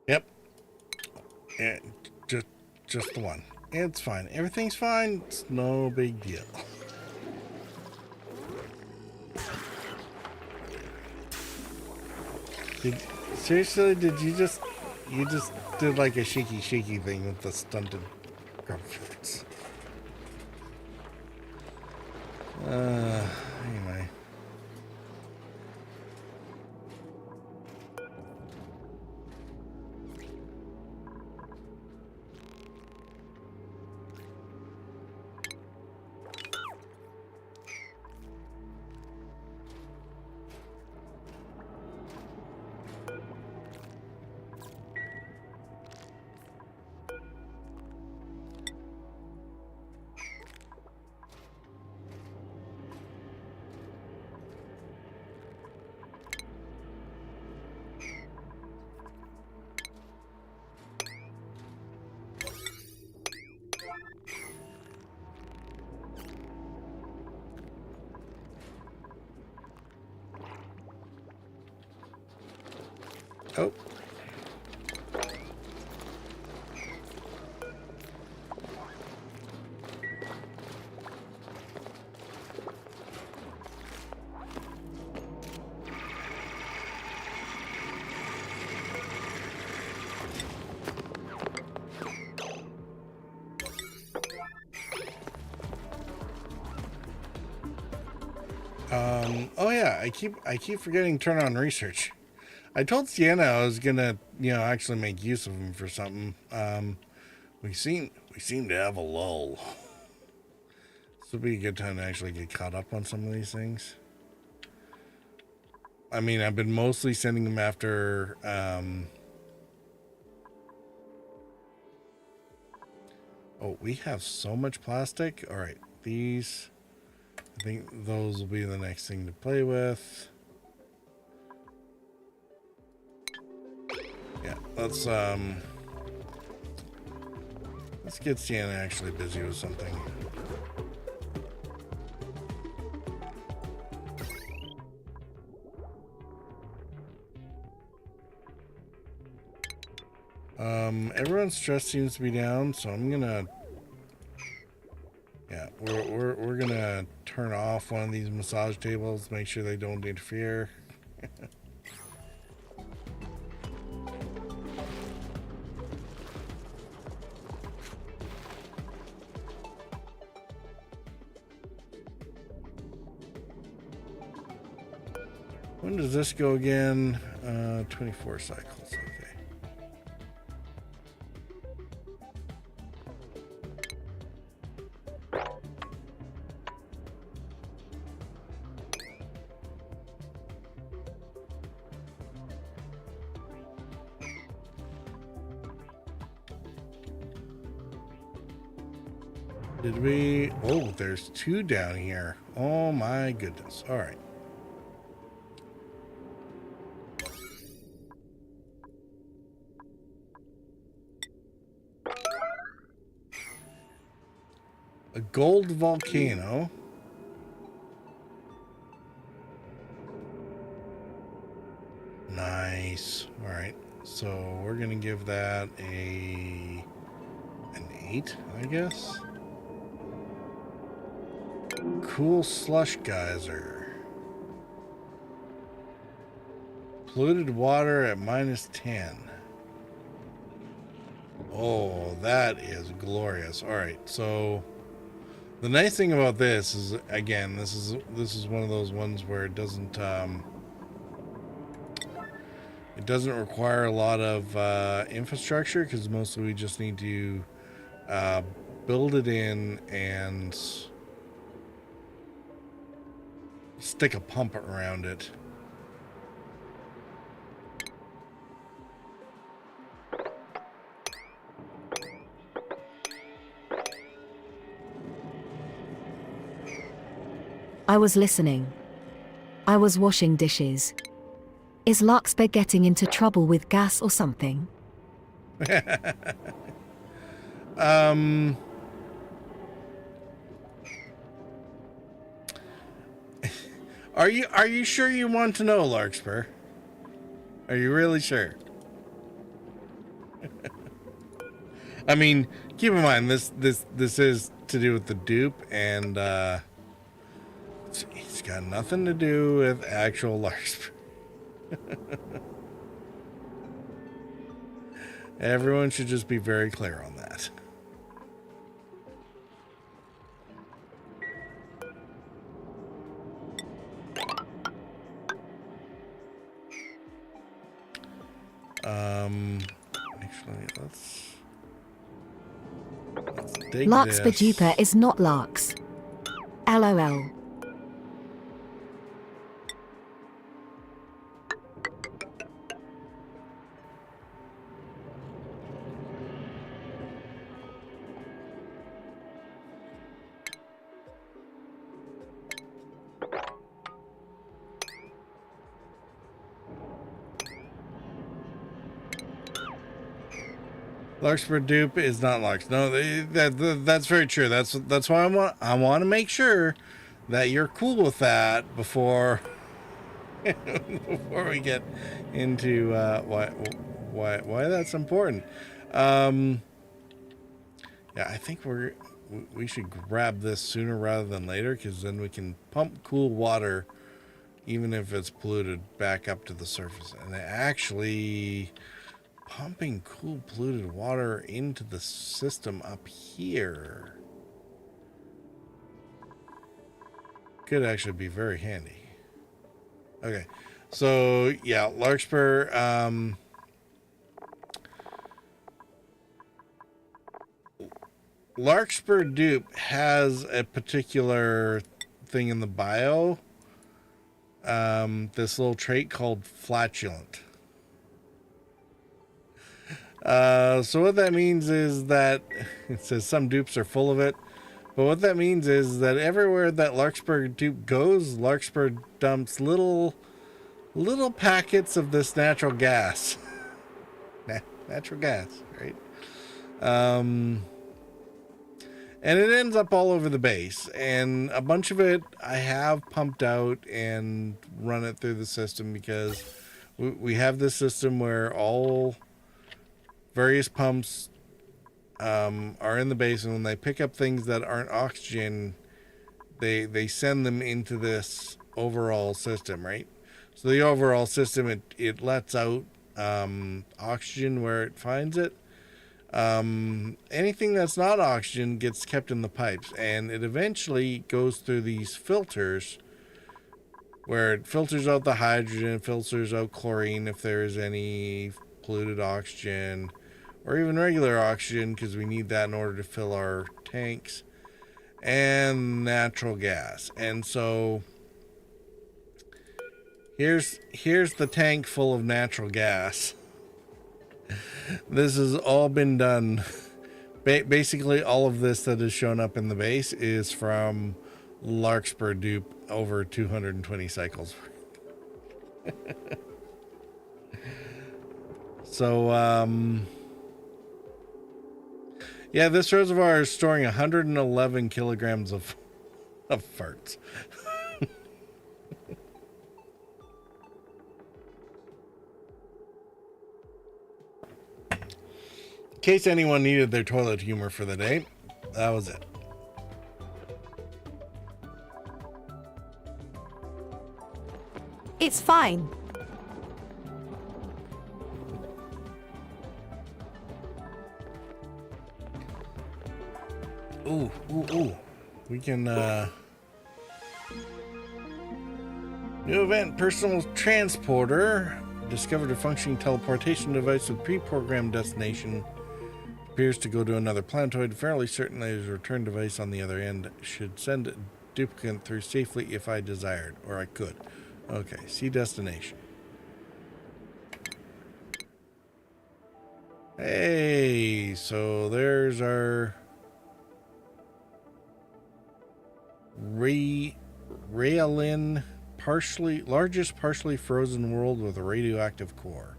Yep. Yeah, just the one. It's fine. Everything's fine. It's no big deal. Seriously, did you just did like a shaky thing with the stunted graphics. Anyway. Oh. Oh yeah, I keep forgetting to turn on research. I told Sienna I was gonna, actually make use of them for something. We seem to have a lull. This would be a good time to actually get caught up on some of these things. I mean, I've been mostly sending them after oh, we have so much plastic. All right, these, I think those will be the next thing to play with. Yeah, let's get Sienna actually busy with something. Everyone's stress seems to be down, so I'm gonna, yeah, we're gonna turn off one of these massage tables, make sure they don't interfere. When does this go again? 24 cycles. Okay. Did we? Oh, there's two down here. Oh my goodness. All right. A gold volcano. Nice. All right. So we're going to give that an 8, I guess. Cool slush geyser. Polluted water at -10. Oh, that is glorious. All right. So the nice thing about this is, again, this is one of those ones where it doesn't require a lot of infrastructure, because mostly we just need to build it in and stick a pump around it. I was listening. I was washing dishes. Is Larkspur getting into trouble with gas or something? Are you sure you want to know, Larkspur? Are you really sure? I mean, keep in mind this is to do with the dupe, and it's got nothing to do with actual Larkspur. Everyone should just be very clear on that. Actually, let's dig Larkspur this. duper is not Larks. LOL. Larkspur dupe is not Larks. No, that's very true. That's why I want to make sure that you're cool with that before before we get into why that's important. Yeah, I think we should grab this sooner rather than later, because then we can pump cool water, even if it's polluted, back up to the surface. And actually, pumping cool polluted water into the system up here could actually be very handy. Okay, so yeah, Larkspur, Larkspur Dupe has a particular thing in the bio. This little trait called flatulent. So what that means is that it says some dupes are full of it, but what that means is that everywhere that Larkspur Dupe goes, Larkspur dumps little packets of this natural gas. Natural gas, right? And it ends up all over the base, and a bunch of it I have pumped out and run it through the system, because we have this system where all various pumps are in the base, and when they pick up things that aren't oxygen, they send them into this overall system, right? So the overall system, it lets out oxygen where it finds it. Anything that's not oxygen gets kept in the pipes, and it eventually goes through these filters where it filters out the hydrogen, filters out chlorine if there's any polluted oxygen, or even regular oxygen, because we need that in order to fill our tanks, and natural gas. And so here's the tank full of natural gas. This has all been done. Basically, all of this that has shown up in the base is from Larkspur Dupe over 220 cycles. So, yeah, this reservoir is storing 111 kilograms of farts. In case anyone needed their toilet humor for the day, that was it. It's fine. Ooh. We can, new event, personal transporter. Discovered a functioning teleportation device with pre-programmed destination. Appears to go to another planetoid. Fairly certain there's a return device on the other end. Should send a duplicate through safely if I desired, or I could. Okay, see destination. Hey, so there's our Rayalin, largest partially frozen world with a radioactive core.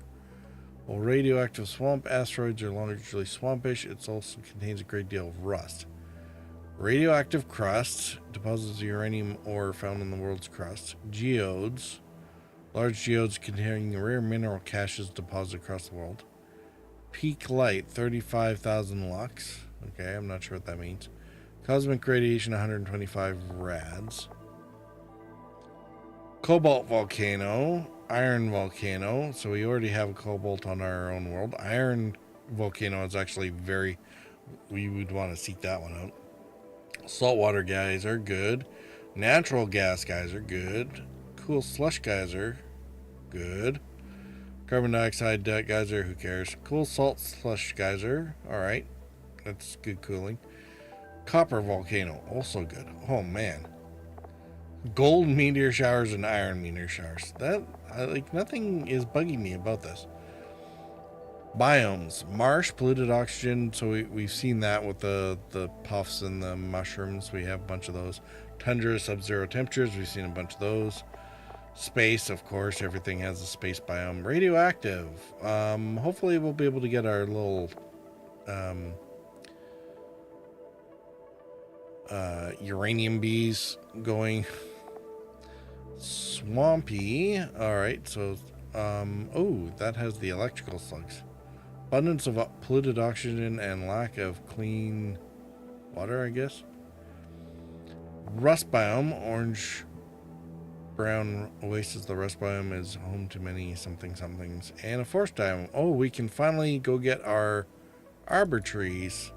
While radioactive swamp asteroids are largely swampish, it also contains a great deal of rust. Radioactive crust, deposits of uranium ore found in the world's crust. Geodes, large geodes containing rare mineral caches deposited across the world. Peak light, 35,000 lux. Okay, I'm not sure what that means. Cosmic radiation, 125 rads. Cobalt volcano, iron volcano. So we already have a cobalt on our own world. Iron volcano is actually we would want to seek that one out. Saltwater guys are good. Natural gas guys are good. Cool slush guys are good. Carbon dioxide geyser, who cares? Cool salt slush geyser, alright. That's good cooling. Copper volcano, also good. Oh man. Gold meteor showers and iron meteor showers. Nothing is bugging me about this. Biomes, marsh, polluted oxygen. So we've seen that with the puffs and the mushrooms. We have a bunch of those. Tundra, sub-zero temperatures. We've seen a bunch of those. Space, of course. Everything has a space biome. Radioactive. Hopefully we'll be able to get our little uranium bees going. Swampy. Alright, so that has the electrical slugs. Abundance of polluted oxygen and lack of clean water, I guess. Rust biome, orange brown oasis. The rust biome is home to many somethings. And a forest biome. Oh, we can finally go get our arbor trees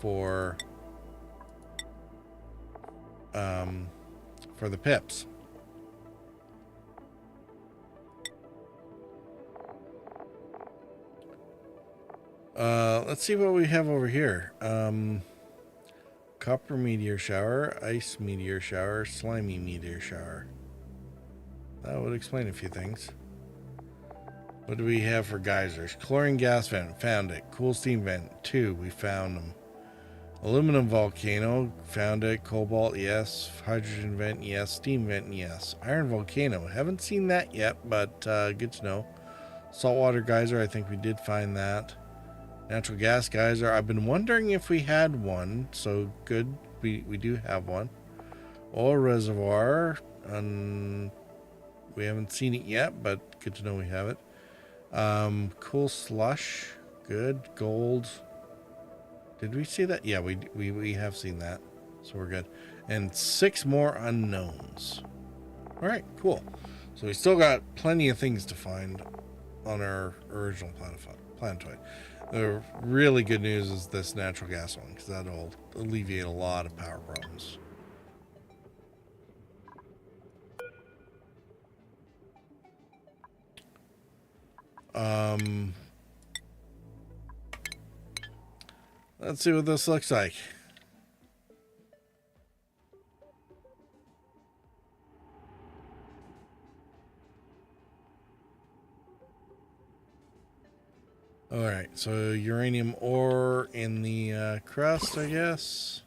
for the pips. Let's see what we have over here. Copper meteor shower, ice meteor shower, slimy meteor shower. That would explain a few things. What do we have for geysers? Chlorine gas vent, found it. Cool steam vent, 2, we found them. Aluminum volcano, found it. Cobalt, yes. Hydrogen vent, yes. Steam vent, yes. Iron volcano, haven't seen that yet, but good to know. Saltwater geyser, I think we did find that. Natural gas geyser, I've been wondering if we had one, so good, we do have one. Oil reservoir, we haven't seen it yet, but good to know we have it. Cool slush, good. Gold, did we see that? Yeah, we have seen that, so we're good. And 6 more unknowns. All right, cool. So we still got plenty of things to find on our original planetoid. The really good news is this natural gas one, because that'll alleviate a lot of power problems. Let's see what this looks like. All right, so uranium ore in the crust, I guess.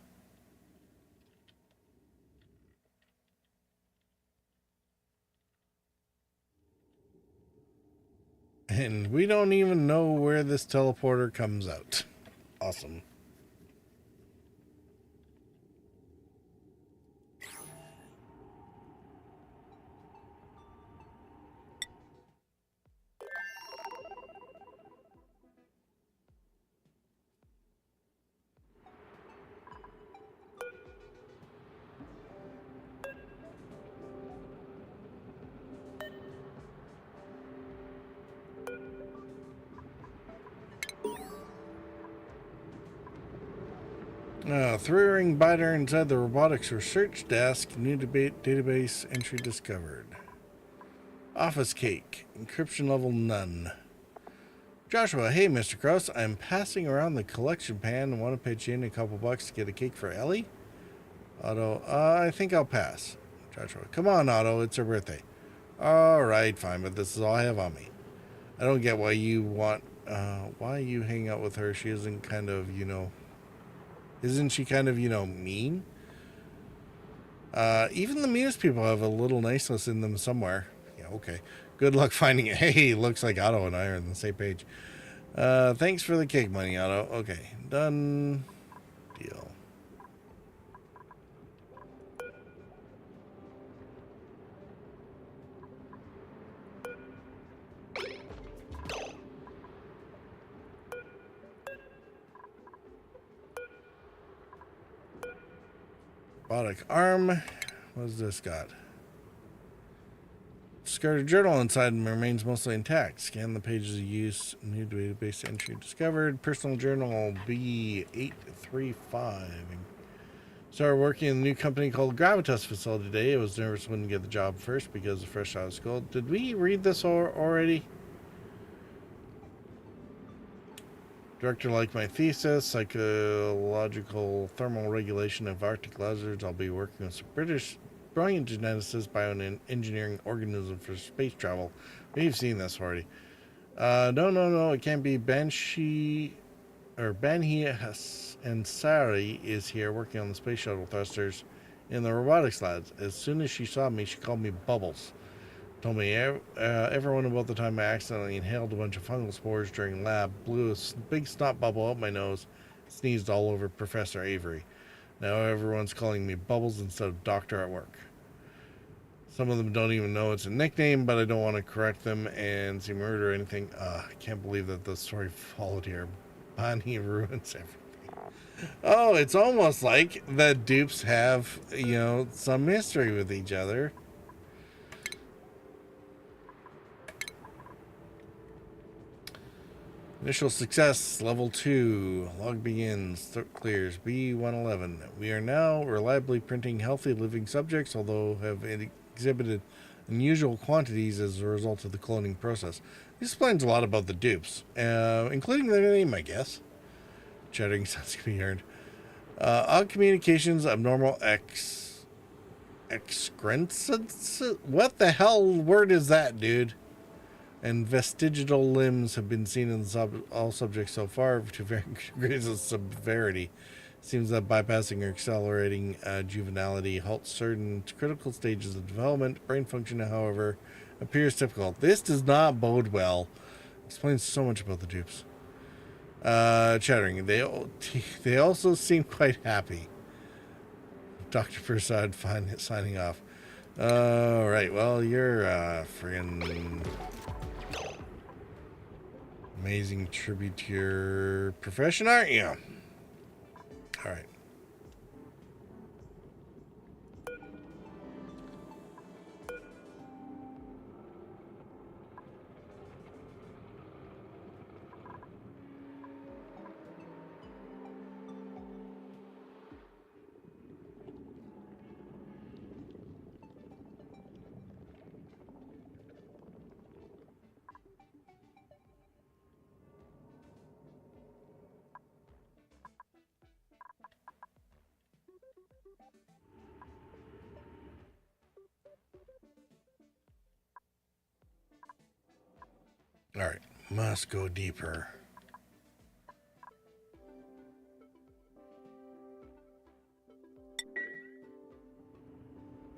And we don't even know where this teleporter comes out. Awesome. Three-ring biter inside the robotics research desk. New debate database entry discovered. Office cake. Encryption level none. Joshua, hey Mr. Krause, I'm passing around the collection pan and want to pitch in a couple bucks to get a cake for Ellie. Otto, I think I'll pass. Joshua, come on Otto, it's her birthday. Alright, fine, but this is all I have on me. I don't get why you hang out with her. She isn't kind of, isn't she kind of, mean? Even the meanest people have a little niceness in them somewhere. Yeah, okay. Good luck finding it. Hey, looks like Otto and I are on the same page. Thanks for the cake money, Otto. Okay, done. Deal. Robotic arm. What's this got? Discarded journal inside and remains mostly intact. Scan the pages of use. New database entry discovered. Personal journal B835. Started working in a new company called Gravitas facility today. I was nervous when to get the job first because of fresh out of school. Did we read this already? Director liked my thesis, psychological thermal regulation of Arctic lizards. I'll be working with some brilliant geneticists, bioengineering organisms for space travel. We've seen this already. No, it can't be Banshee, or Banhi Ansari is here working on the space shuttle thrusters in the robotics labs. As soon as she saw me, she called me Bubbles. Told me everyone about the time I accidentally inhaled a bunch of fungal spores during lab, blew a big snot bubble out my nose, sneezed all over Professor Avery. Now everyone's calling me Bubbles instead of Doctor at work. Some of them don't even know it's a nickname, but I don't want to correct them and seem rude or anything. I can't believe that the story followed here. Bonnie ruins everything. Oh, it's almost like the Dupes have, some history with each other. Initial success, level 2. Log begins. Clears. B111. We are now reliably printing healthy living subjects, although have exhibited unusual quantities as a result of the cloning process. This explains a lot about the dupes, including their name, I guess. Chattering sounds can be heard. Odd communications, abnormal excrescence. What the hell word is that, dude? And vestigial limbs have been seen in all subjects so far to varying degrees of severity. Seems that bypassing or accelerating juvenility halts certain critical stages of development. Brain function, however, appears typical. This does not bode well. Explains so much about the dupes. Chattering. They also seem quite happy. Dr. Prasad signing off. Right. Well, you're friggin' amazing tribute to your profession, aren't you? All right. All right, must go deeper.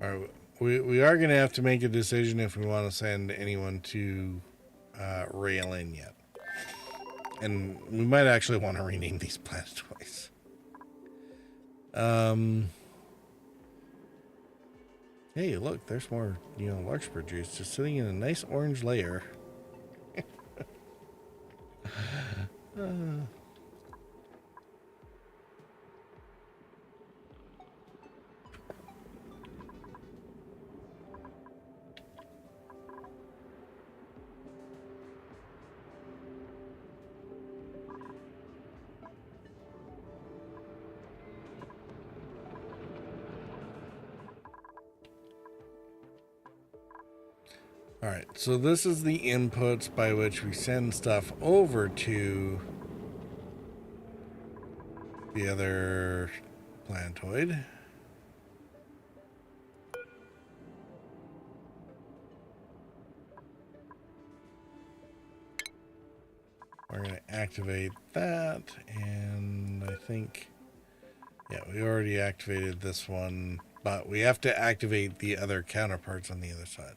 All right, we are going to have to make a decision if we want to send anyone to rail in yet. And we might actually want to rename these planetoids. Hey, look, there's more, larkspur juice just sitting in a nice orange layer. All right, so this is the inputs by which we send stuff over to the other planetoid. We're going to activate that, and I think, yeah, we already activated this one, but we have to activate the other counterparts on the other side.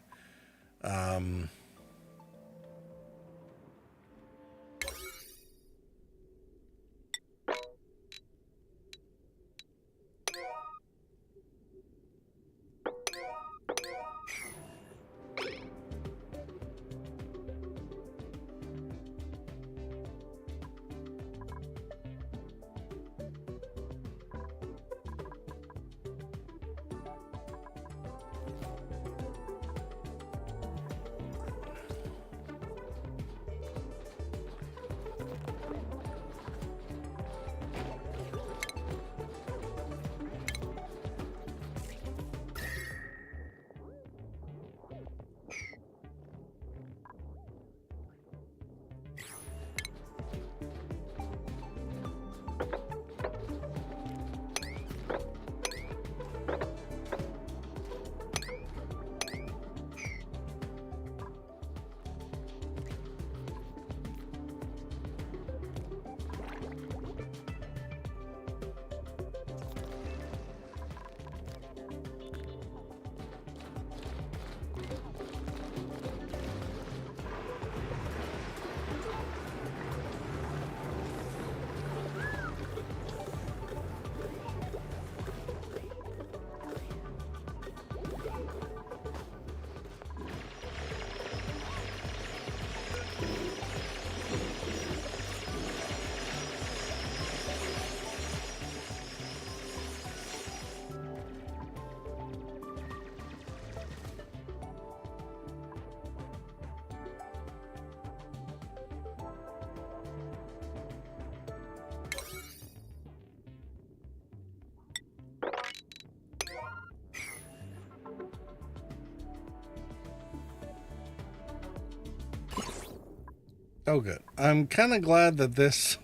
Oh, good. I'm kind of glad that this...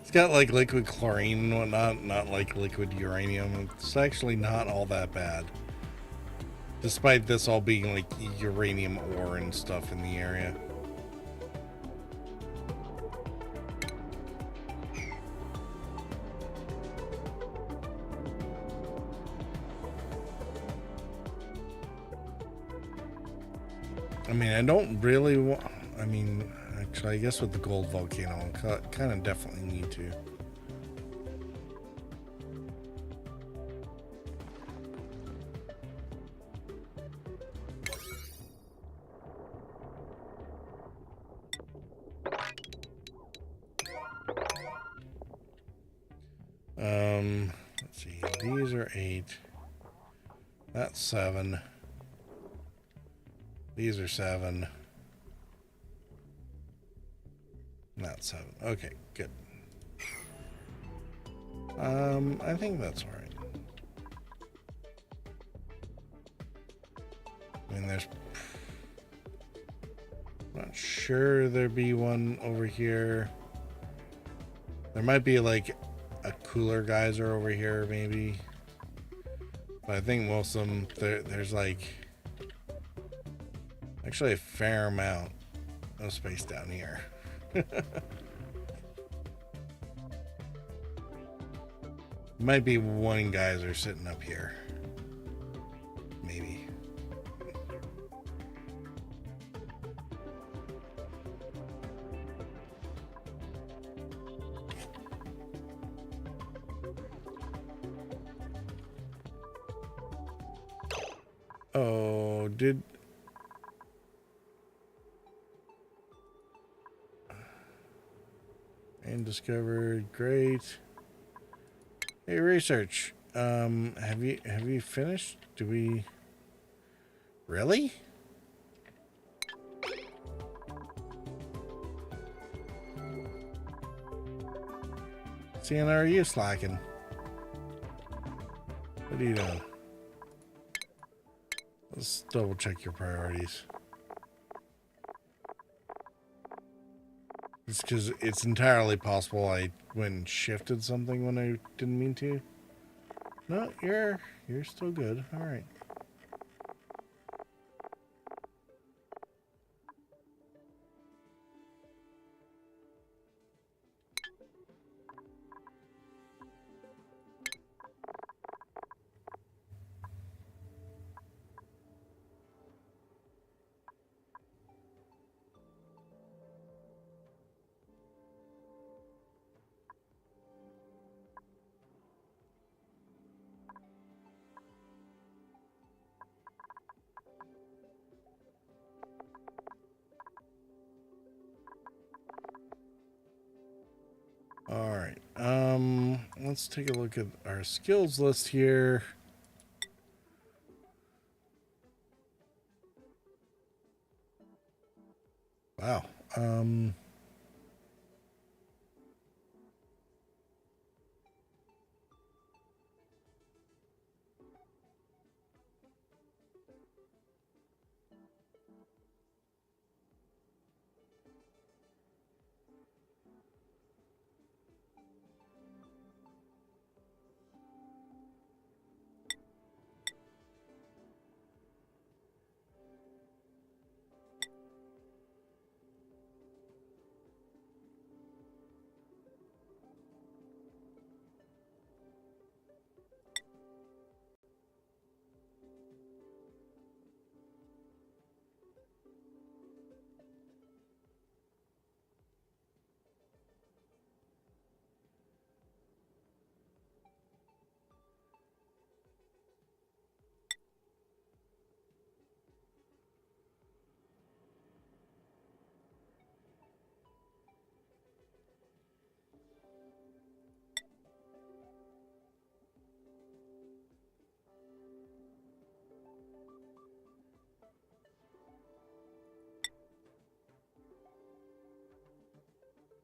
It's got like liquid chlorine and whatnot, not like liquid uranium. It's actually not all that bad. Despite this all being like uranium ore and stuff in the area. I mean, I don't really want... I mean, actually, I guess with the gold volcano, I kind of definitely need to. Let's see. These are 8. That's 7. These are 7. Not 7. Okay, good. I think that's all right. I mean, there's... Not sure there'd be one over here. There might be like a cooler geyser over here, maybe. But I think most of them, there's like actually a fair amount of space down here. Might be one geyser sitting up here. Maybe. Oh, did... And discovered, great. Hey, research. Have you finished? Do we... Really? Sienna, are you slacking? What are you doing? Let's double check your priorities. It's because it's entirely possible I went and shifted something when I didn't mean to. No, you're still good. All right. All right. Let's take a look at our skills list here. Wow.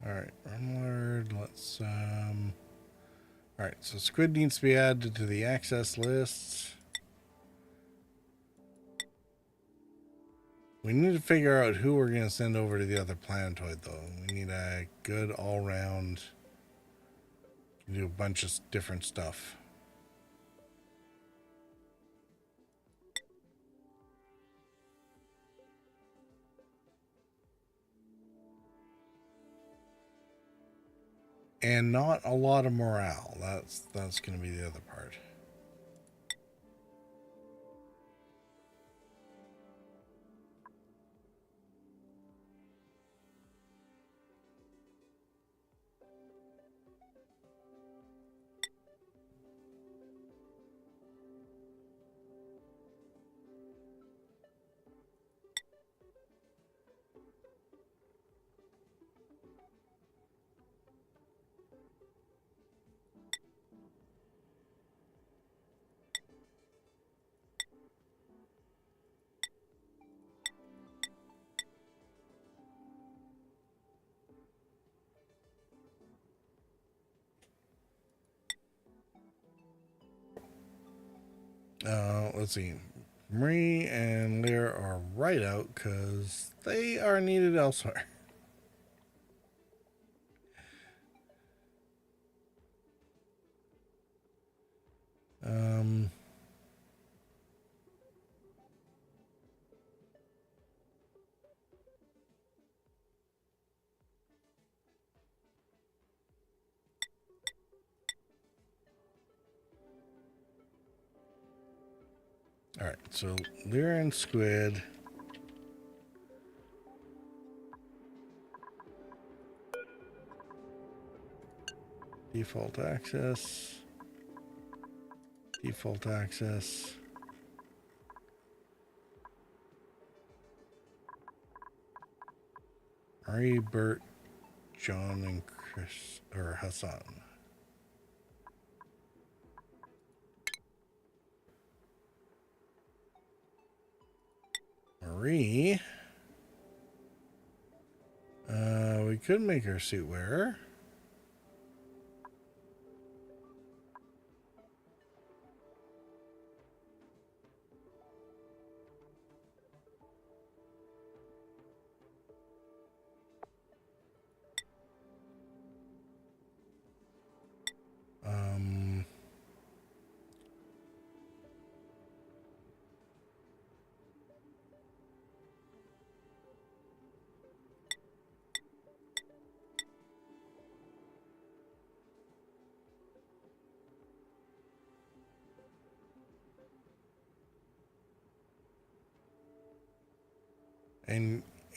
All right, Rumlord, let's, all right, so squid needs to be added to the access list. We need to figure out who we're going to send over to the other planetoid, though. We need a good all-round... do a bunch of different stuff. And not a lot of morale. That's going to be the other part. Let's see. Marie and Lear are right out because they are needed elsewhere. All right, so Lear and Squid. Default access. Default access. Marie, Bert, John, and Chris, or Hassan. Marie. We could make her suit wearer.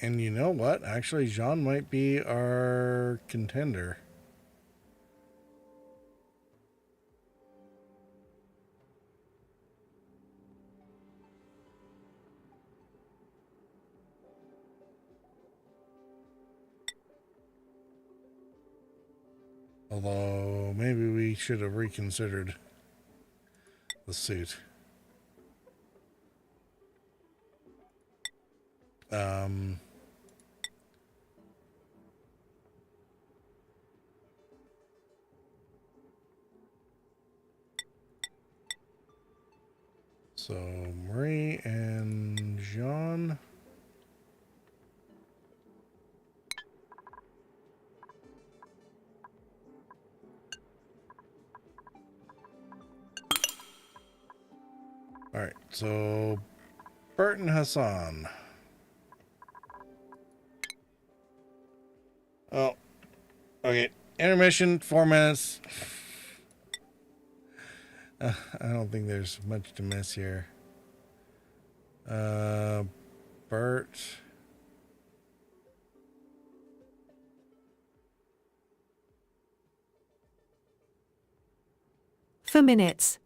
And you know what? Actually, Jean might be our contender. Although, maybe we should have reconsidered the suit. So, Marie and Jean. All right, so Bert and Hassan. Oh, okay. Intermission, 4 minutes. I don't think there's much to miss here. Bert. For minutes.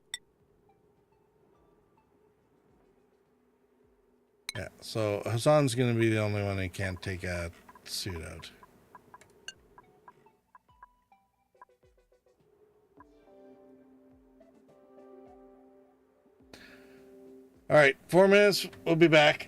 Yeah, so Hassan's going to be the only one who can't take a suit out. All right, 4 minutes. We'll be back.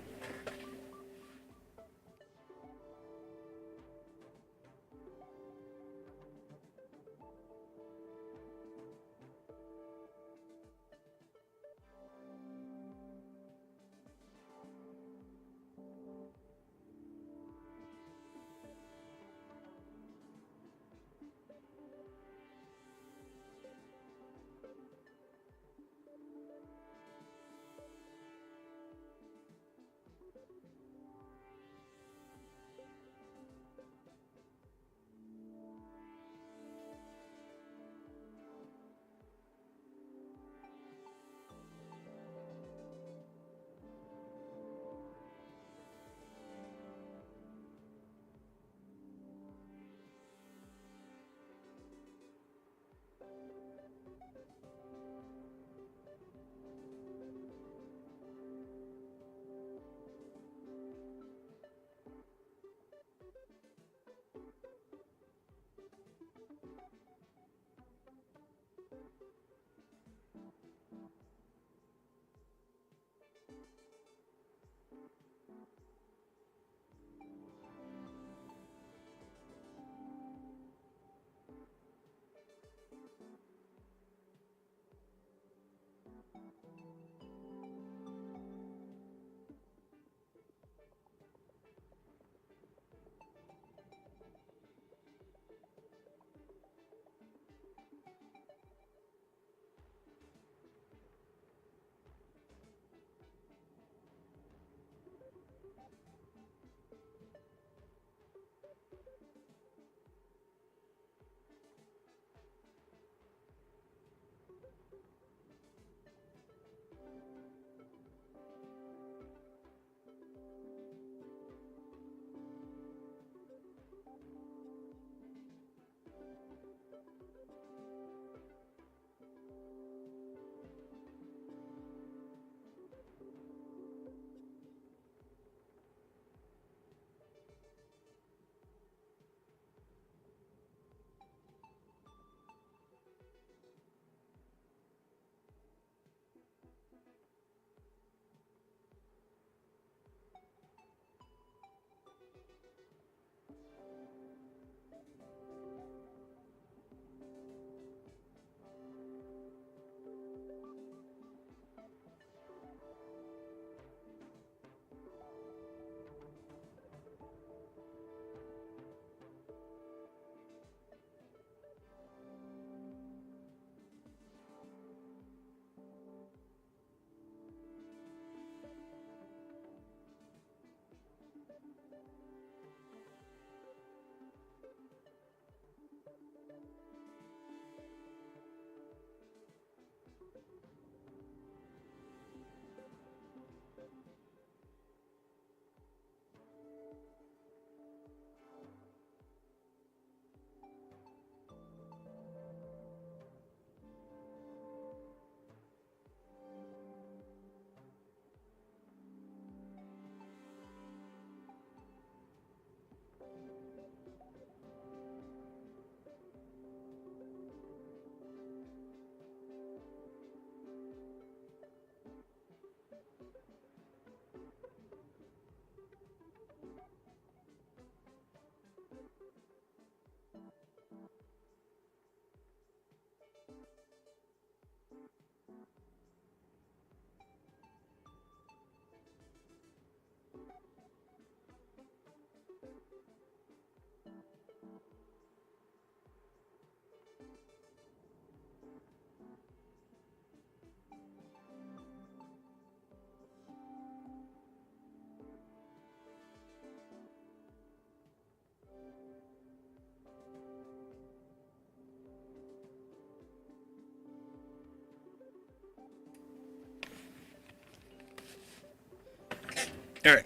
All right.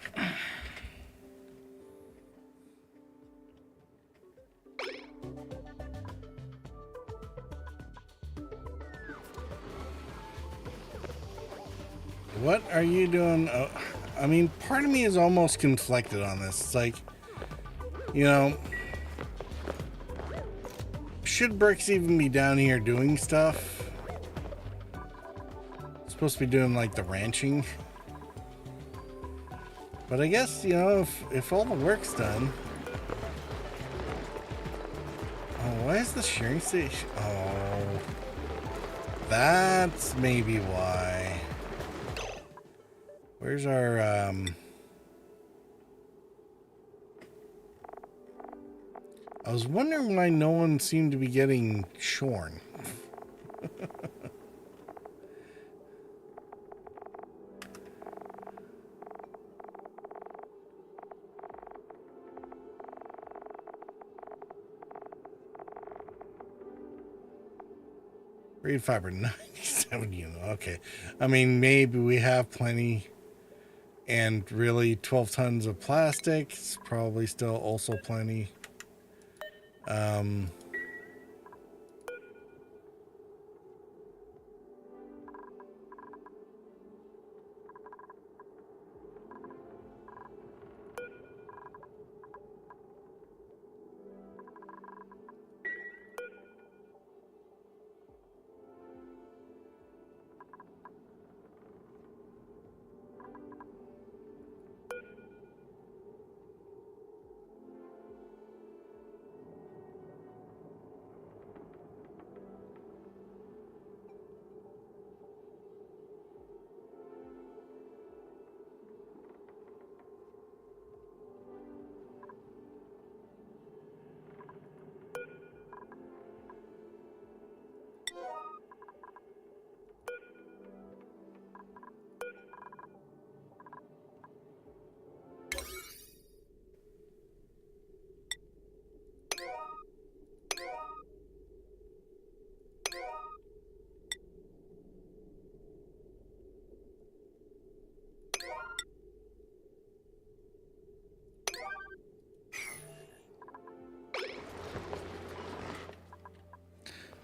What are you doing? I mean, part of me is almost conflicted on this. It's like, you know, should Bricks even be down here doing stuff? Supposed to be doing like the ranching. But I guess, you know, if all the work's done. Oh, why is the shearing station? Oh, that's maybe why. Where's our, I was wondering why no one seemed to be getting shorn. Reed fiber 97 unit. Okay. I mean, maybe we have plenty. And really, 12 tons of plastic is probably still also plenty.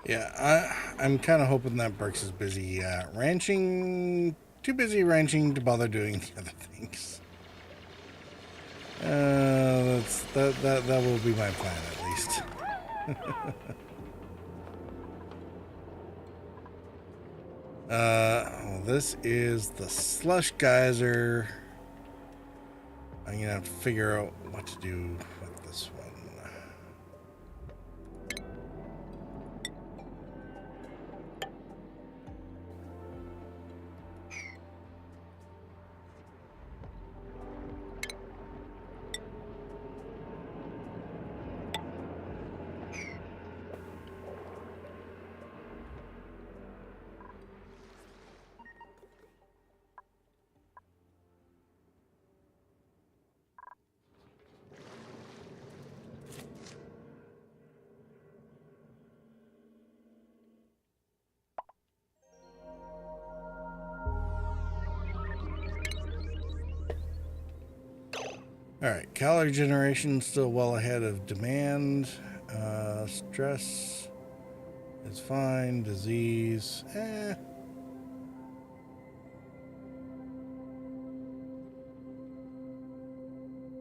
Yeah, I'm kind of hoping that Burks is busy ranching. Too busy ranching to bother doing the other things. That will be my plan at least. Well, this is the slush geyser. I'm gonna have to figure out what to do with this one. All right, calorie generation still well ahead of demand. Stress is fine. Disease,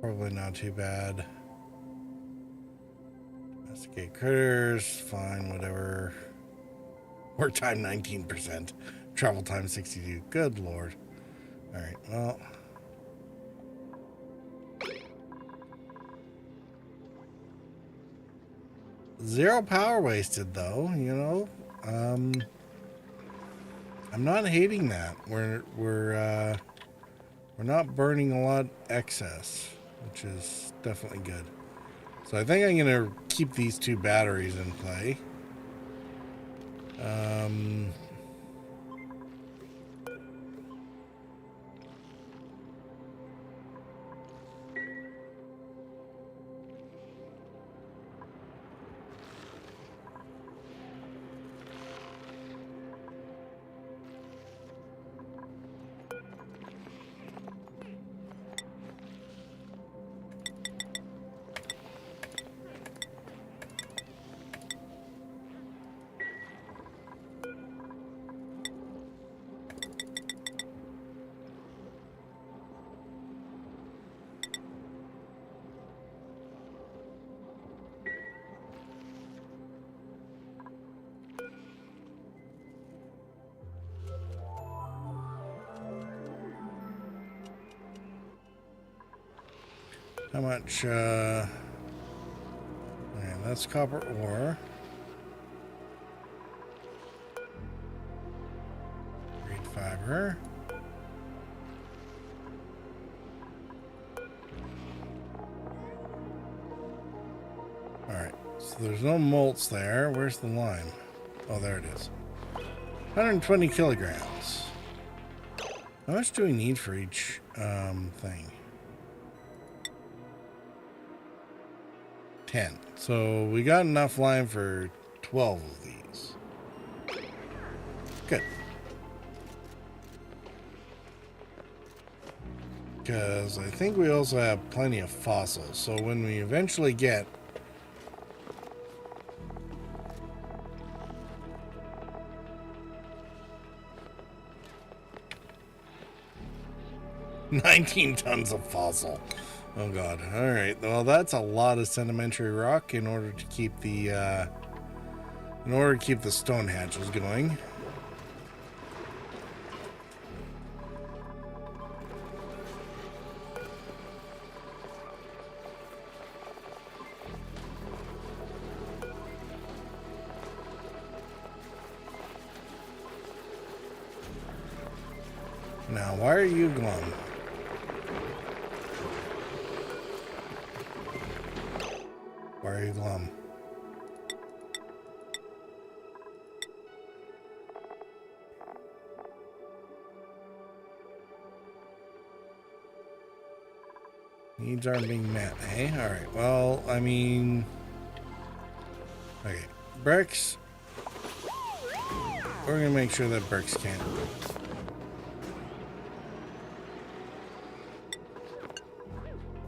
probably not too bad. Domesticate critters, fine, whatever. Work time 19%. Travel time 62. Good lord. All right, well. Zero power wasted, though. You know, I'm not hating that. We're not burning a lot excess, which is definitely good. So I think I'm gonna keep these two batteries in play. How much, okay, that's copper ore. Reed fiber. Alright, so there's no molts there. Where's the lime? Oh, there it is. 120 kilograms. How much do we need for each thing? 10. So we got enough lime for 12 of these. Good. Because I think we also have plenty of fossils. So when we eventually get $19 tons of fossil. Oh god. Alright. Well, that's a lot of sedimentary rock in order to keep the stone hatches going. Now, why are you glum? Why are you glum? Needs aren't being met, eh? Alright, well, I mean... Okay, bricks. We're gonna make sure that bricks can't...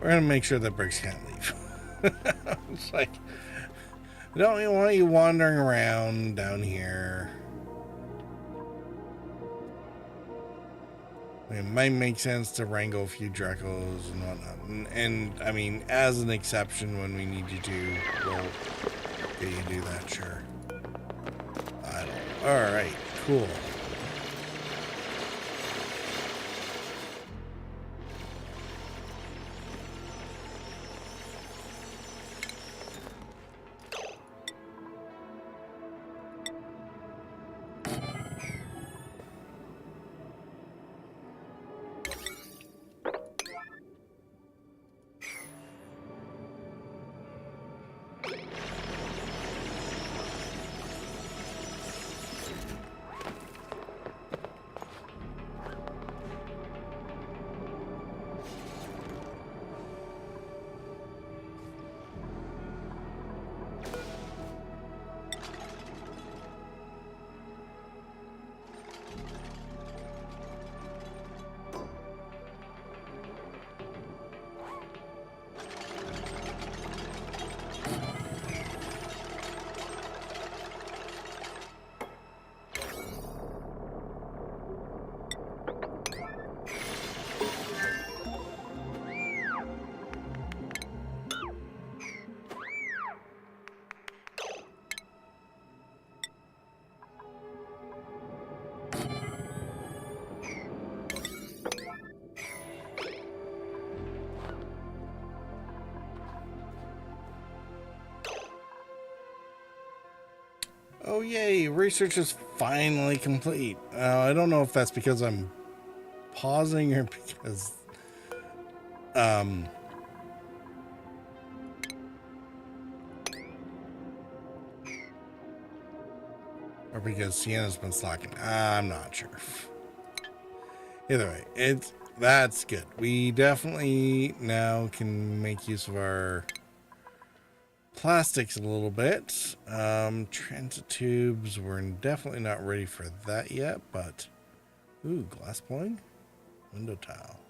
We're gonna make sure that bricks can't leave. It's like, I don't even want you wandering around down here. I mean, it might make sense to wrangle a few Dracos and whatnot. And I mean, as an exception, when we need you to, well, okay, you do that, sure. I don't. Alright, cool. Oh yay, research is finally complete. I don't know if that's because I'm pausing or because or because Sienna's been slacking. I'm not sure. Either way, that's good. We definitely now can make use of our plastics a little bit. Transit tubes, we're definitely not ready for that yet, but ooh, glass blowing, window tile.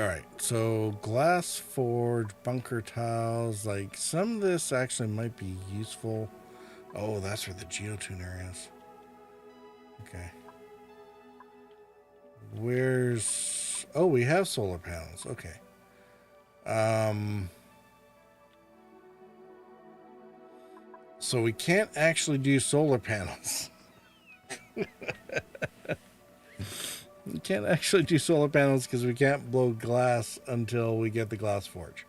All right, so glass forge, bunker tiles, like some of this actually might be useful. Oh, that's where the geotuner is. Okay. Where's... Oh, we have solar panels. Okay. So we can't actually do solar panels. We can't actually do solar panels because we can't blow glass until we get the glass forge.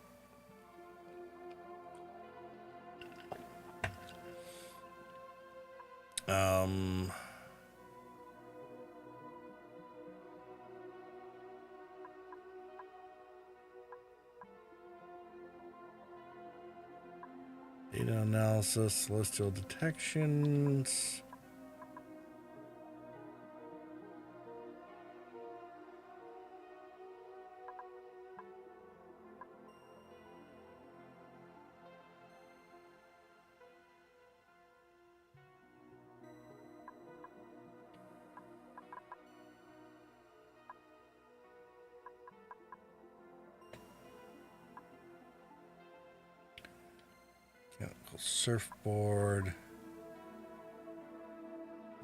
Data analysis, celestial detections. Chemical surfboard.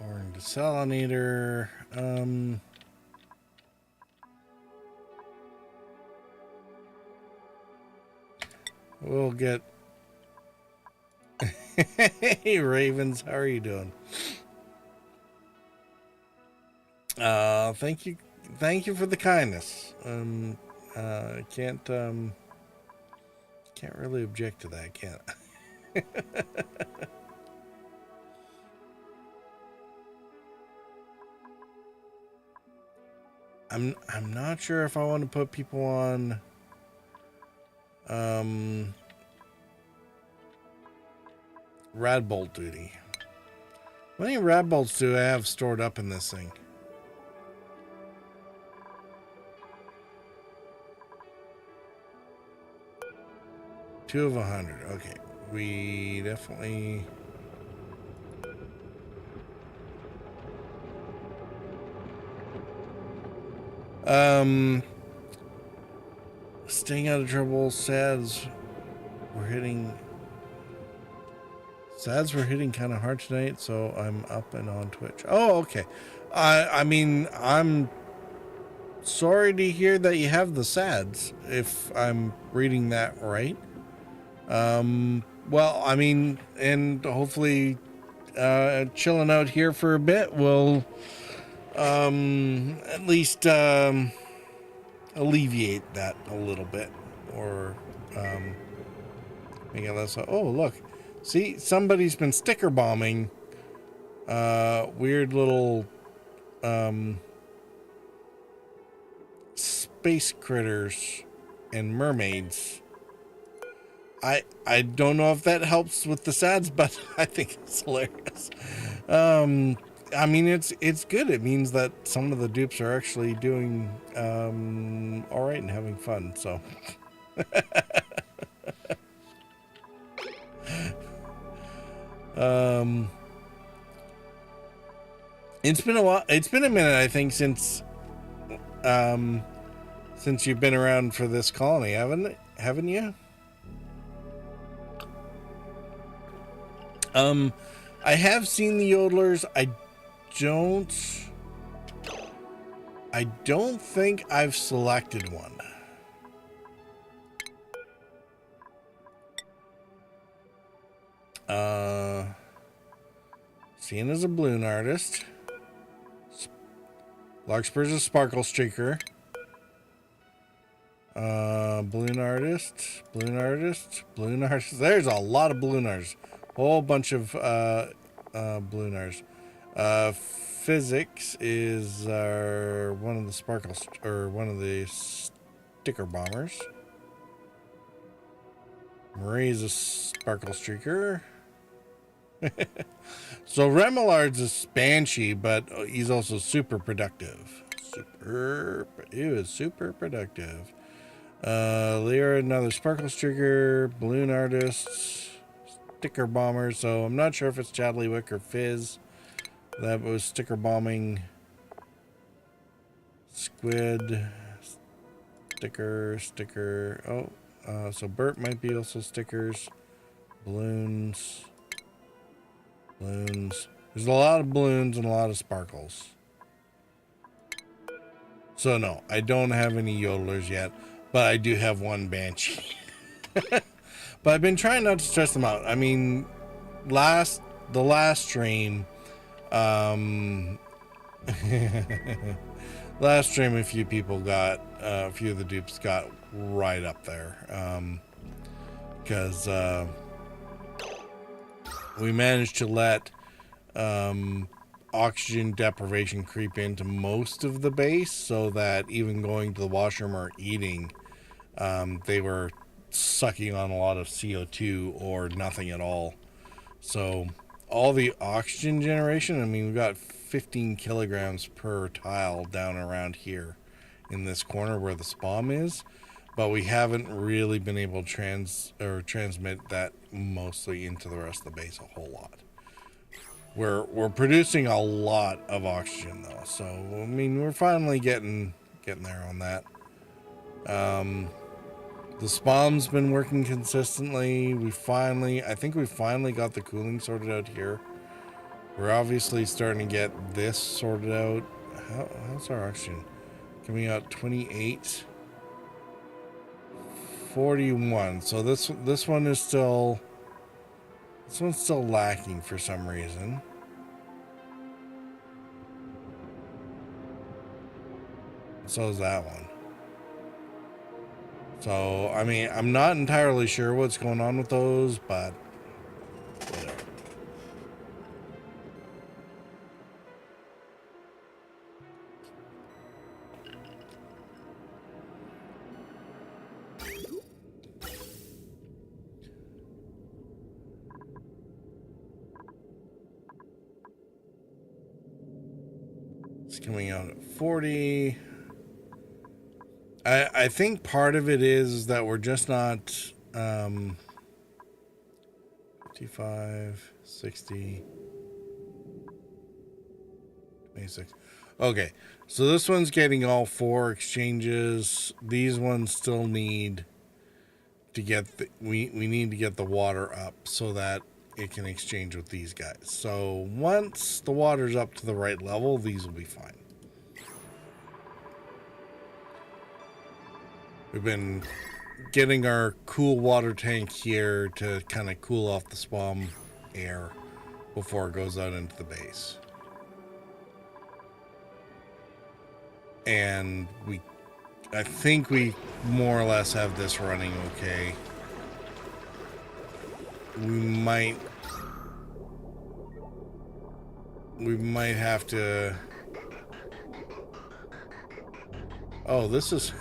Orange desalinator. We'll get... Hey, Ravens, how are you doing? Thank you. Thank you for the kindness. Can't really object to that, can I? I'm not sure if I want to put people on Radbolt duty. How many Radbolts do I have stored up in this thing? Two of 100. Okay, we definitely... Staying out of trouble. Sads we're hitting kind of hard tonight, so I'm up and on Twitch. Oh, okay. I mean, I'm sorry to hear that you have the SADs, if I'm reading that right. Well, I mean, and hopefully chilling out here for a bit will at least alleviate that a little bit, or make it less... Oh, look, see, somebody's been sticker bombing weird little space critters and mermaids. I don't know if that helps with the SADs, but I think it's hilarious. I mean, it's good. It means that some of the dupes are actually doing all right and having fun. So, it's been a while. It's been a minute, I think, since you've been around for this colony, haven't you? I have seen the yodelers. I don't think I've selected one. Seeing as a balloon artist. Larkspur's a sparkle streaker. Balloon artist. There's a lot of balloon artists. Whole bunch of ballooners. Physics is one of the sparkles, or one of the sticker bombers. Marie's a sparkle streaker. So Remelard's a banshee, but he's also super productive. He is super productive. Lyra, another sparkle streaker, balloon artists. Sticker bomber, so I'm not sure if it's Chadleywick or Fizz that was sticker bombing. Squid, Sticker. Oh, so Burt might be also stickers. Balloons. There's a lot of balloons and a lot of sparkles. So no, I don't have any yodelers yet, but I do have one banshee. But I've been trying not to stress them out. I mean, the last stream, last stream, a few people got, a few of the dupes got right up there, because we managed to let oxygen deprivation creep into most of the base, so that even going to the washroom or eating, they were sucking on a lot of CO2 or nothing at all. So all the oxygen generation, I mean, we've got 15 kilograms per tile down around here in this corner where the spawn is, but we haven't really been able to transmit that mostly into the rest of the base a whole lot. We're producing a lot of oxygen though, so I mean, we're finally getting there on that. The spawn's been working consistently. I think we finally got the cooling sorted out here. We're obviously starting to get this sorted out. How's our oxygen? Coming out 28, 41. So this one is still, this one's still lacking for some reason. So is that one. So, I mean, I'm not entirely sure what's going on with those, but whatever. It's coming out at 40. I think part of it is that we're just not 55, 60, 26. Okay, so this one's getting all 4 exchanges. These ones still need to get we need to get the water up so that it can exchange with these guys. So once the water's up to the right level, these will be fine. We've been getting our cool water tank here to kind of cool off the spawn air before it goes out into the base. And I think we more or less have this running okay. We might have to. Oh, this is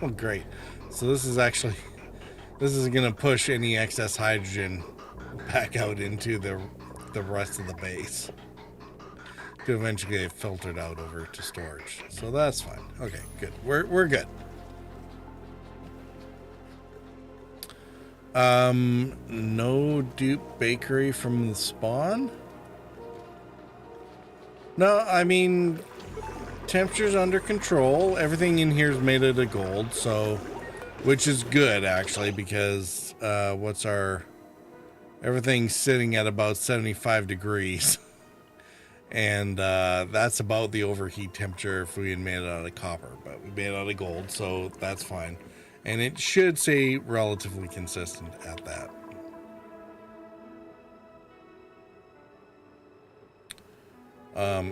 oh, great. So this is going to push any excess hydrogen back out into the rest of the base to eventually get filtered out over to storage. So that's fine. Okay, good. We're good. No dupe bakery from the spawn? No, I mean, temperature's under control. Everything in here is made out of gold, so, which is good actually, because everything's sitting at about 75 degrees. And that's about the overheat temperature if we had made it out of copper, but we made it out of gold, so that's fine. And it should stay relatively consistent at that.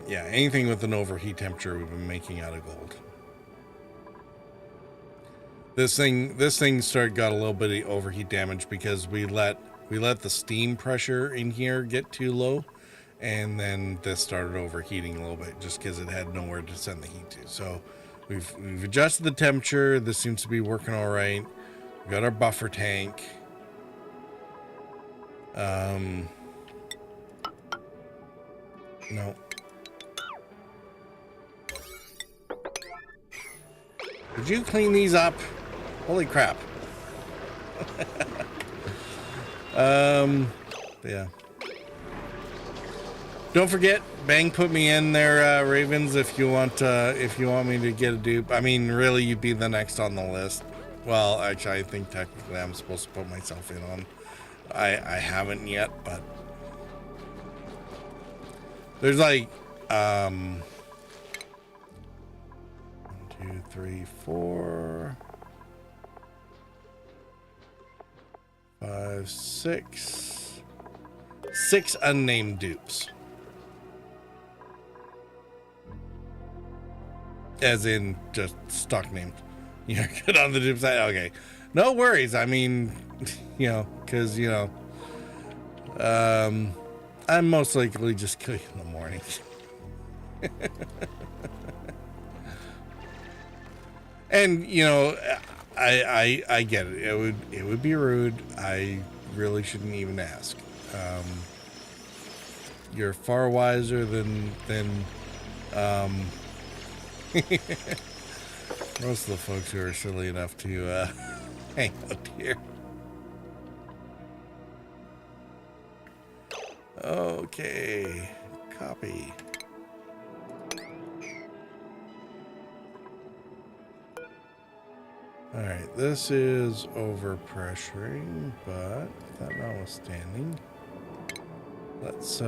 Yeah, anything with an overheat temperature we've been making out of gold. This thing got a little bit of overheat damage because we let the steam pressure in here get too low, and then this started overheating a little bit just because it had nowhere to send the heat to. So we've adjusted the temperature. This seems to be working all right. We got our buffer tank. No. Did you clean these up? Holy crap. Yeah. Don't forget, Bang put me in there, Ravens. If you want me to get a dupe. I mean, really, you'd be the next on the list. Well, actually, I think technically I'm supposed to put myself in on. I haven't yet, but there's like 1, 2, 3, 4, 5, 6 unnamed dupes. As in just stock names. You're good on the dupe side? Okay. No worries. I mean, you know, because, you know, I'm most likely just kill you in the morning. And, you know, I get it. It would be rude. I really shouldn't even ask. You're far wiser than most of the folks who are silly enough to hang out here. Okay, copy. All right, this is overpressuring, but that notwithstanding, let's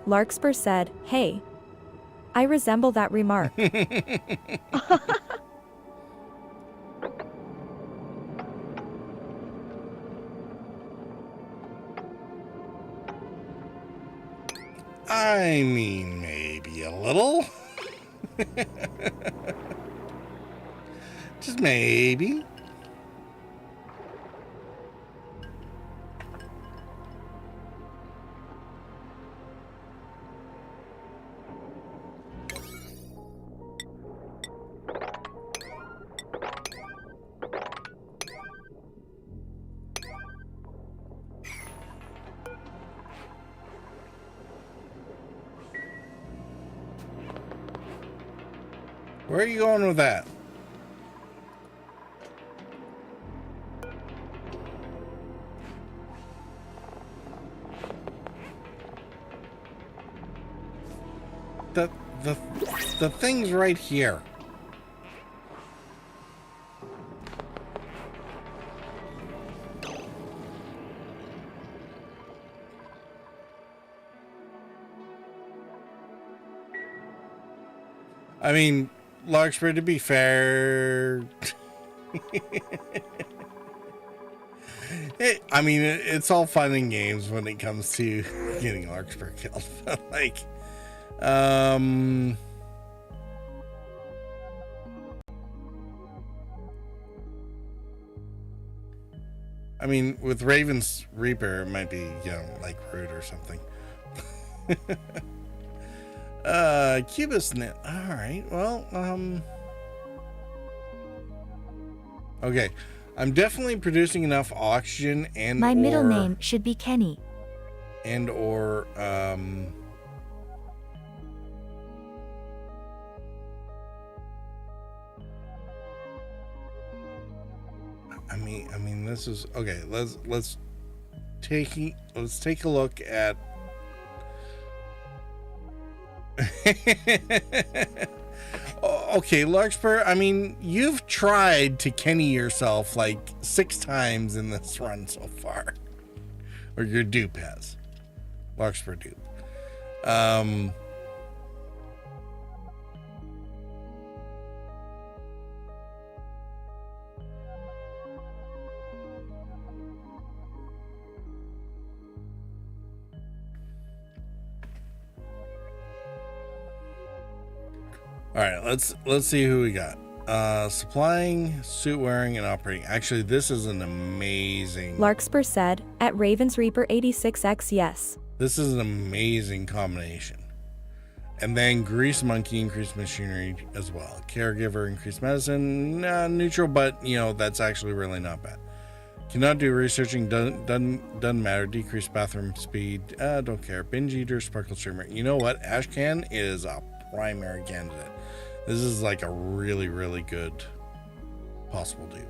Larkspur said, "Hey, I resemble that remark." I mean, maybe a little. Just maybe. Where are you going with that? The thing's right here. I mean, Larkspur, to be fair, I mean, it's all fun and games when it comes to getting Larkspur killed. Like, I mean, with Raven's Reaper, it might be, you know, like rude or something. Cubisnet. All right. Well, okay. I'm definitely producing enough oxygen and My middle name should be Kenny. And or I mean this is okay. Let's take a look at okay, Larkspur, I mean, you've tried to Kenny yourself like 6 times in this run so far. Or your dupe has. Larkspur dupe. All right, let's see who we got. Supplying, suit wearing, and operating. Actually, this is an amazing. Larkspur said, at Ravens Reaper 86X, yes. This is an amazing combination. And then grease monkey, increased machinery as well. Caregiver, increased medicine, neutral, but that's actually really not bad. Cannot do researching, doesn't matter. Decreased bathroom speed, don't care. Binge eater, sparkle streamer. You know what? Ashcan is a primary candidate. This is like a really, really good possible dupe.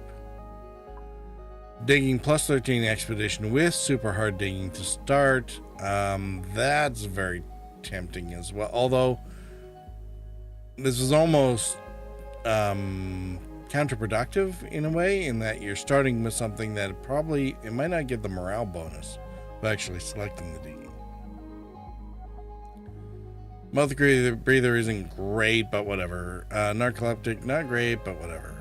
Digging plus 13 expedition with super hard digging to start. That's very tempting as well. Although this is almost counterproductive in a way, in that you're starting with something that it might not get the morale bonus of actually selecting the digging. Mouth breather isn't great, but whatever. Narcoleptic, not great, but whatever.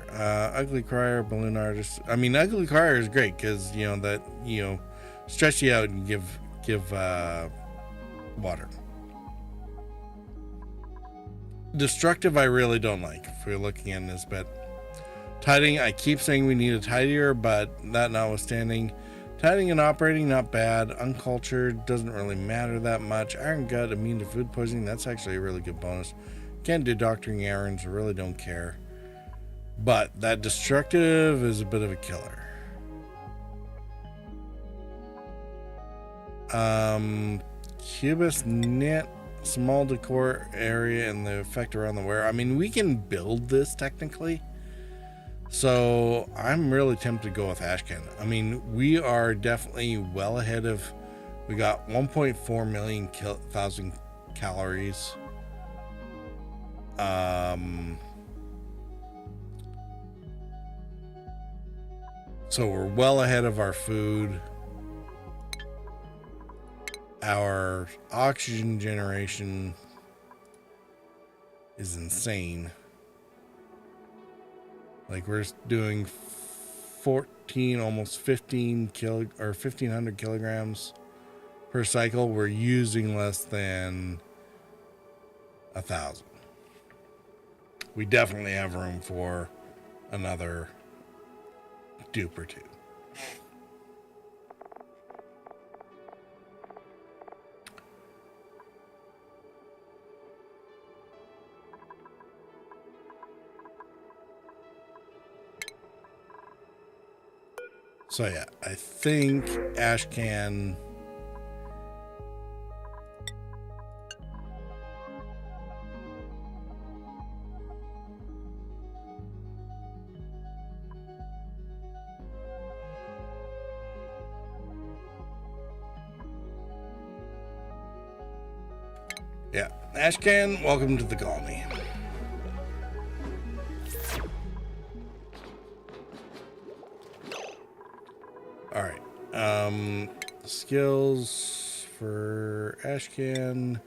Ugly crier, balloon artist. I mean, ugly crier is great because stretch you out and give water. Destructive, I really don't like if we're looking at this bit. Tidying, I keep saying we need a tidier, but that notwithstanding, tidying and operating, not bad. Uncultured, doesn't really matter that much. Iron gut, immune to food poisoning, that's actually a really good bonus. Can't do doctoring errands, really don't care. But that destructive is a bit of a killer. Cubist knit, small decor area and the effect around the wearer. I mean, we can build this technically. So I'm really tempted to go with Ashcan. I mean, we are definitely well ahead of, we got 1.4 million thousand calories. So we're well ahead of our food. Our oxygen generation is insane. Like, we're doing 14, almost 1,500 kilograms per cycle. We're using less than 1,000. We definitely have room for another dupe or two. So yeah, I think Ashcan Ashcan, welcome to the colony. All right. Skills for Ashcan.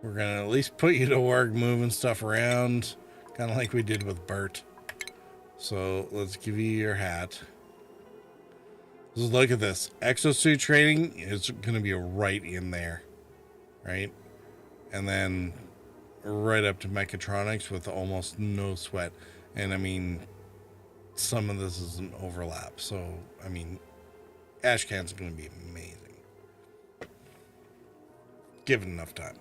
We're gonna at least put you to work moving stuff around, kind of like we did with Bert. So let's give you your hat. Just look at this. Exosuit training is gonna be right in there, right? And then right up to mechatronics with almost no sweat. And I mean, some of this is an overlap. So, I mean, Ashcan's going to be amazing. Given enough time.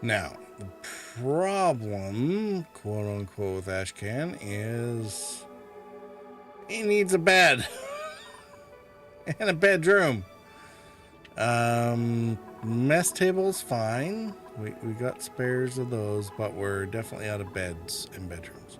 Now, the problem, quote unquote, with Ashcan is he needs a bed and a bedroom. Mess table's fine. We got spares of those, but we're definitely out of beds and bedrooms.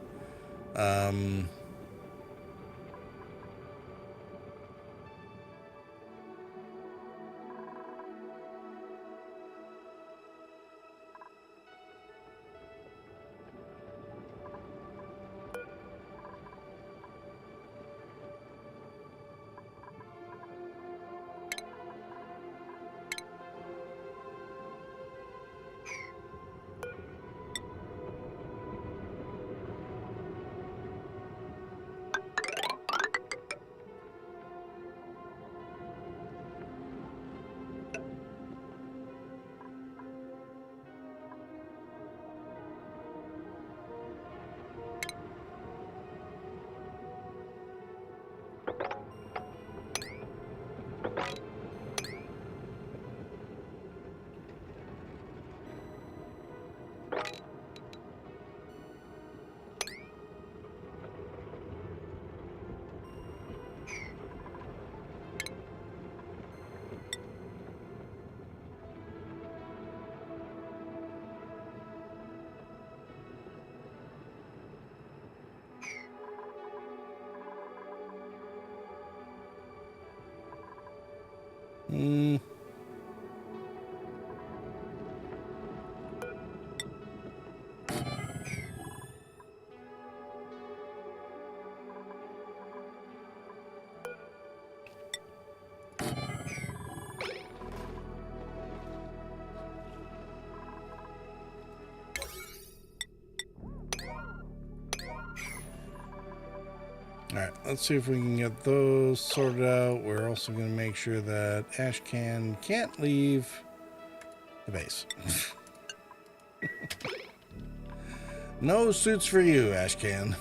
Mm. Alright, let's see if we can get those sorted out. We're also going to make sure that Ashcan can't leave the base. No suits for you, Ashcan.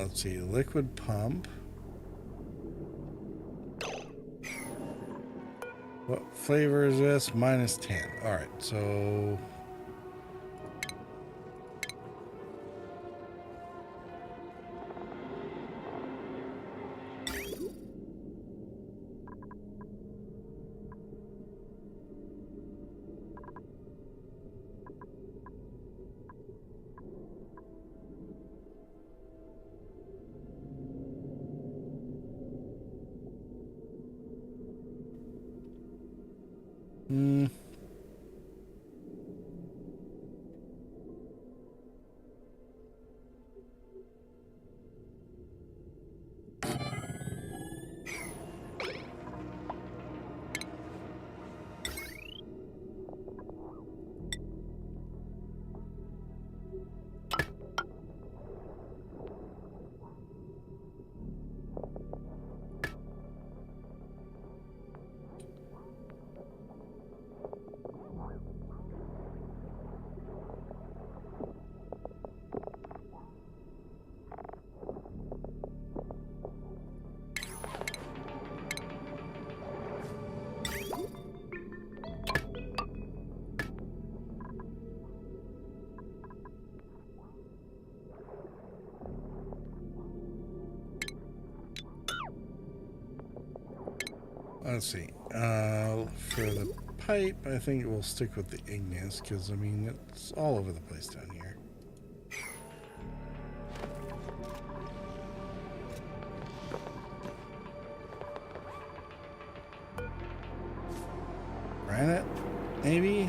Let's see, liquid pump. What flavor is this? -10. Alright, so... Let's see. For the pipe, I think we'll stick with the ignis, because, I mean, it's all over the place down here. Granite, maybe?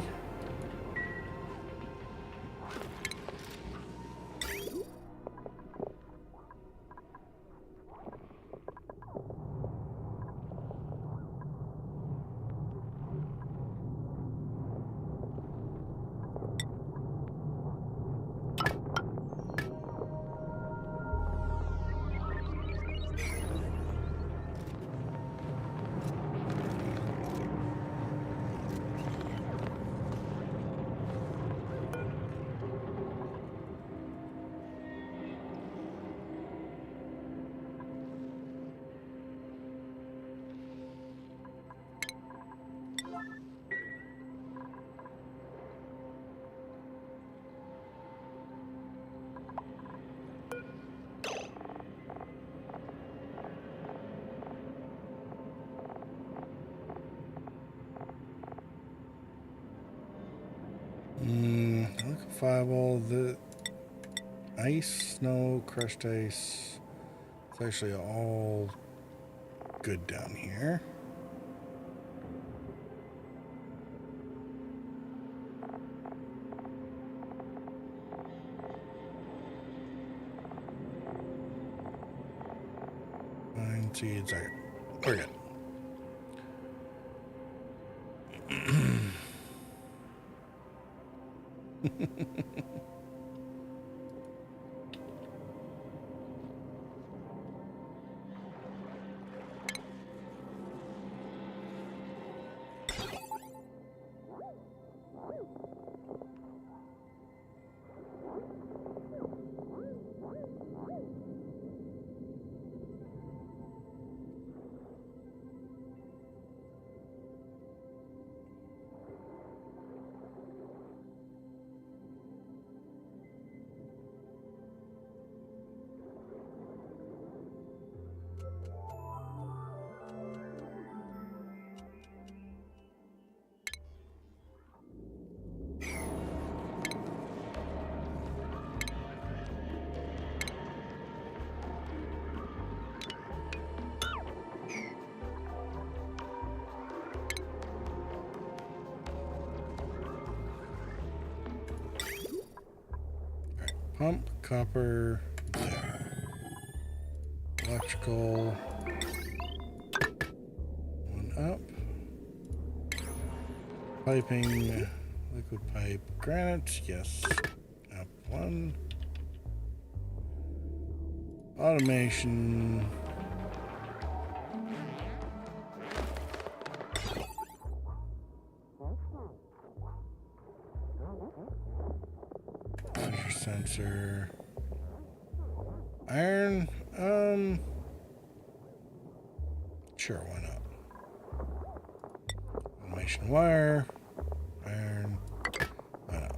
Liquefiable, the ice, snow, crushed ice. It's actually all good down here. Nine seeds. Okay, we're good. Pump, copper, there. Electrical. One up. Piping, liquid pipe, granite, yes. Up one. Automation. Pressure sensor. Iron, sure, why not? Automation wire. Iron. Why not?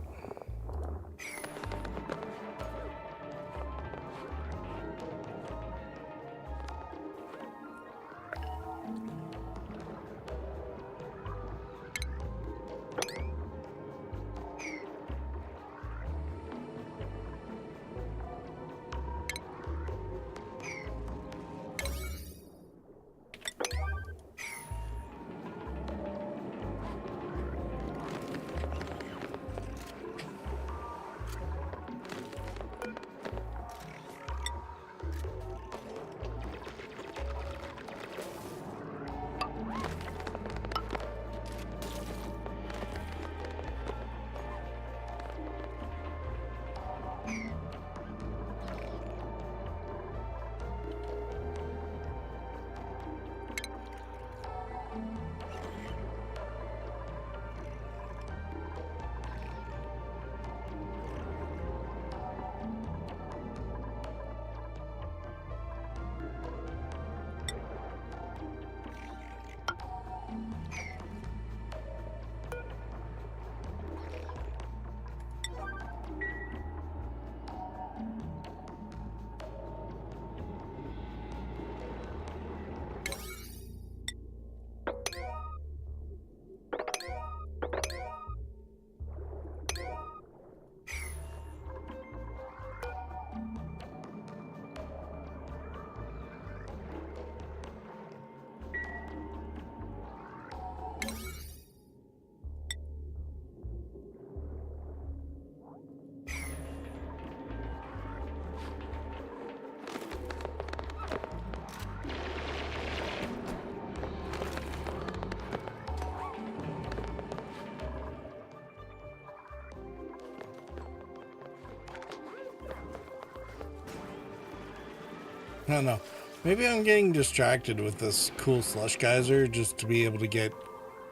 I don't know. Maybe I'm getting distracted with this cool slush geyser just to be able to get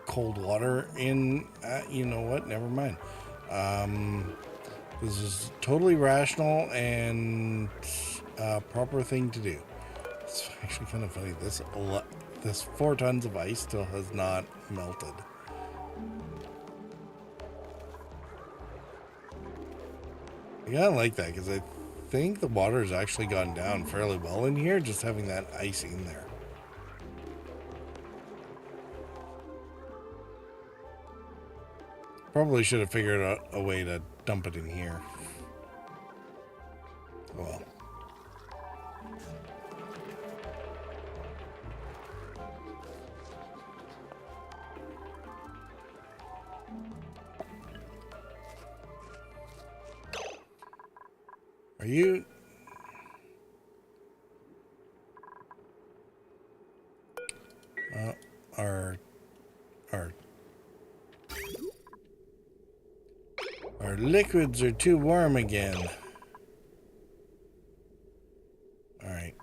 cold water in. You know what? Never mind. This is totally rational and a proper thing to do. It's actually kind of funny. This 4 tons of ice still has not melted. I kind of like that because I think the water has actually gone down fairly well in here, just having that ice in there. Probably should have figured out a way to dump it in here. Well. Are you... Our liquids are too warm again. All right.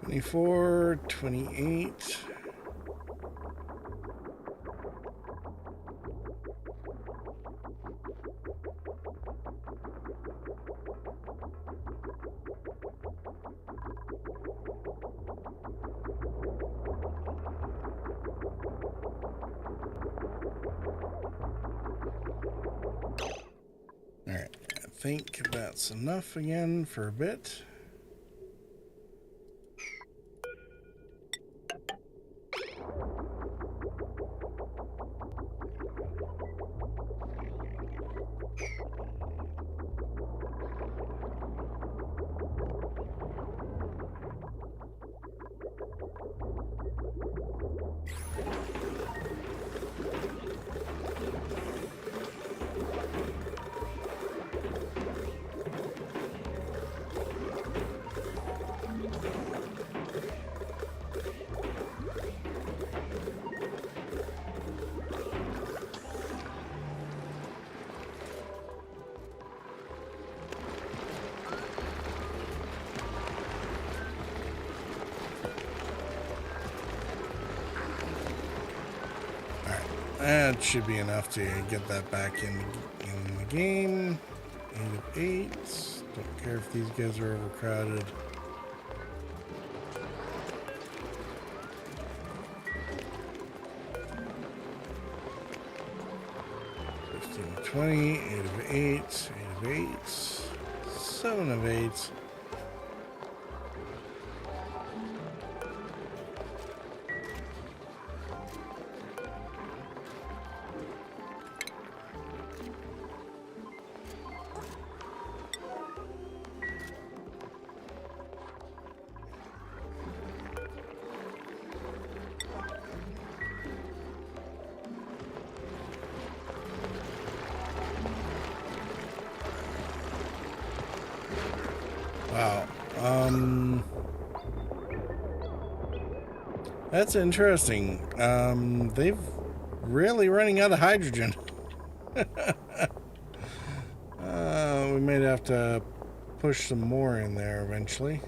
$24, $28. Alright, I think that's enough again for a bit. That should be enough to get that back in the game. 8 of 8. Don't care if these guys are overcrowded. $15 of 20. 8 of 8. 8 of 8. 7 of 8. Wow. That's interesting. They've really running out of hydrogen. We might have to push some more in there eventually.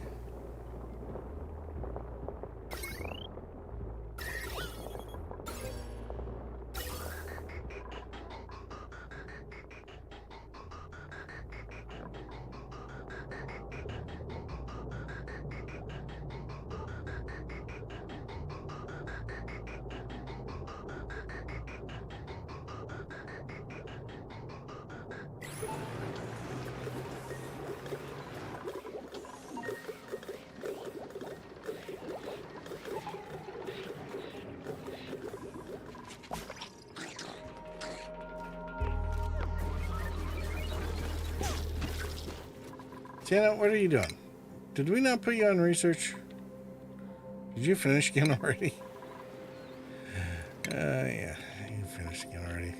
Tana, what are you doing? Did we not put you on research? Did you finish again already? Yeah, you finished again already.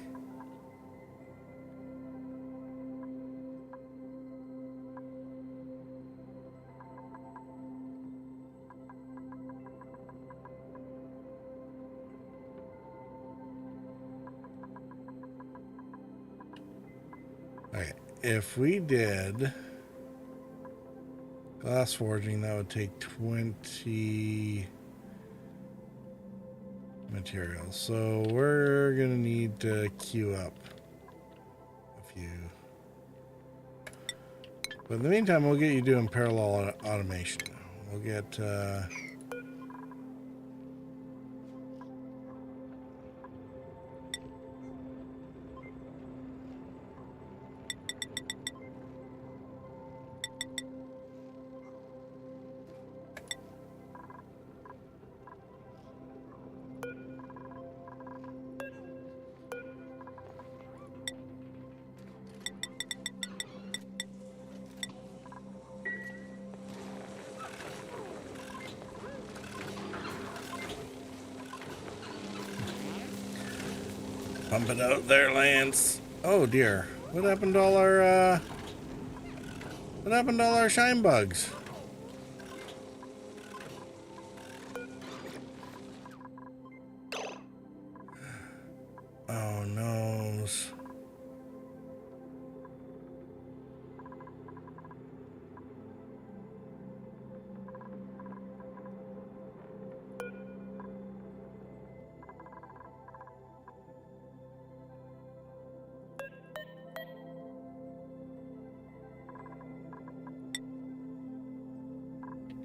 Okay, if we did glass forging, that would take 20 materials. So we're gonna need to queue up a few. But in the meantime, we'll get you doing parallel automation. We'll get pump it out there, Lance. Oh dear. What happened to all our, what happened to all our shine bugs? Oh, no.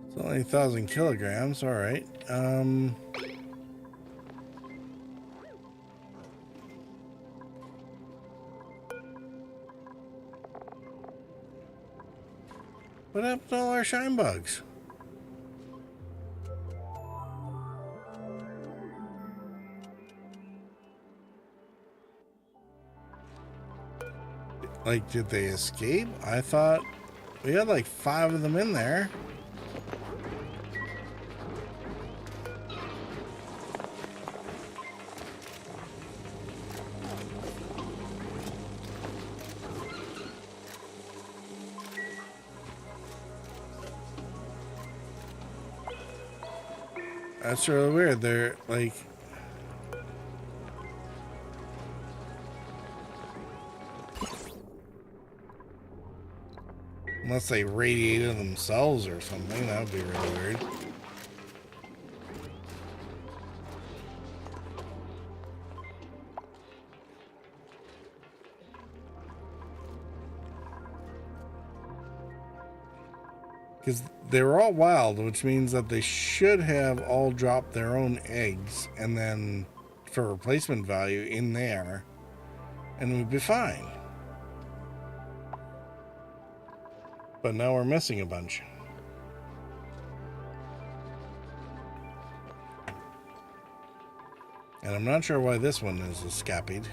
It's only 1,000 kilograms. All right. What happened to all our shine bugs? Like, did they escape? I thought we had like 5 of them in there. That's really weird. They're like... Unless they radiated themselves or something, that would be really weird. Because they were all wild, which means that they should have all dropped their own eggs and then for replacement value in there, and we'd be fine. But now we're missing a bunch. And I'm not sure why this one is escapied.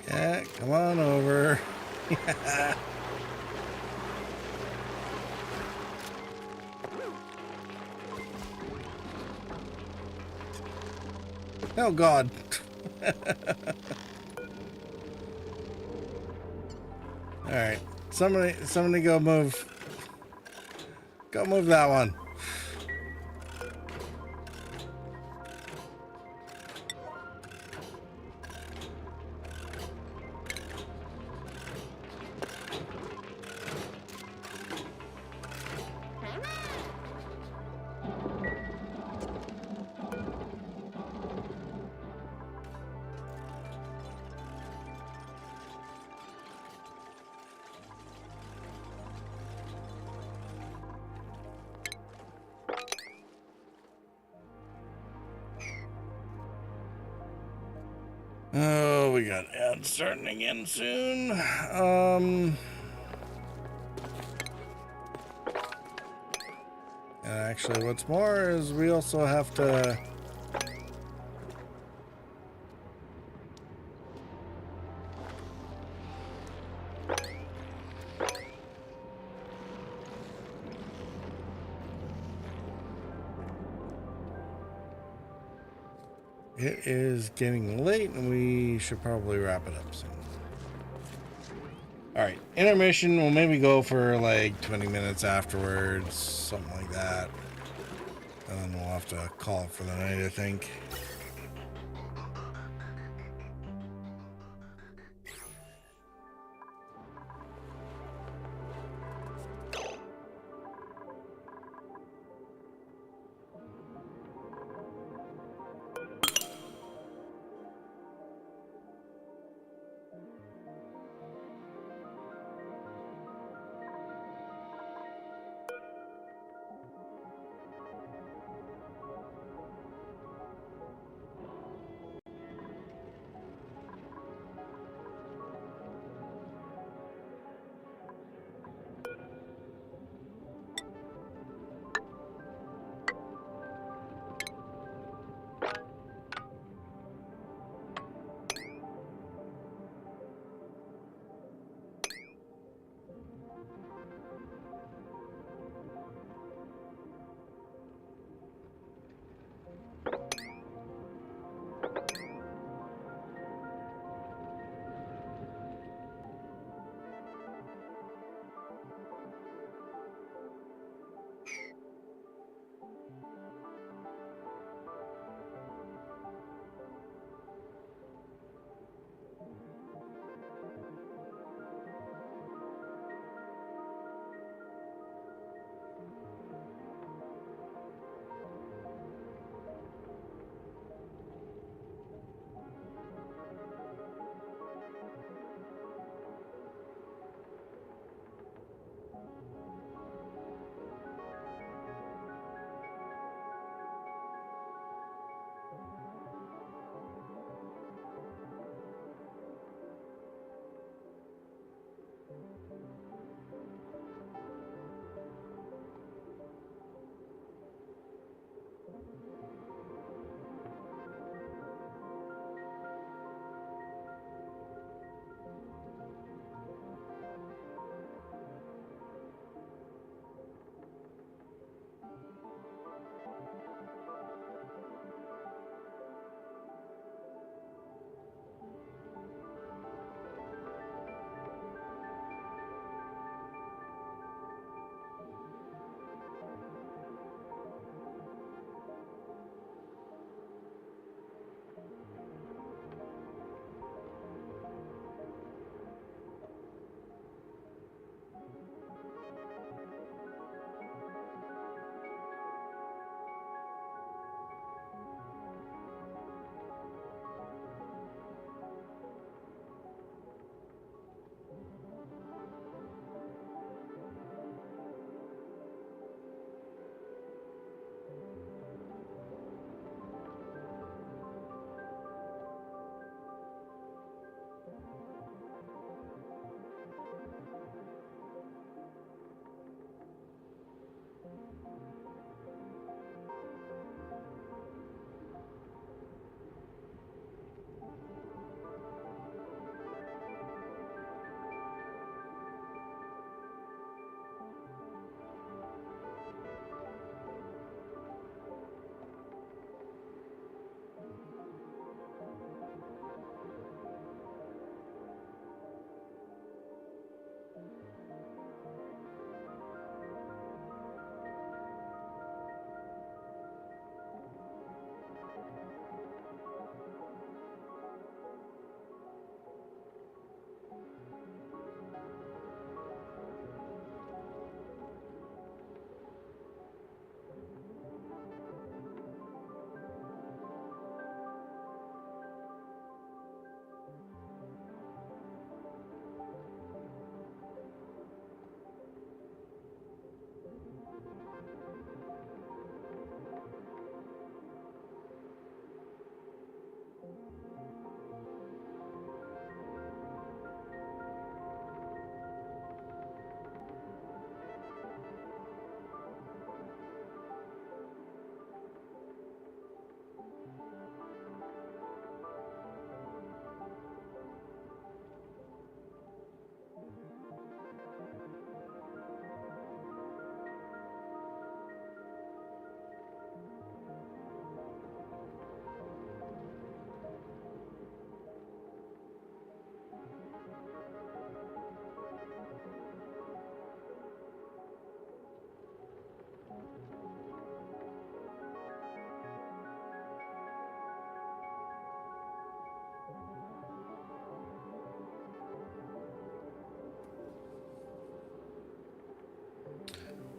Yeah, come on over. Oh God. All right, somebody go move Go move that one. Oh, we got ads starting again soon. And actually, what's more is we also have to. It is getting late and we should probably wrap it up soon. Alright, intermission. We'll maybe go for like 20 minutes afterwards, something like that. And then we'll have to call it for the night, I think.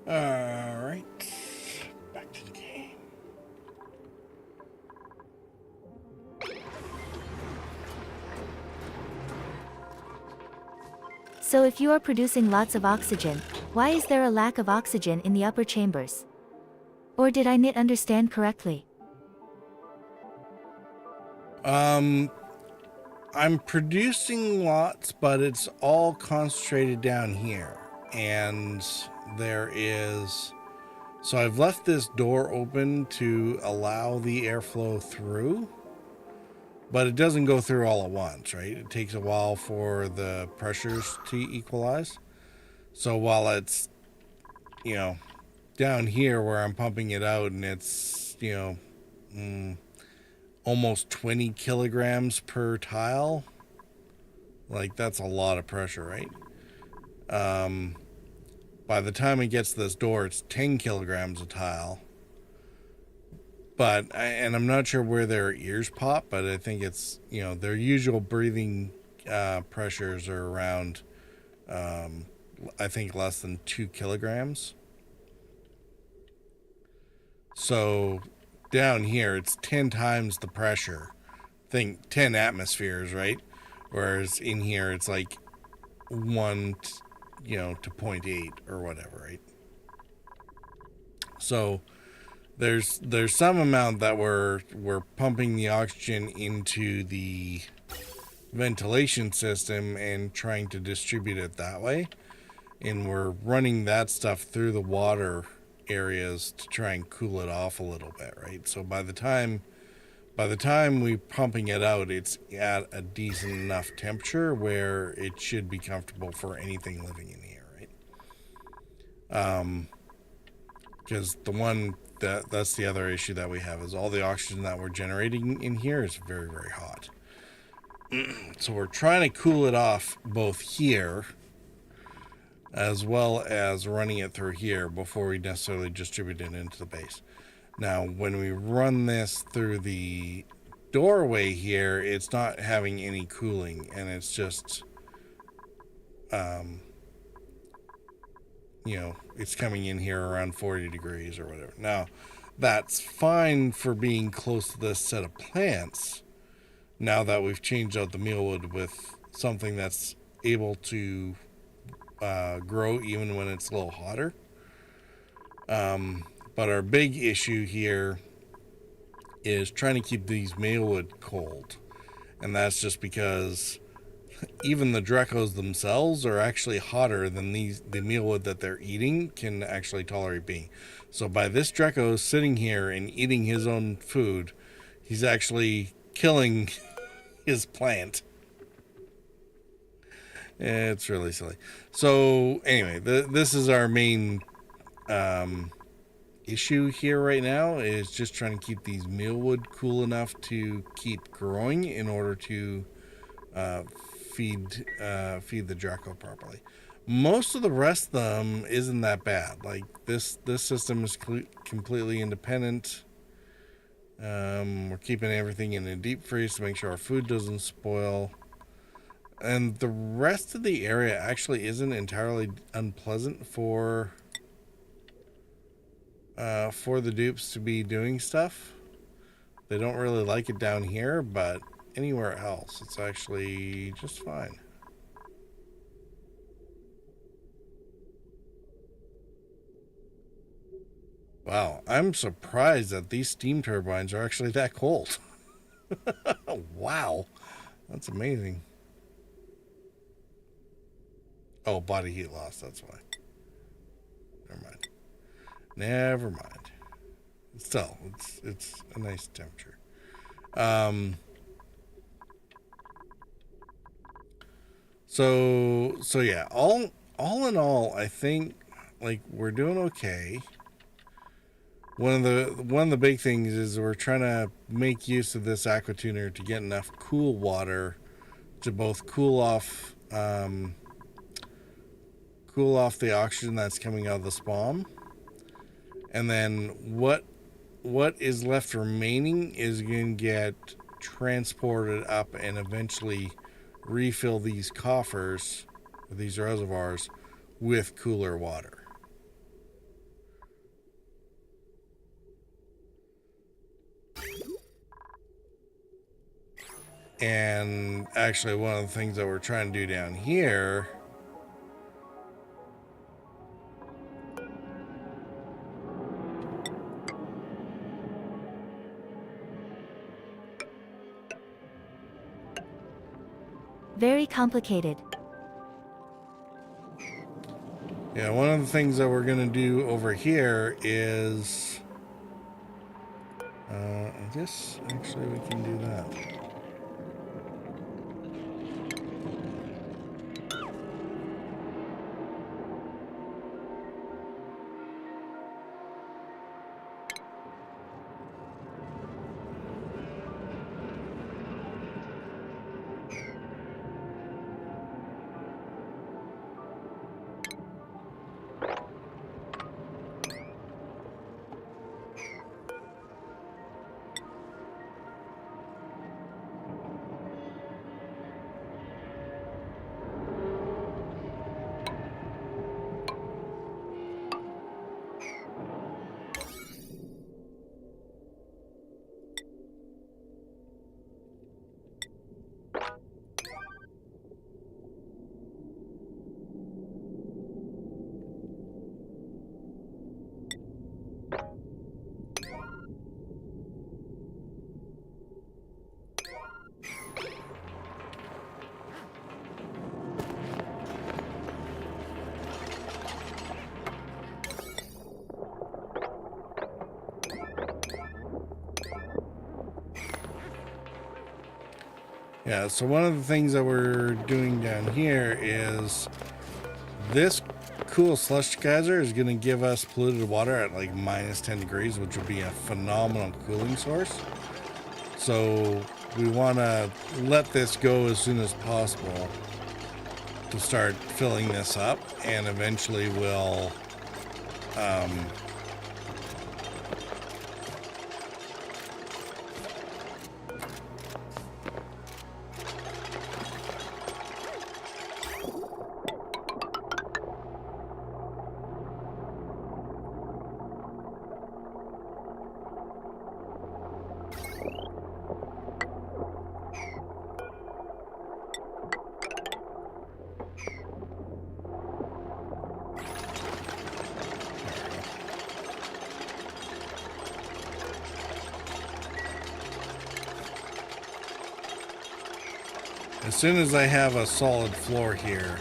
Alright. Back to the game. So if you are producing lots of oxygen, why is there a lack of oxygen in the upper chambers? Or did I not understand correctly? I'm producing lots, but it's all concentrated down here. And there is... So I've left this door open to allow the airflow through, but it doesn't go through all at once, right? It takes a while for the pressures to equalize. So while it's, you know, down here where I'm pumping it out and it's, you know, almost 20 kilograms per tile, like that's a lot of pressure, right? By the time it gets to this door, it's 10 kilograms a tile. But, and I'm not sure where their ears pop, but I think it's, you know, their usual breathing pressures are around, I think, less than 2 kilograms. So down here, it's 10 times the pressure. Think 10 atmospheres, right? Whereas in here, it's like 1, you know, to 0.8 or whatever, right? So there's some amount that we're pumping the oxygen into the ventilation system and trying to distribute it that way, and we're running that stuff through the water areas to try and cool it off a little bit, right? So by the time we're pumping it out, it's at a decent enough temperature where it should be comfortable for anything living in here, right? Because that's the other issue that we have, is all the oxygen that we're generating in here is very, very hot. So we're trying to cool it off both here as well as running it through here before we necessarily distribute it into the base. Now, when we run this through the doorway here, it's not having any cooling, and it's just, you know, it's coming in here around 40 degrees or whatever. Now, that's fine for being close to this set of plants, now that we've changed out the mealwood with something that's able to grow even when it's a little hotter. But our big issue here is trying to keep these mealwood cold. And that's just because even the Drecos themselves are actually hotter than the mealwood that they're eating can actually tolerate being. So by this Dreco sitting here and eating his own food, he's actually killing his plant. It's really silly. So anyway, this is our main issue here right now, is just trying to keep these mealwood cool enough to keep growing in order to feed the Draco properly. Most of the rest of them isn't that bad. Like this system is completely independent. We're keeping everything in a deep freeze to make sure our food doesn't spoil. And the rest of the area actually isn't entirely unpleasant for the dupes to be doing stuff. They don't really like it down here, but anywhere else, it's actually just fine. Wow, I'm surprised that these steam turbines are actually that cold. Wow, that's amazing. Oh, body heat loss, that's why. Never mind. Still, it's a nice temperature. So yeah, all in all, I think like we're doing okay. One of the big things is we're trying to make use of this aquatuner to get enough cool water to both cool off the oxygen that's coming out of the spawn, and then what is left remaining is going to get transported up and eventually refill these coffers, these reservoirs, with cooler water. And actually, one of the things that we're trying to do down here Very complicated. yeah, one of the things that we're going to do over here is I guess actually we can do that. Yeah, so one of the things that we're doing down here is this cool slush geyser is going to give us polluted water at like minus 10 degrees, which would be a phenomenal cooling source. So we want to let this go as soon as possible to start filling this up, and eventually we'll as soon as I have a solid floor here,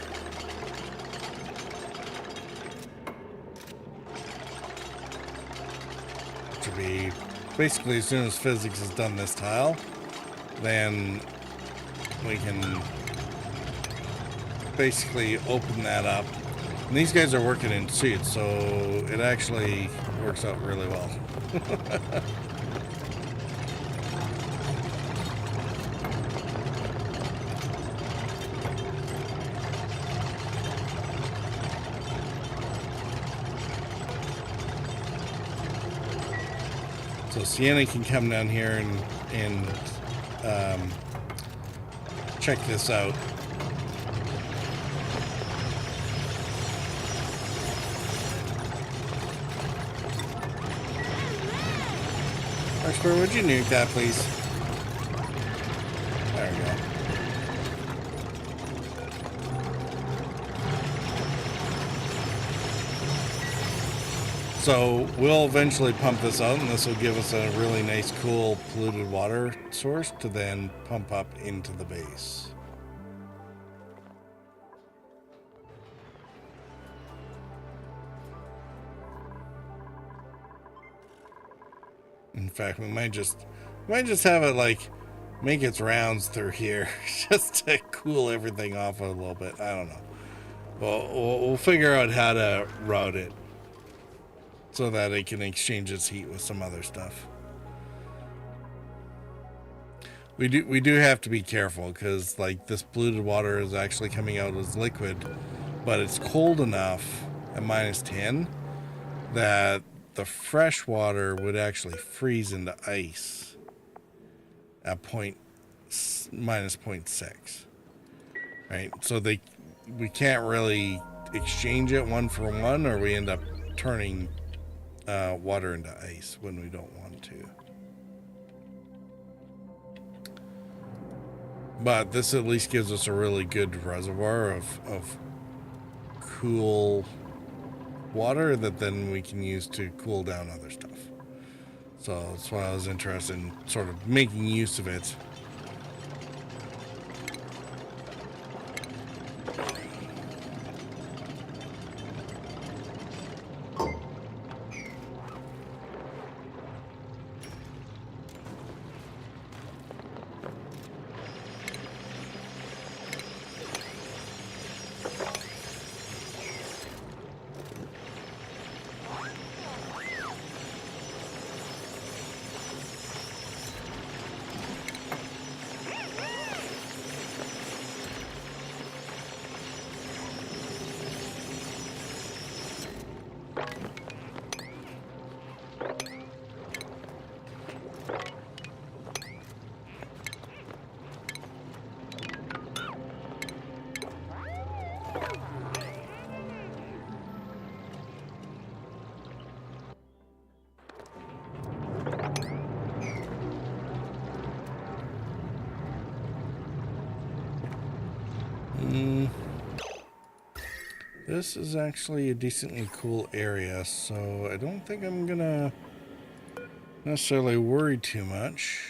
which will be basically as soon as physics has done this tile, then we can basically open that up. And these guys are working in suits, so it actually works out really well. So Sienna can come down here and check this out. Archibald, would you nuke that, please? There we go. So we'll eventually pump this out, and this will give us a really nice, cool, polluted water source to then pump up into the base. In fact, we might just have it like make its rounds through here just to cool everything off a little bit. I don't know. We'll figure out how to route it so that it can exchange its heat with some other stuff. We do have to be careful, because like this polluted water is actually coming out as liquid, but it's cold enough at minus 10 that the fresh water would actually freeze into ice at minus 0.6. Right? So we can't really exchange it one for one, or we end up turning water into ice when we don't want to. But this at least gives us a really good reservoir of cool water that then we can use to cool down other stuff. So that's why I was interested in sort of making use of it. This is actually a decently cool area, so I don't think I'm gonna necessarily worry too much.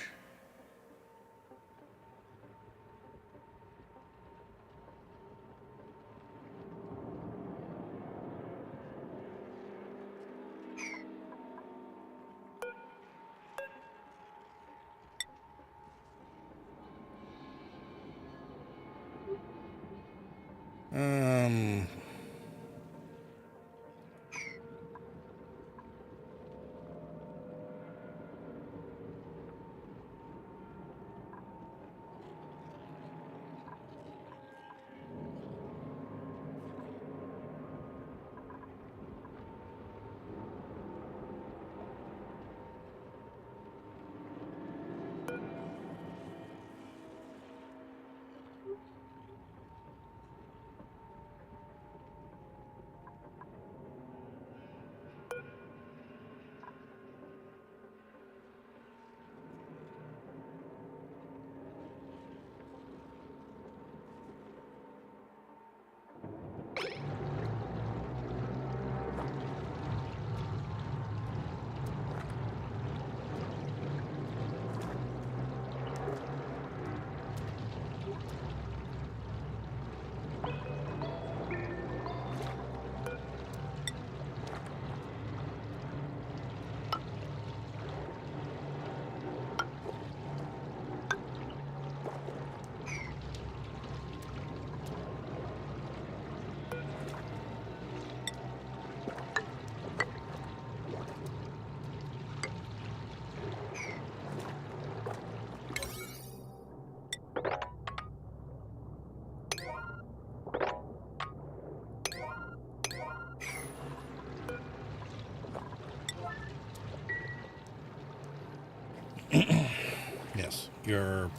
Yes, you're...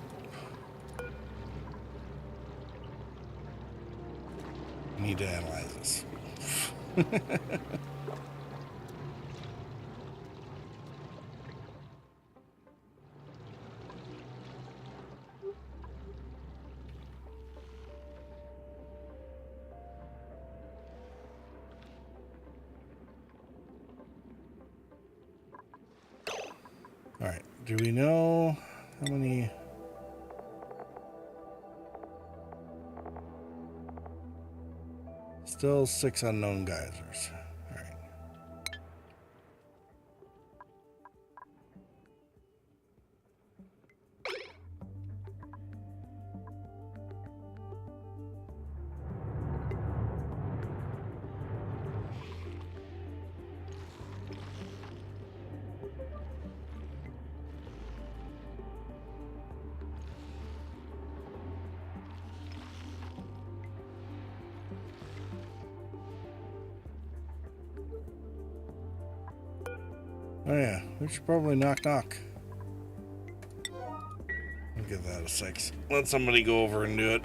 need to analyze this. All right, do we know how many... Still 6 unknown geysers. All right. Oh yeah, we should probably knock. I'll give that a 6. Let somebody go over and do it.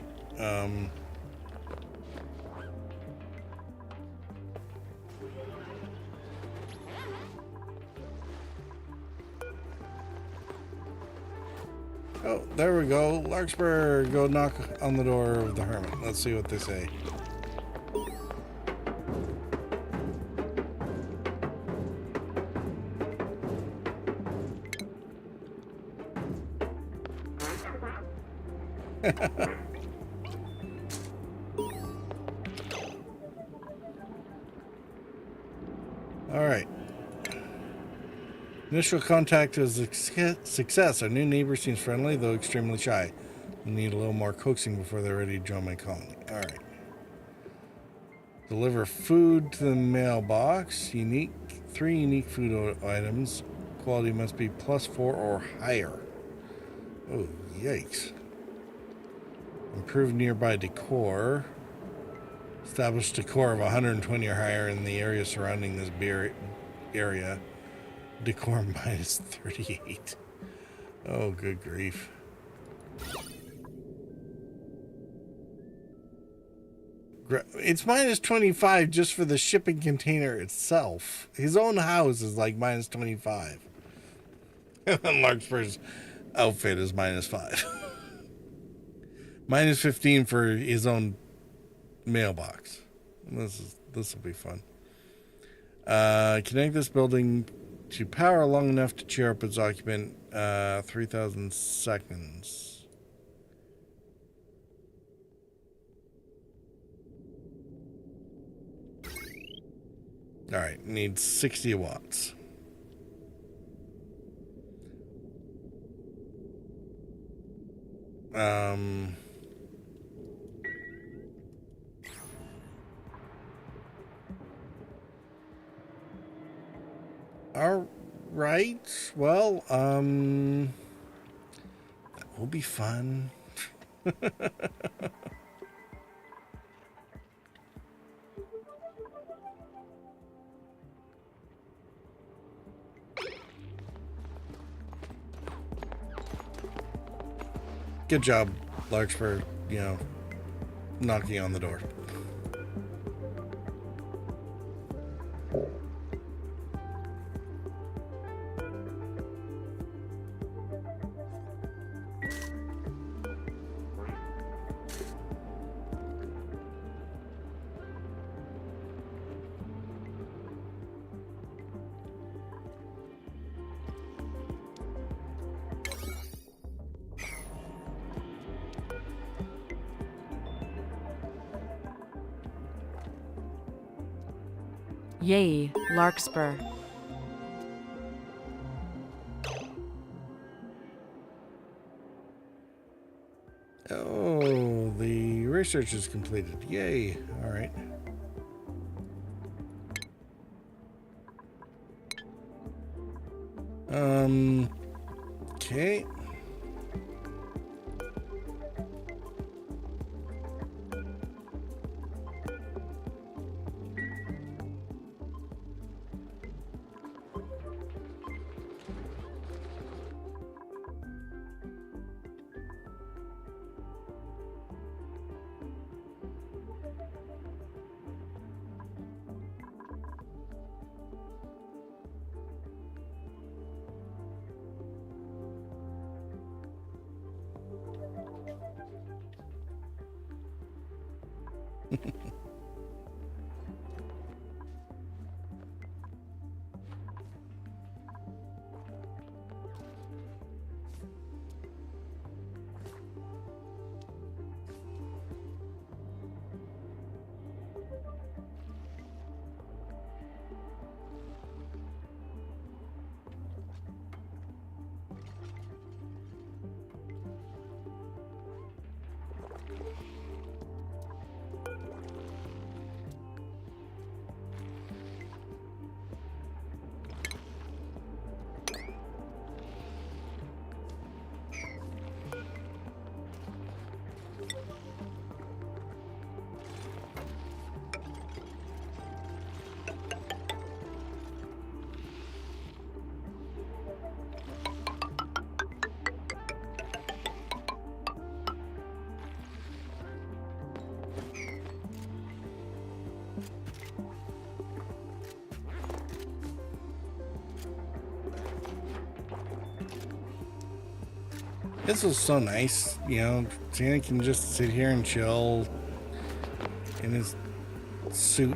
Oh, there we go. Larkspur, go knock on the door of the hermit. Let's see what they say. All right. Initial contact is a success. Our new neighbor seems friendly, though extremely shy. We need a little more coaxing before they're ready to join my colony. All right. Deliver food to the mailbox. 3 unique food items. Quality must be +4 or higher. Oh, yikes. Improve nearby decor. Establish decor of 120 or higher in the area surrounding this area. Decor -38. Oh, good grief. It's -25 just for the shipping container itself. His own house is like -25. And Larkspur's outfit is -5. -15 for his own mailbox. This will be fun. Connect this building to power long enough to cheer up its occupant. 3,000 seconds. All right, needs 60 watts. All right. Well, that will be fun. Good job, Larkspur, knocking on the door. Yay, Larkspur. Oh, the research is completed. Yay. All right. Okay. This was so nice, you know. Santa can just sit here and chill in his suit,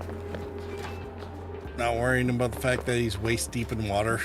not worrying about the fact that he's waist deep in water.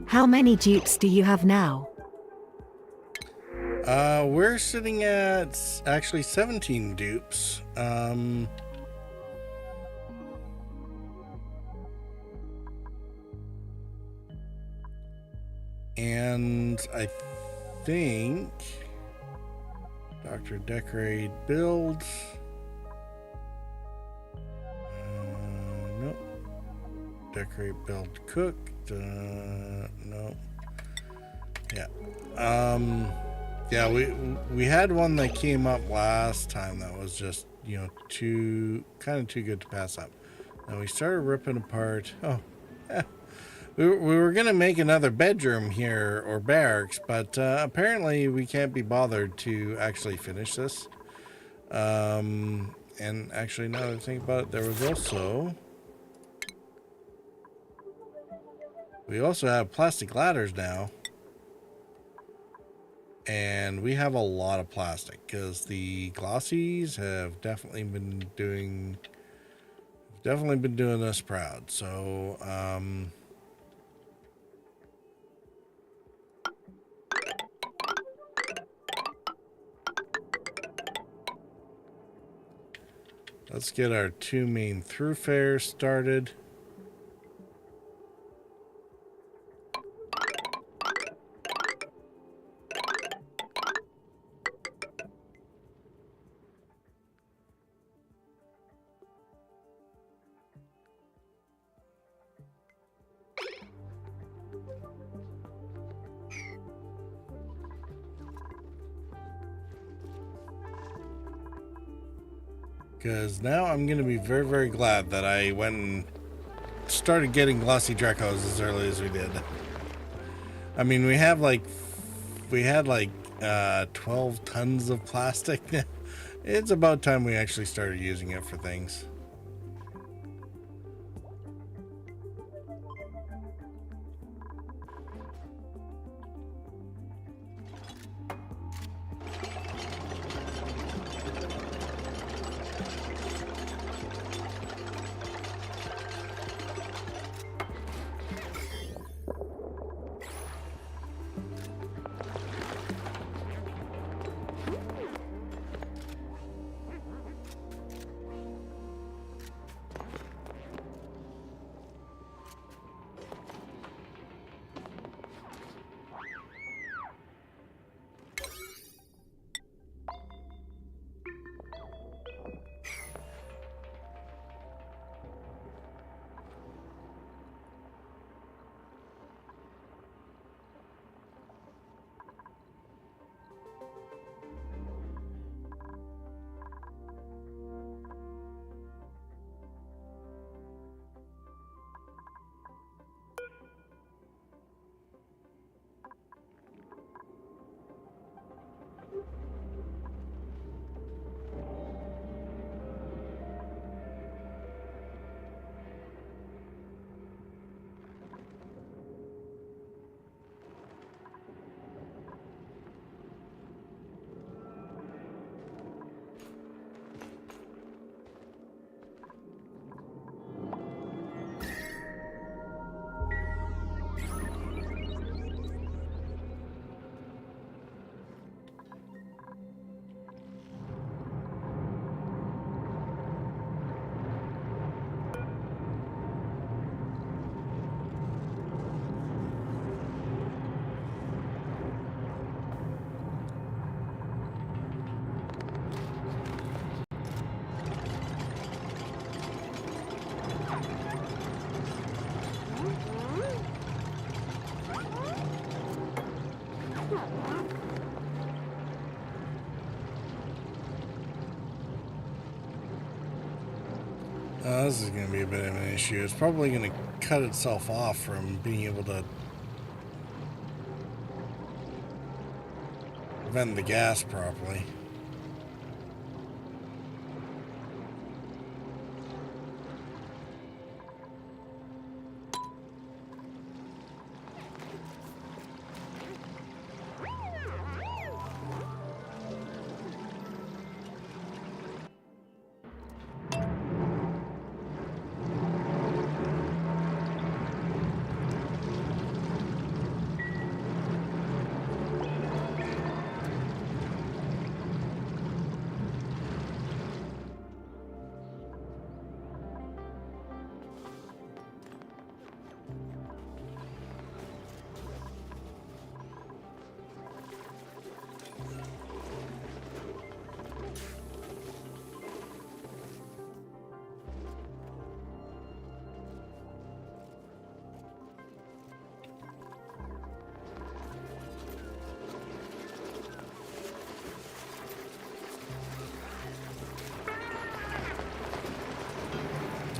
How many dupes do you have now? We're sitting at actually 17 dupes. And I think Dr. Decorate build. Nope. Decorate build cook. No. Yeah. Yeah, we had one that came up last time that was just, you know, too good to pass up. Now we started ripping apart. Oh, yeah. We were gonna make another bedroom here or barracks, but apparently we can't be bothered to actually finish this. And actually, now that I think about it, we also have plastic ladders now. And we have a lot of plastic because the glossies have definitely been doing us proud. So let's get our 2 main thoroughfares started. Because now I'm going to be very, very glad that I went and started getting glossy Drecos as early as we did. I mean, we had like 12 tons of plastic. It's about time we actually started using it for things. This is going to be a bit of an issue. It's probably going to cut itself off from being able to vent the gas properly.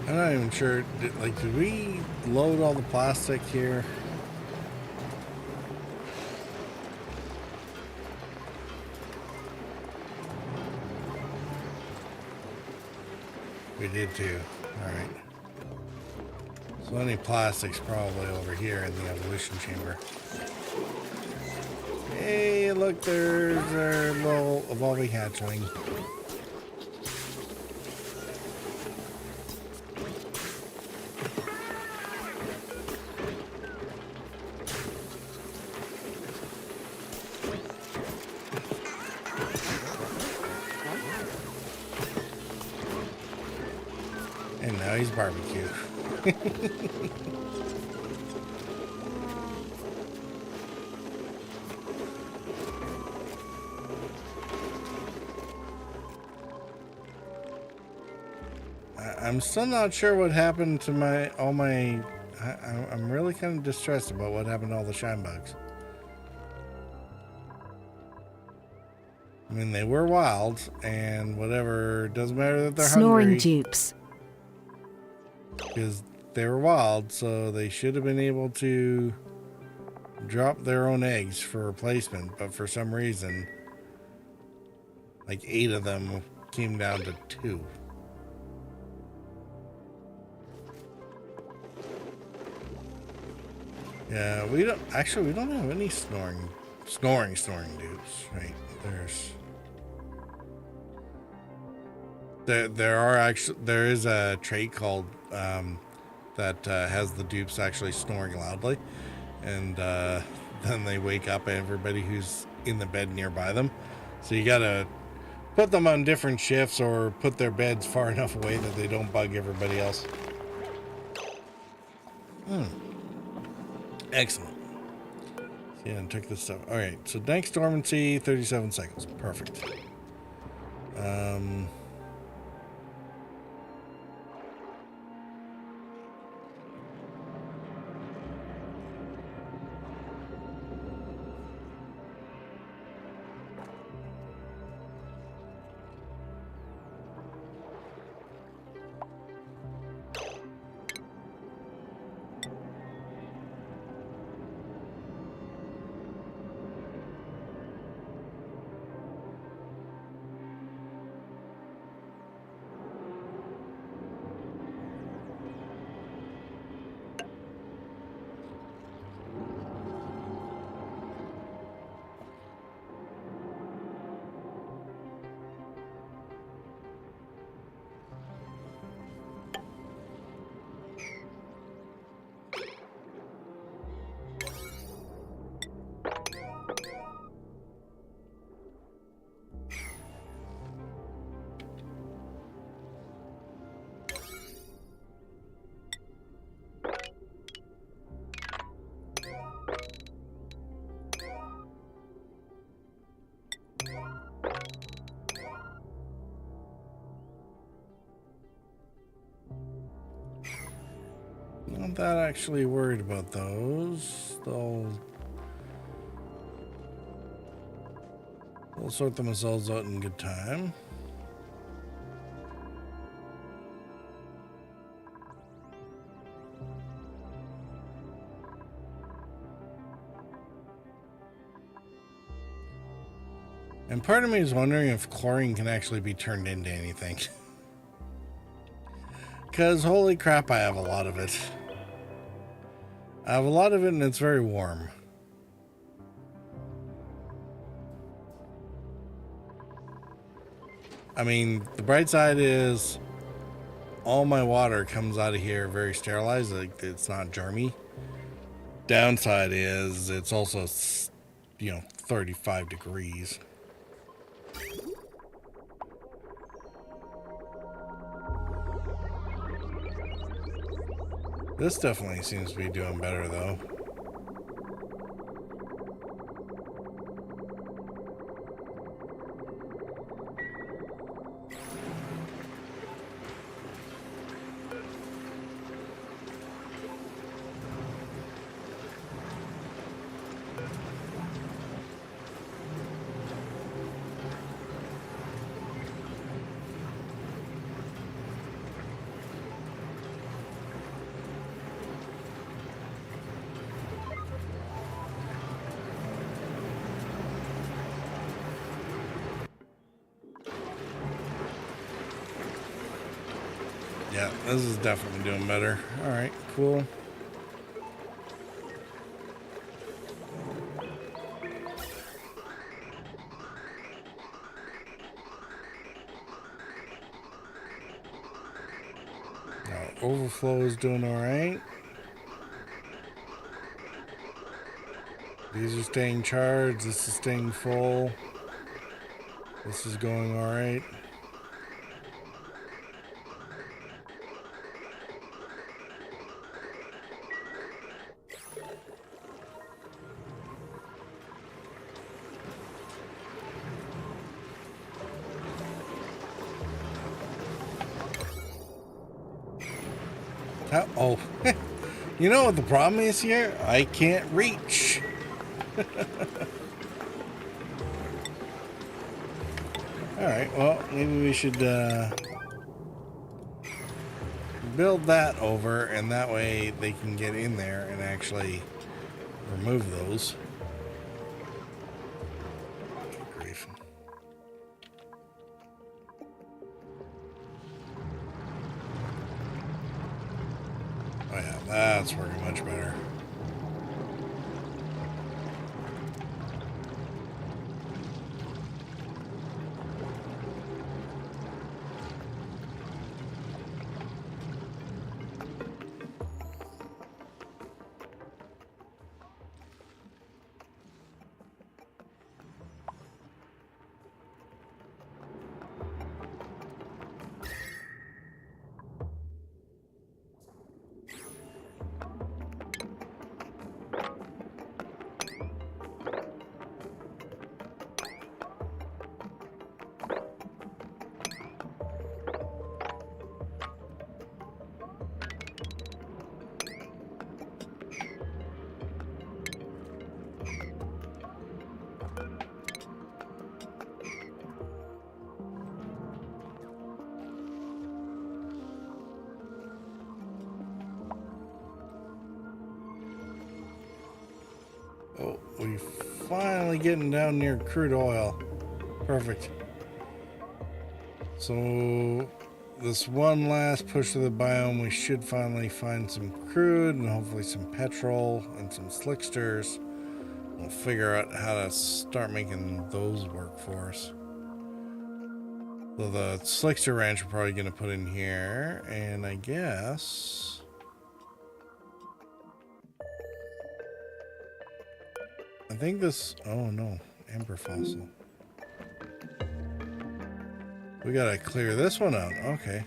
I'm not even sure, did we load all the plastic here? We did too. Alright. So any plastic's probably over here in the evolution chamber. Hey, look, there's our little evolving hatchling. And now he's barbecue. I'm still not sure what happened to I'm really kind of distressed about what happened to all the shine bugs. I mean, they were wild, and whatever, doesn't matter that they're Snoring hungry. dupes. Because they were wild, so they should have been able to drop their own eggs for replacement, but for some reason, like 8 of them came down to 2. Yeah, we don't have any snoring dupes, right? There is a trait called that has the dupes actually snoring loudly, and then they wake up everybody who's in the bed nearby them. So you gotta put them on different shifts or put their beds far enough away that they don't bug everybody else. Excellent. Yeah, and took this stuff. All right, so dank dormancy, 37 cycles. Perfect. Not that actually worried about those. They'll We'll sort the missiles out in good time. And part of me is wondering if chlorine can actually be turned into anything. Because holy crap, I have a lot of it. I have a lot of it and it's very warm. I mean, the bright side is all my water comes out of here very sterilized. Like, it's not germy. Downside is it's also, 35 degrees. This definitely seems to be doing better, though. Yeah, this is definitely doing better. All right, cool. Now, overflow is doing all right. These are staying charged. This is staying full. This is going all right. Oh, you know what the problem is here? I can't reach. Alright, well, maybe we should build that over, and that way they can get in there and actually remove those. Good grief. Oh yeah, that's working much better. Oh, we finally getting down near crude oil. Perfect. So this one last push of the biome, we should finally find some crude and hopefully some petrol and some slicksters. We'll figure out how to start making those work for us. So the slickster ranch we're probably going to put in here, and I guess I think this, oh no, amber fossil. We gotta clear this one out, okay.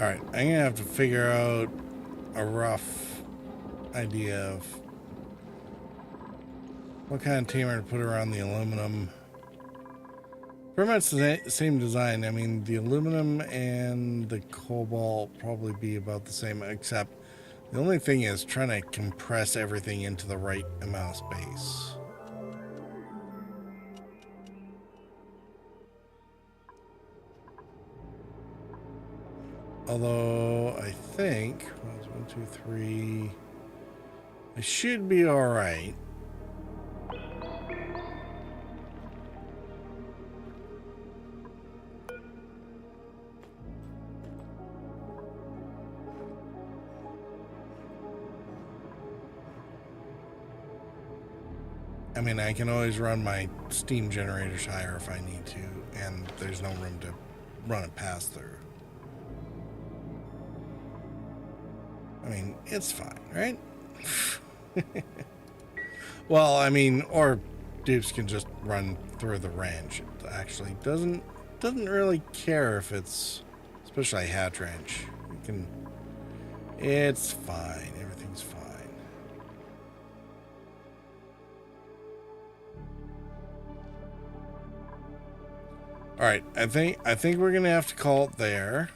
Alright, I'm gonna have to figure out a rough idea of what kind of tamer to put around the aluminum. Pretty much the same design. I mean, the aluminum and the cobalt probably be about the same, except the only thing is trying to compress everything into the right amount of space. Although I think 1, 2, 3, I should be all right. I mean, I can always run my steam generators higher if I need to, and there's no room to run it past through. I mean, it's fine, right? Well, I mean, or Dupes can just run through the ranch. It actually doesn't really care if it's, especially hatch ranch. You can, it's fine. Everything's fine. All right, I think we're gonna have to call it there.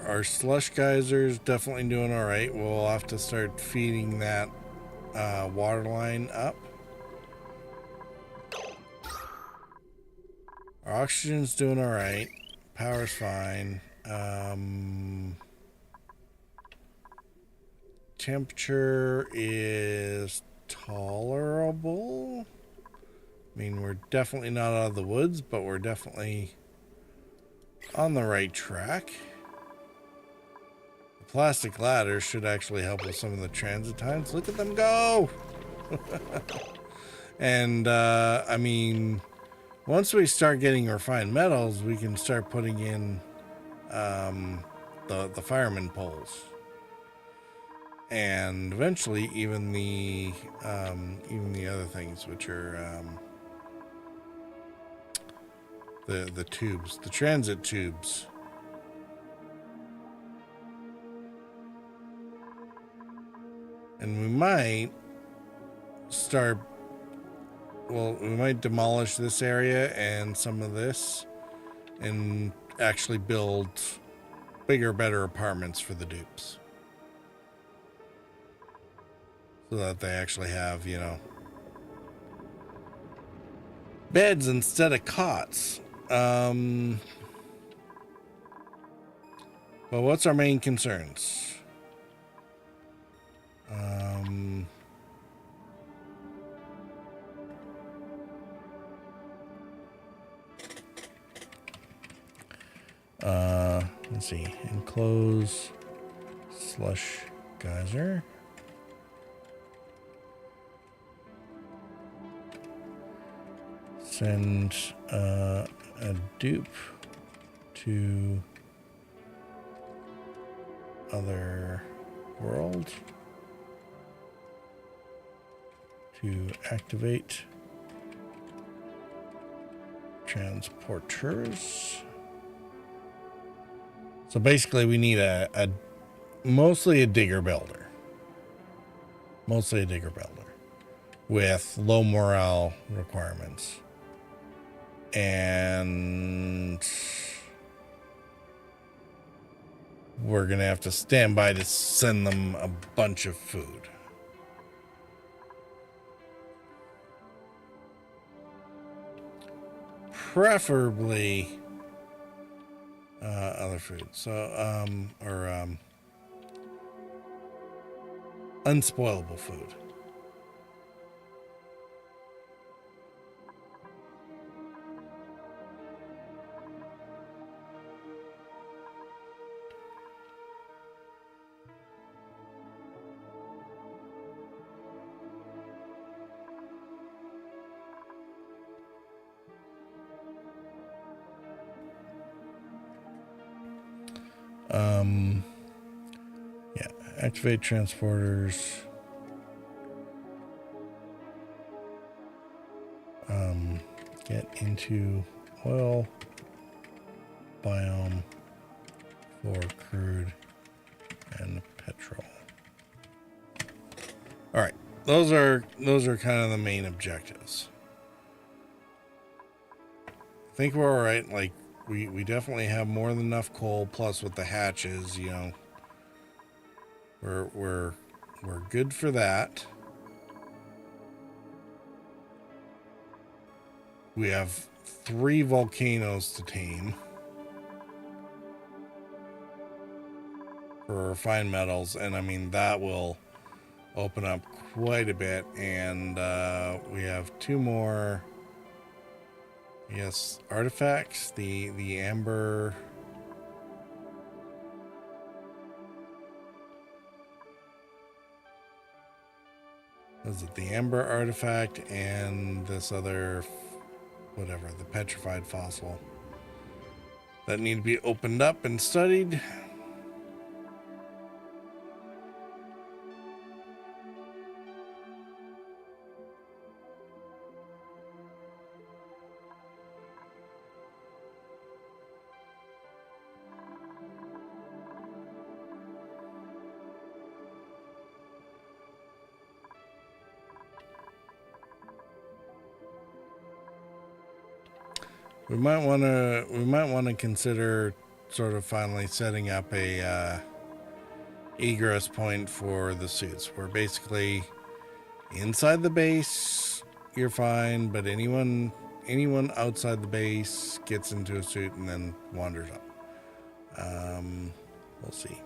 Our slush geysers definitely doing all right. We'll have to start feeding that water line up. Our oxygen's doing all right. Power's fine. Temperature is tolerable. I mean, we're definitely not out of the woods, but we're definitely on the right track. The plastic ladder should actually help with some of the transit times. Look at them go! And, I mean, once we start getting refined metals, we can start putting in the fireman poles. And eventually even the other things, which are the tubes, the transit tubes. And we might start, well, we might demolish this area and some of this and actually build bigger, better apartments for the dupes. So that they actually have, you know, beds instead of cots. But what's our main concerns? Let's see. Enclose slush geyser. Send a dupe to other world to activate transporters. So basically we need a mostly a digger builder. Mostly a digger builder with low morale requirements. And we're gonna have to stand by to send them a bunch of food. Preferably other food. So unspoilable food. Yeah, activate transporters. Get into oil biome for crude and petrol. All right, those are kind of the main objectives. I think we're all right. Like we definitely have more than enough coal. Plus with the hatches, you know, we're good for that. We have 3 volcanoes to tame for refined metals, and I mean that will open up quite a bit. And we have 2 more, yes, artifacts. The amber. Was it the amber artifact and this other, whatever, the petrified fossil that need to be opened up and studied? We might want to consider sort of finally setting up a egress point for the suits, where basically inside the base you're fine, but anyone outside the base gets into a suit and then wanders up. We'll see.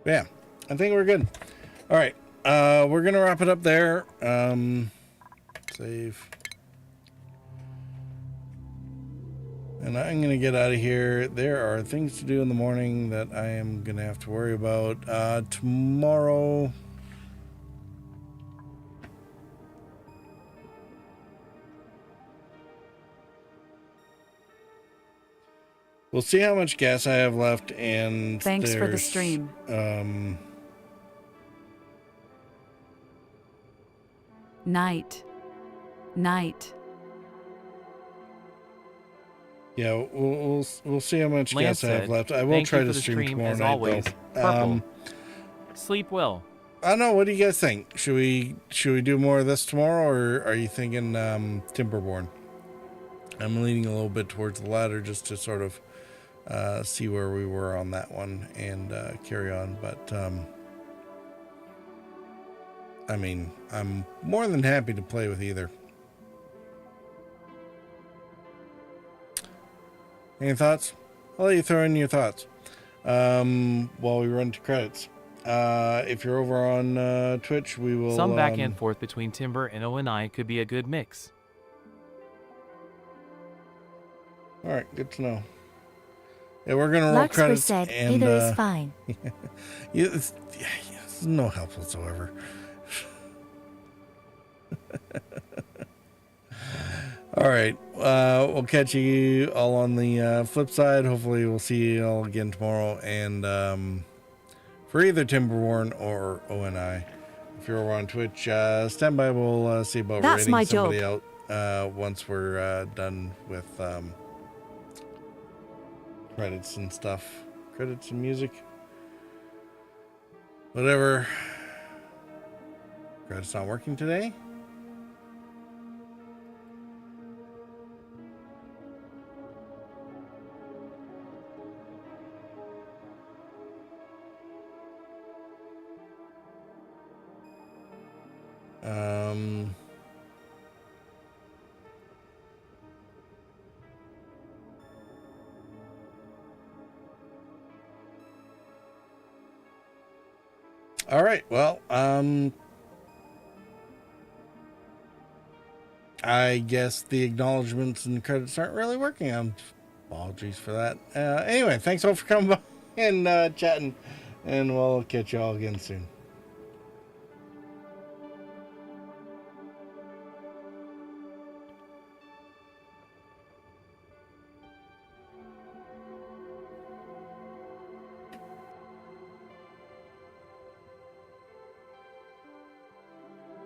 Yeah, I think we're good. All right, we're gonna wrap it up there. Save, and I'm gonna get out of here. There are things to do in the morning that I am gonna have to worry about. Tomorrow, we'll see how much gas I have left, and Thanks for the stream. Night. Yeah, we'll see how much Lance gas I have said, left. I will "Thank try you for to the stream tomorrow as night, always. though. Purple. Sleep well." I don't know. What do you guys think? Should we do more of this tomorrow, or are you thinking Timberborn? I'm leaning a little bit towards the latter, just to sort of see where we were on that one and carry on. But I mean, I'm more than happy to play with either. Any thoughts? I'll let you throw in your thoughts while we run to credits. If you're over on Twitch, we will... Some back and forth between Timber and ONI could be a good mix. All right, good to know. Yeah, we're going to roll Larkspur credits. said, and, either is fine. Yeah, it's no help whatsoever. All right, we'll catch you all on the flip side. Hopefully we'll see you all again tomorrow, and for either Timberborn or ONI. If you're over on Twitch, stand by. We'll see about That's rating my somebody job. out once we're done with credits and stuff. Credits and music. Whatever. Credits not working today? All right. Well, I guess the acknowledgements and credits aren't really working. Apologies for that. Anyway, thanks all for coming by and chatting, and we'll catch you all again soon.